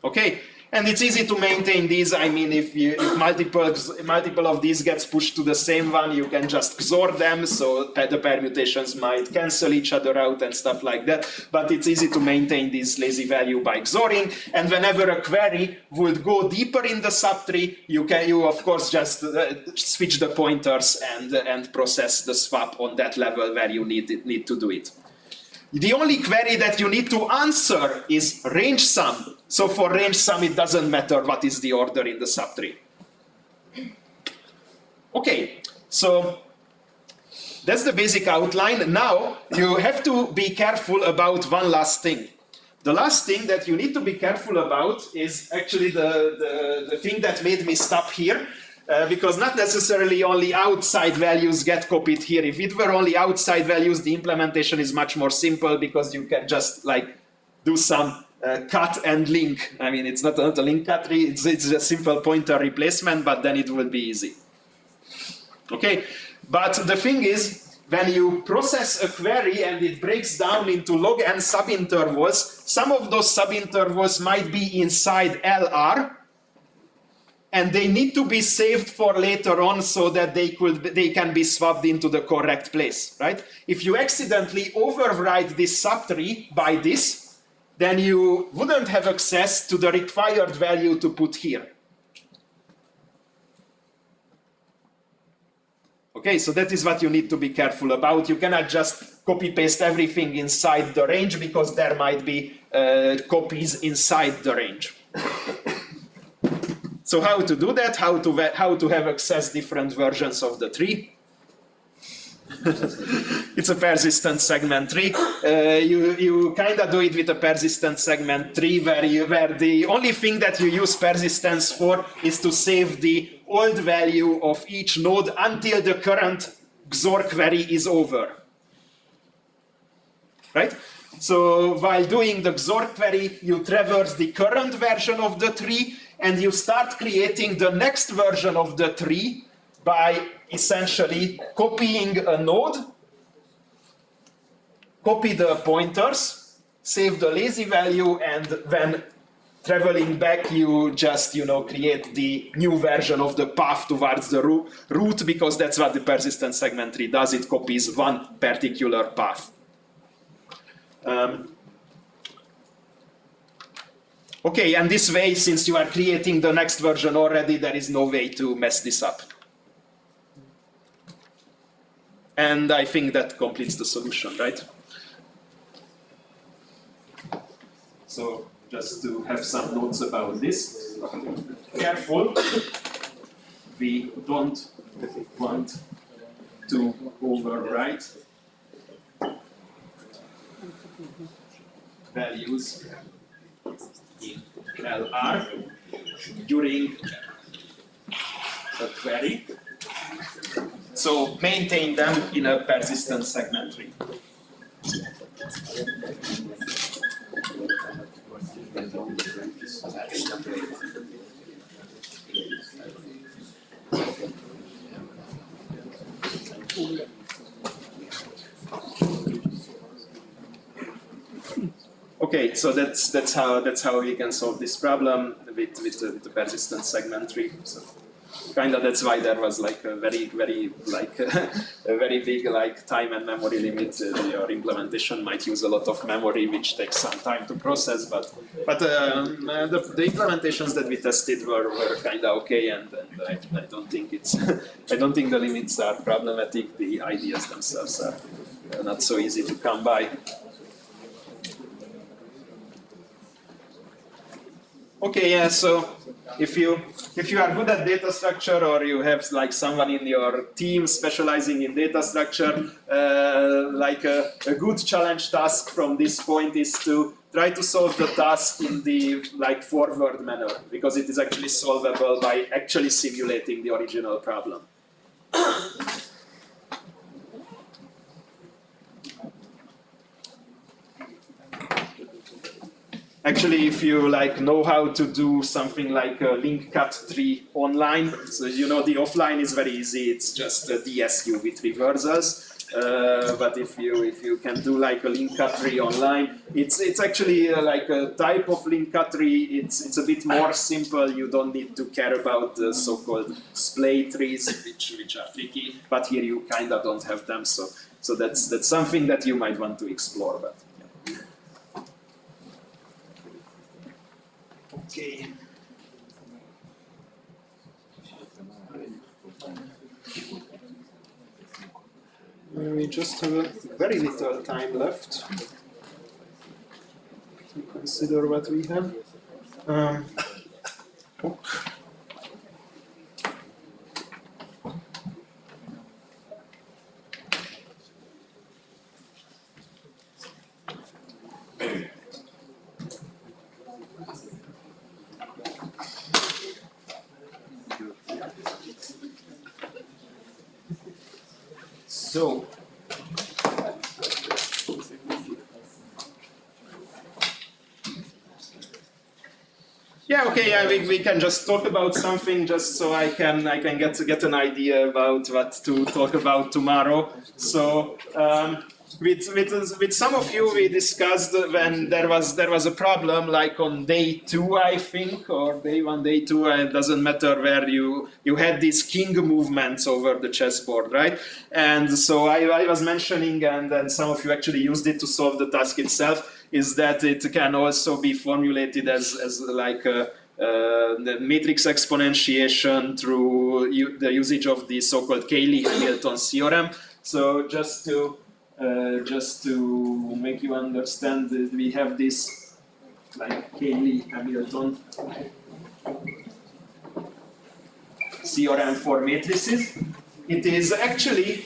Okay, and it's easy to maintain these. I mean, if multiple of these gets pushed to the same one, you can just XOR them, so the permutations might cancel each other out and stuff like that. But it's easy to maintain this lazy value by XORing. And whenever a query would go deeper in the subtree, you of course just switch the pointers and process the swap on that level where you need to do it. The only query that you need to answer is range sum. So for range sum, it doesn't matter what is the order in the subtree. Okay, so that's the basic outline. Now you have to be careful about one last thing. The last thing that you need to be careful about is actually the thing that made me stop here. Because not necessarily only outside values get copied here. If it were only outside values, the implementation is much more simple because you can just like do some cut and link. I mean, it's not a link cut tree, it's a simple pointer replacement, but then it will be easy. Okay, but the thing is, when you process a query and it breaks down into log n subintervals, some of those subintervals might be inside LR, and they need to be saved for later on so that they can be swapped into the correct place, right? If you accidentally overwrite this subtree by this, then you wouldn't have access to the required value to put here. Okay, so that is what you need to be careful about. You cannot just copy-paste everything inside the range because there might be copies inside the range. So how to do that? How to have access different versions of the tree? It's a persistent segment tree. You kind of do it with a persistent segment tree where the only thing that you use persistence for is to save the old value of each node until the current XOR query is over. Right? So while doing the XOR query, you traverse the current version of the tree, and you start creating the next version of the tree by essentially copying a node, copy the pointers, save the lazy value, and when traveling back, you just create the new version of the path towards the root, because that's what the persistent segment tree does. It copies one particular path. Okay, and this way, since you are creating the next version already, there is no way to mess this up. And I think that completes the solution, right? So just to have some notes about this. Careful, we don't want to overwrite values in LR during a query. so maintain them in a persistent segment tree. Okay, so that's how we can solve this problem with the persistent segment tree. So kind of that's why there was like a very like a very big like time and memory limit. Your implementation might use a lot of memory, which takes some time to process. But the implementations that we tested were kind of okay, and I don't think it's I don't think the limits are problematic. The ideas themselves are not so easy to come by. Okay, yeah, so if you are good at data structure, or you have like someone in your team specializing in data structure, like a good challenge task from this point is to try to solve the task in the like forward manner, because it is actually solvable by actually simulating the original problem. Actually, if you like know how to do something like a link cut tree online, so you know the offline is very easy. It's just a DSU with reversals. But if you can do like a link cut tree online, it's actually like a type of link cut tree. It's a bit more simple. You don't need to care about the so-called splay trees, which are tricky. But here you kind of don't have them. So that's something that you might want to explore. But okay. We just have very little time left to consider what we have. So, yeah, okay, yeah, we can just talk about something just so I can get an idea about what to talk about tomorrow. So, with some of you we discussed when there was a problem like on day 2, I think, or day 1, day 2, it doesn't matter where you had these king movements over the chessboard, right? And so I was mentioning, and then some of you actually used it to solve the task itself, is that it can also be formulated as like the matrix exponentiation through the usage of the so-called Cayley-Hamilton theorem. So just to make you understand, we have this like Cayley-Hamilton theorem for matrices. It is actually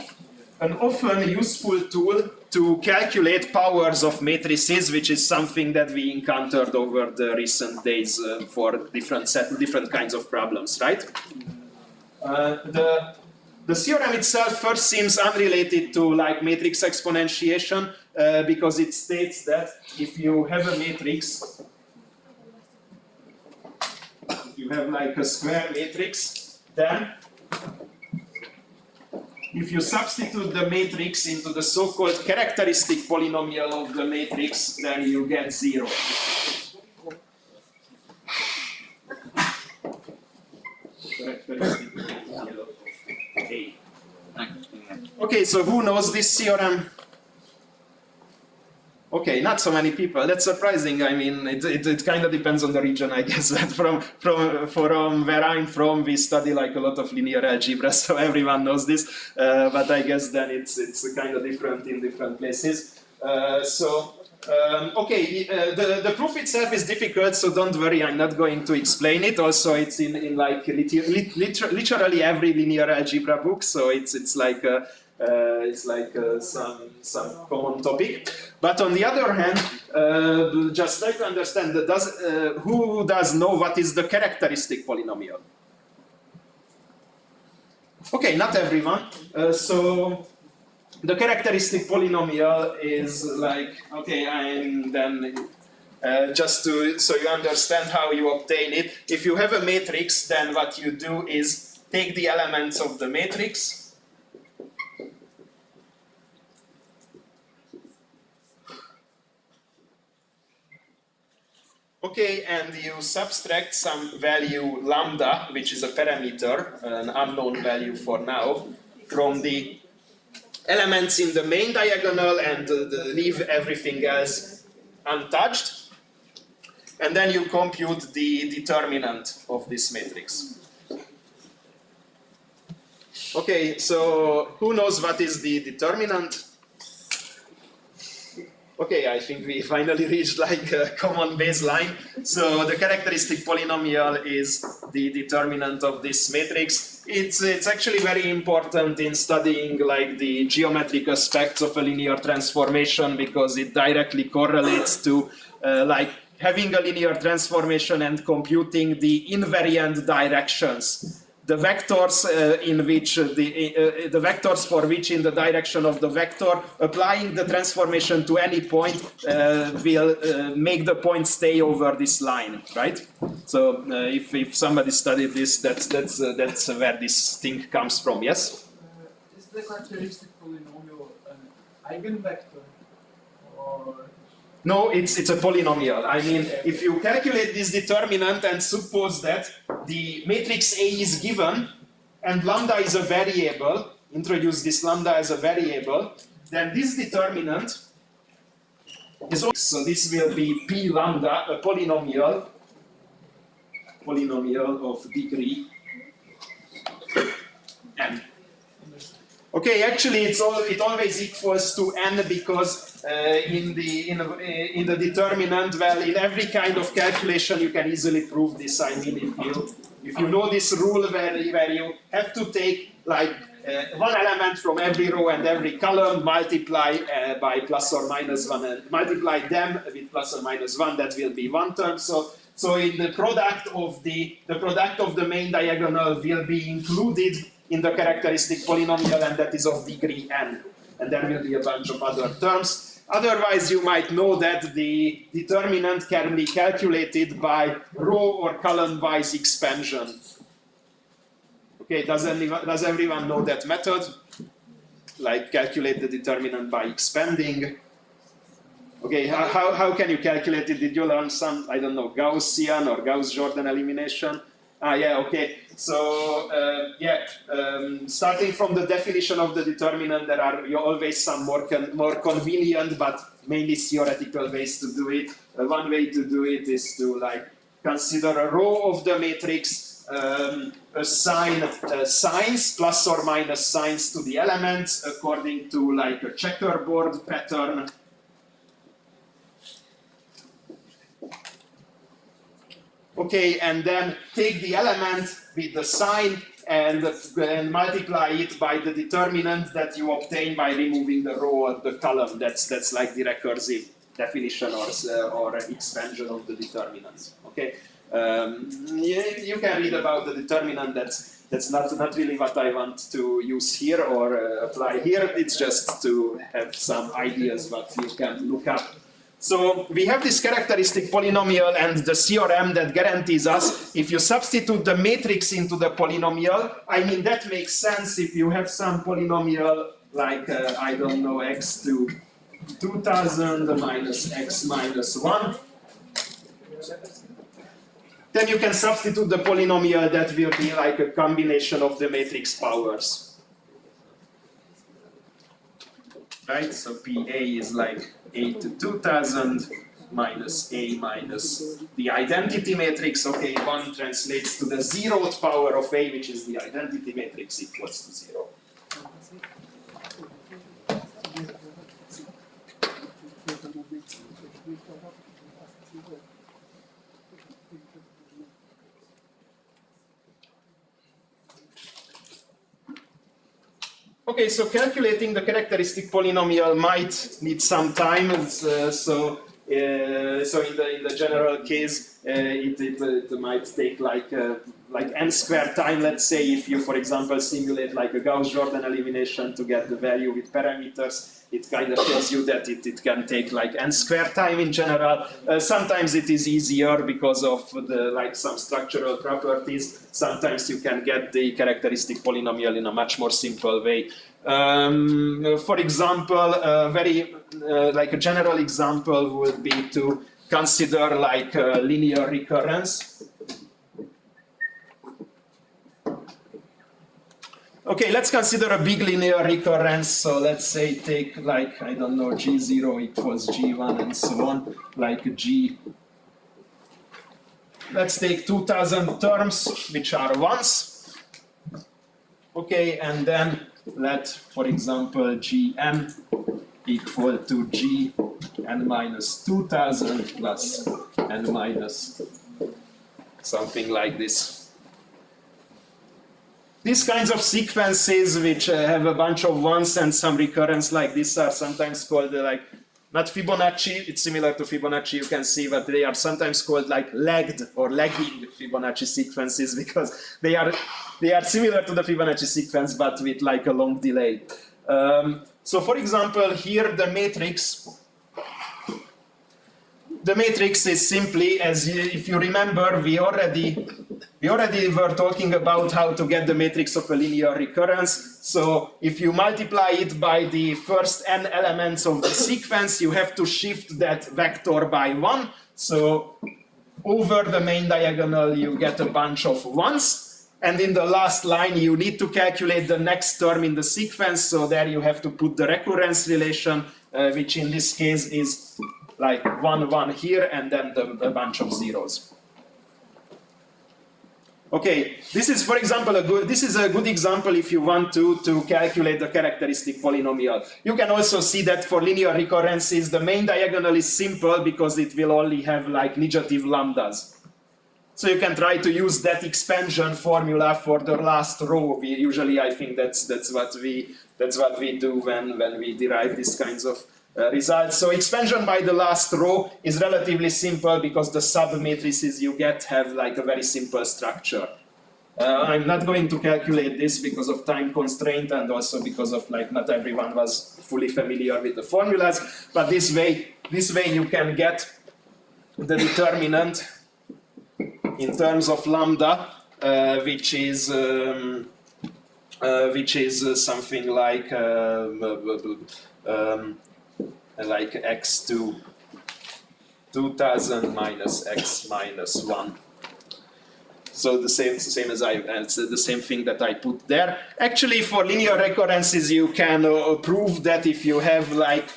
an often useful tool to calculate powers of matrices, which is something that we encountered over the recent days for different kinds of problems, right? The theorem itself first seems unrelated to like matrix exponentiation because it states that if you have a matrix, if you have like a square matrix, then if you substitute the matrix into the so-called characteristic polynomial of the matrix, then you get 0. Characteristic polynomial of A. Okay, so who knows this theorem? Okay, not so many people. That's surprising. I mean, it kind of depends on the region, I guess. That from where I'm from, we study like a lot of linear algebra, so everyone knows this. But I guess then it's kind of different in different places. Okay, the proof itself is difficult, so don't worry. I'm not going to explain it. Also, it's in like literally every linear algebra book, so it's like some common topic. But on the other hand, just try to understand that who does know what is the characteristic polynomial? Okay, not everyone. So the characteristic polynomial is like, okay, and then just so you understand how you obtain it. If you have a matrix, then what you do is take the elements of the matrix. Okay, and you subtract some value lambda, which is a parameter, an unknown value for now, from the elements in the main diagonal and leave everything else untouched. And then you compute the determinant of this matrix. Okay, so who knows what is the determinant? Okay, I think we finally reached like a common baseline. So the characteristic polynomial is the determinant of this matrix. It's actually very important in studying like the geometric aspects of a linear transformation because it directly correlates to like having a linear transformation and computing the invariant directions. The vectors in which the vectors for which in the direction of the vector applying the transformation to any point will make the point stay over this line, right? So if somebody studied this, that's where this thing comes from. Yes. Is the characteristic polynomial an eigenvector or? No, it's a polynomial. I mean, if you calculate this determinant and suppose that the matrix A is given and lambda is a variable, introduce this lambda as a variable, then this determinant is also, so this will be P lambda, a polynomial of degree n. Okay, actually it always equals to n because in the determinant, well, in every kind of calculation you can easily prove this. I mean, if you know this rule where you have to take like one element from every row and every column, multiply by plus or minus 1 and multiply them with plus or minus 1, that will be one term. So in the product of the main diagonal will be included in the characteristic polynomial, and that is of degree n. And there will be a bunch of other terms. Otherwise, you might know that the determinant can be calculated by row or column-wise expansion. Okay, does everyone know that method? Like calculate the determinant by expanding. Okay, how can you calculate it? Did you learn some, I don't know, Gaussian or Gauss-Jordan elimination? Yeah, okay. So, starting from the definition of the determinant, there are always some more convenient but mainly theoretical ways to do it. One way to do it is to like consider a row of the matrix, assign signs, plus or minus signs to the elements according to like a checkerboard pattern. Okay, and then take the element with the sign and multiply it by the determinant that you obtain by removing the row or the column. That's like the recursive definition or expansion of the determinants. Okay, you can read about the determinant. That's not really what I want to use here or apply here. It's just to have some ideas what you can look up. So we have this characteristic polynomial and the theorem that guarantees us if you substitute the matrix into the polynomial, I mean that makes sense if you have some polynomial like, I don't know, x to 2000 minus x minus 1. Then you can substitute the polynomial that will be like a combination of the matrix powers. Right, so PA is like A to 2000 minus A minus the identity matrix. Okay, 1 translates to the 0th power of A, which is the identity matrix, equals to 0. Okay, so calculating the characteristic polynomial might need some time. So in the general case, it might take like like n squared time, let's say, if you, for example, simulate like a Gauss-Jordan elimination to get the value with parameters, it kind of shows you that it can take like n squared time in general. Sometimes it is easier because of the some structural properties. Sometimes you can get the characteristic polynomial in a much more simple way. For example, like a general example would be to consider like linear recurrence. Okay, let's consider a big linear recurrence. So let's say take like, I don't know, G0 equals G1 and so on, like G. Let's take 2000 terms, which are ones. Okay, and then let, for example, Gn equal to Gn minus 2000 plus n minus something like this. These kinds of sequences which have a bunch of ones and some recurrence like this are sometimes called like, not Fibonacci, it's similar to Fibonacci, you can see, but they are sometimes called like lagged or lagging Fibonacci sequences because they are similar to the Fibonacci sequence but with like a long delay. So for example, here the matrix is simply, as if you remember, we already were talking about how to get the matrix of a linear recurrence. So if you multiply it by the first n elements of the sequence, you have to shift that vector by 1. So over the main diagonal, you get a bunch of ones. And in the last line, you need to calculate the next term in the sequence. So there you have to put the recurrence relation, which in this case is like 1, 1 here, and then a bunch of zeros. Okay, this is, for example, a good example if you want to calculate the characteristic polynomial. You can also see that for linear recurrences, the main diagonal is simple because it will only have like negative lambdas. So you can try to use that expansion formula for the last row. Usually, I think that's what we do when we derive these kinds of results. So expansion by the last row is relatively simple because the sub-matrices you get have like a very simple structure. I'm not going to calculate this because of time constraint and also because of like not everyone was fully familiar with the formulas, but this way you can get the determinant in terms of lambda, which is something like x to 2000 minus x minus 1. So the same as it's the same thing that I put there. Actually, for linear recurrences, you can prove that if you have like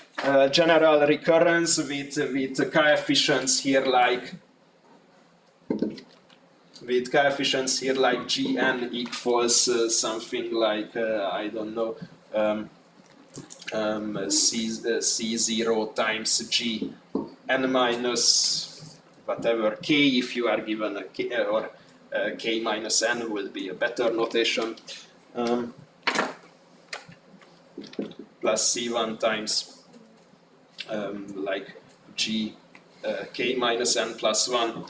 general recurrence with coefficients here like Gn equals something like I don't know. C0 times G n minus whatever k, if you are given a k, or k minus n will be a better notation, plus C1 times like G k minus n plus 1,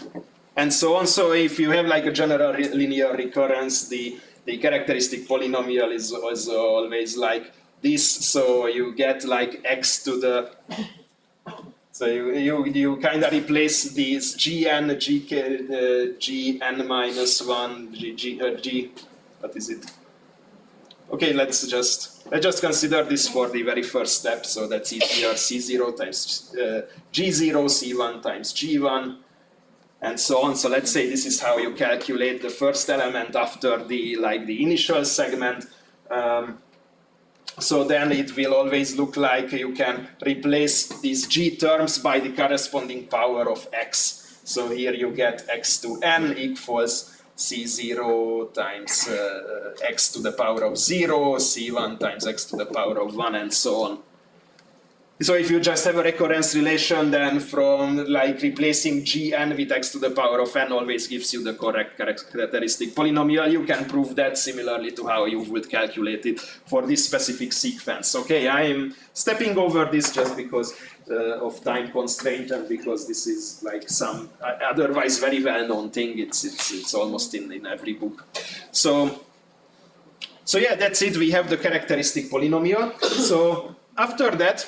and so on. So if you have like a general linear recurrence, the characteristic polynomial is always like this, so you get like x to the, so you kind of replace these gn, gn minus 1, g, what is it? Okay, let's just consider this for the very first step, so that's easier, c0 times g0, c1 times g1, and so on. So let's say this is how you calculate the first element after the initial segment. So then it will always look like you can replace these g terms by the corresponding power of x. So here you get x to n equals c0 times x to the power of 0, c1 times x to the power of 1, and so on. So if you just have a recurrence relation, then from like replacing gn with x to the power of n always gives you the correct characteristic polynomial. You can prove that similarly to how you would calculate it for this specific sequence. Okay, I am stepping over this just because of time constraint and because this is like some otherwise very well-known thing. It's almost in every book. So yeah, that's it. We have the characteristic polynomial. So after that,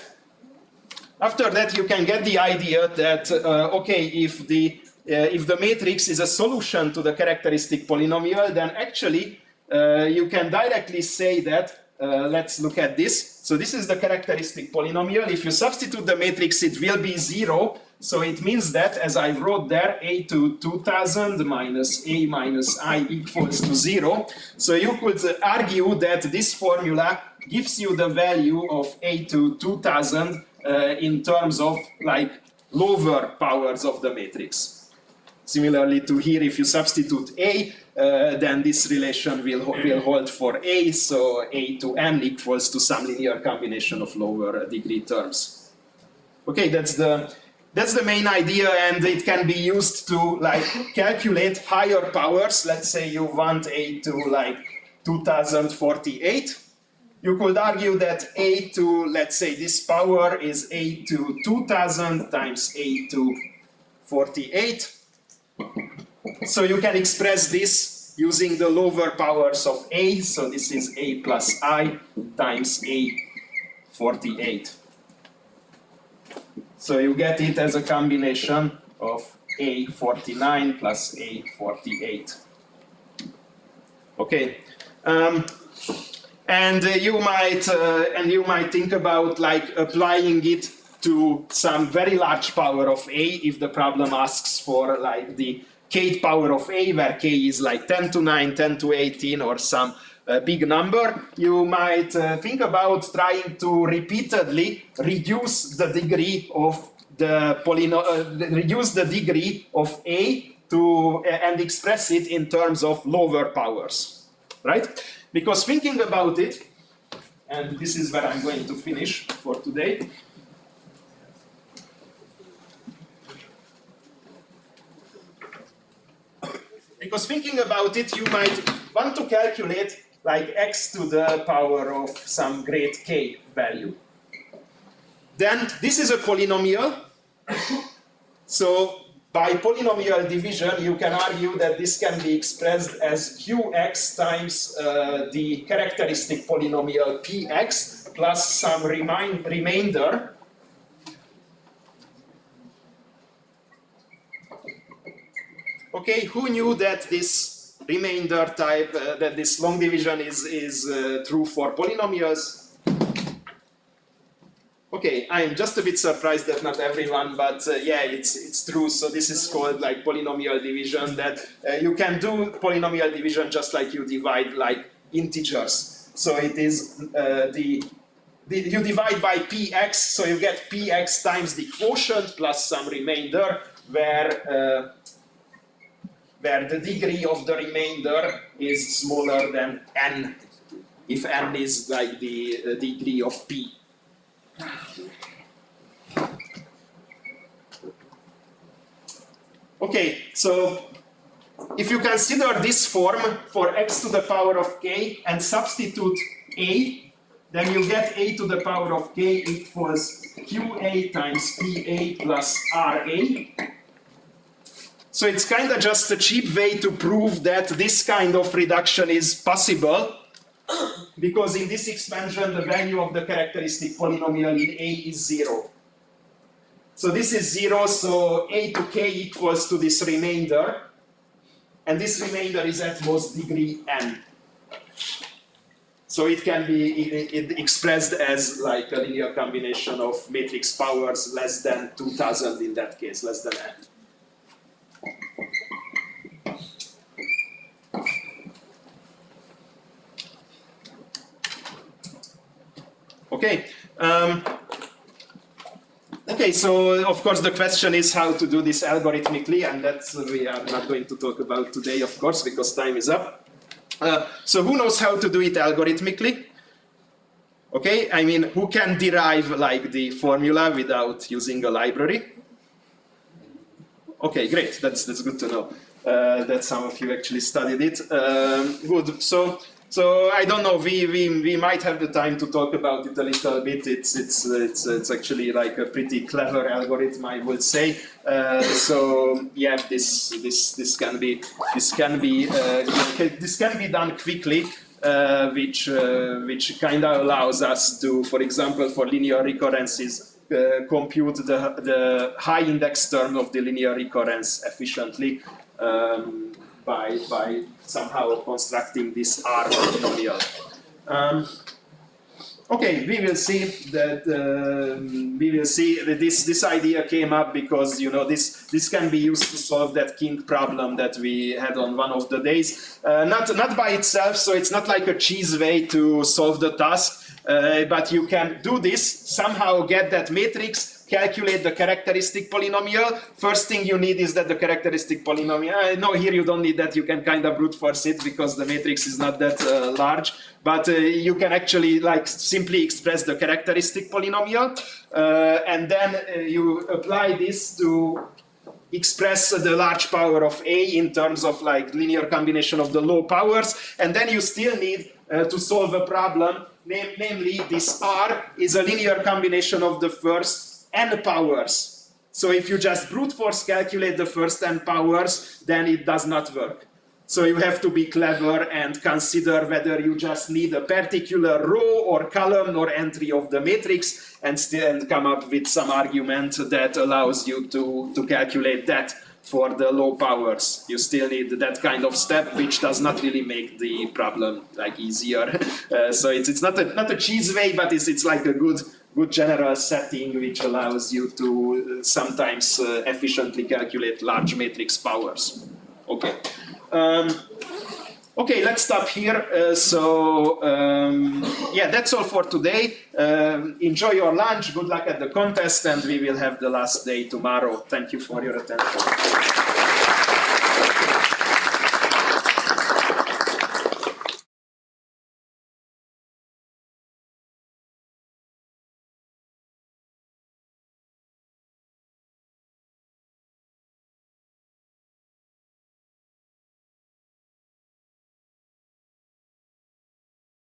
you can get the idea that okay, if the matrix is a solution to the characteristic polynomial, then actually you can directly say that. Let's look at this. So this is the characteristic polynomial. If you substitute the matrix, it will be 0. So it means that, as I wrote there, a to 2000 minus a minus I equals to 0. So you could argue that this formula gives you the value of a to 2000 in terms of like lower powers of the matrix. Similarly to here, if you substitute a, then this relation will hold for a, so a to n equals to some linear combination of lower degree terms. Okay, that's the main idea, and it can be used to like calculate higher powers. Let's say you want a to like 2048. You could argue that a to, let's say this power is a to 2000 times a to 48. So you can express this using the lower powers of a, so this is a plus I times a 48. So you get it as a combination of a 49 plus a 48. Okay, and you might think about like applying it to some very large power of a if the problem asks for like the kth power of a, where k is like 10 to 9, 10 to 18, or some big number. You might think about trying to repeatedly reduce the degree of the reduce the degree of a to and express it in terms of lower powers, right? Because thinking about it, and this is where I'm going to finish for today. Because thinking about it, you might want to calculate like x to the power of some great k value. Then this is a polynomial. So by polynomial division, you can argue that this can be expressed as qx times the characteristic polynomial px plus some remainder. Okay, who knew that this remainder type, that this long division is true for polynomials? Okay, I'm just a bit surprised that not everyone, but yeah, it's true. So this is called like polynomial division, that you can do polynomial division just like you divide like integers. So it is you divide by px, so you get px times the quotient plus some remainder, where the degree of the remainder is smaller than n, if n is like the degree of p. Okay, so if you consider this form for x to the power of k and substitute a, then you get a to the power of k equals qa times pa plus ra. So it's kind of just a cheap way to prove that this kind of reduction is possible, because in this expansion the value of the characteristic polynomial in a is 0. So this is 0, so a to k equals to this remainder, and this remainder is at most degree n. So it can be expressed as like a linear combination of matrix powers less than 2000 in that case, less than n. Okay. Okay, so of course the question is how to do this algorithmically, and that's we are not going to talk about today, of course, because time is up. So who knows how to do it algorithmically? Okay, I mean, who can derive like the formula without using a library? Okay, great. That's good to know. That some of you actually studied it. Good. So I don't know. We might have the time to talk about it a little bit. It's actually like a pretty clever algorithm, I would say. So yeah, this can be done quickly. Which kind of allows us to, for example, for linear recurrences, compute the high index term of the linear recurrence efficiently by somehow constructing this R polynomial. Okay, we will see that this idea came up because this can be used to solve that king problem that we had on one of the days. Not by itself, so it's not like a cheese way to solve the task, but you can do this, somehow get that matrix, calculate the characteristic polynomial. First thing you need is that the characteristic polynomial, no, here you don't need that, you can kind of brute force it because the matrix is not that large, but you can actually like simply express the characteristic polynomial, and then you apply this to express the large power of A in terms of like linear combination of the low powers, and then you still need to solve a problem, namely this R is a linear combination of the first n powers. So if you just brute force calculate the first n powers, then it does not work. So you have to be clever and consider whether you just need a particular row or column or entry of the matrix and come up with some argument that allows you to calculate that for the low powers. You still need that kind of step, which does not really make the problem like easier. So it's not a cheese way, but it's like a good general setting which allows you to sometimes efficiently calculate large matrix powers. Okay. Okay, let's stop here. Yeah, that's all for today. Enjoy your lunch, good luck at the contest, and we will have the last day tomorrow. Thank you for your attention.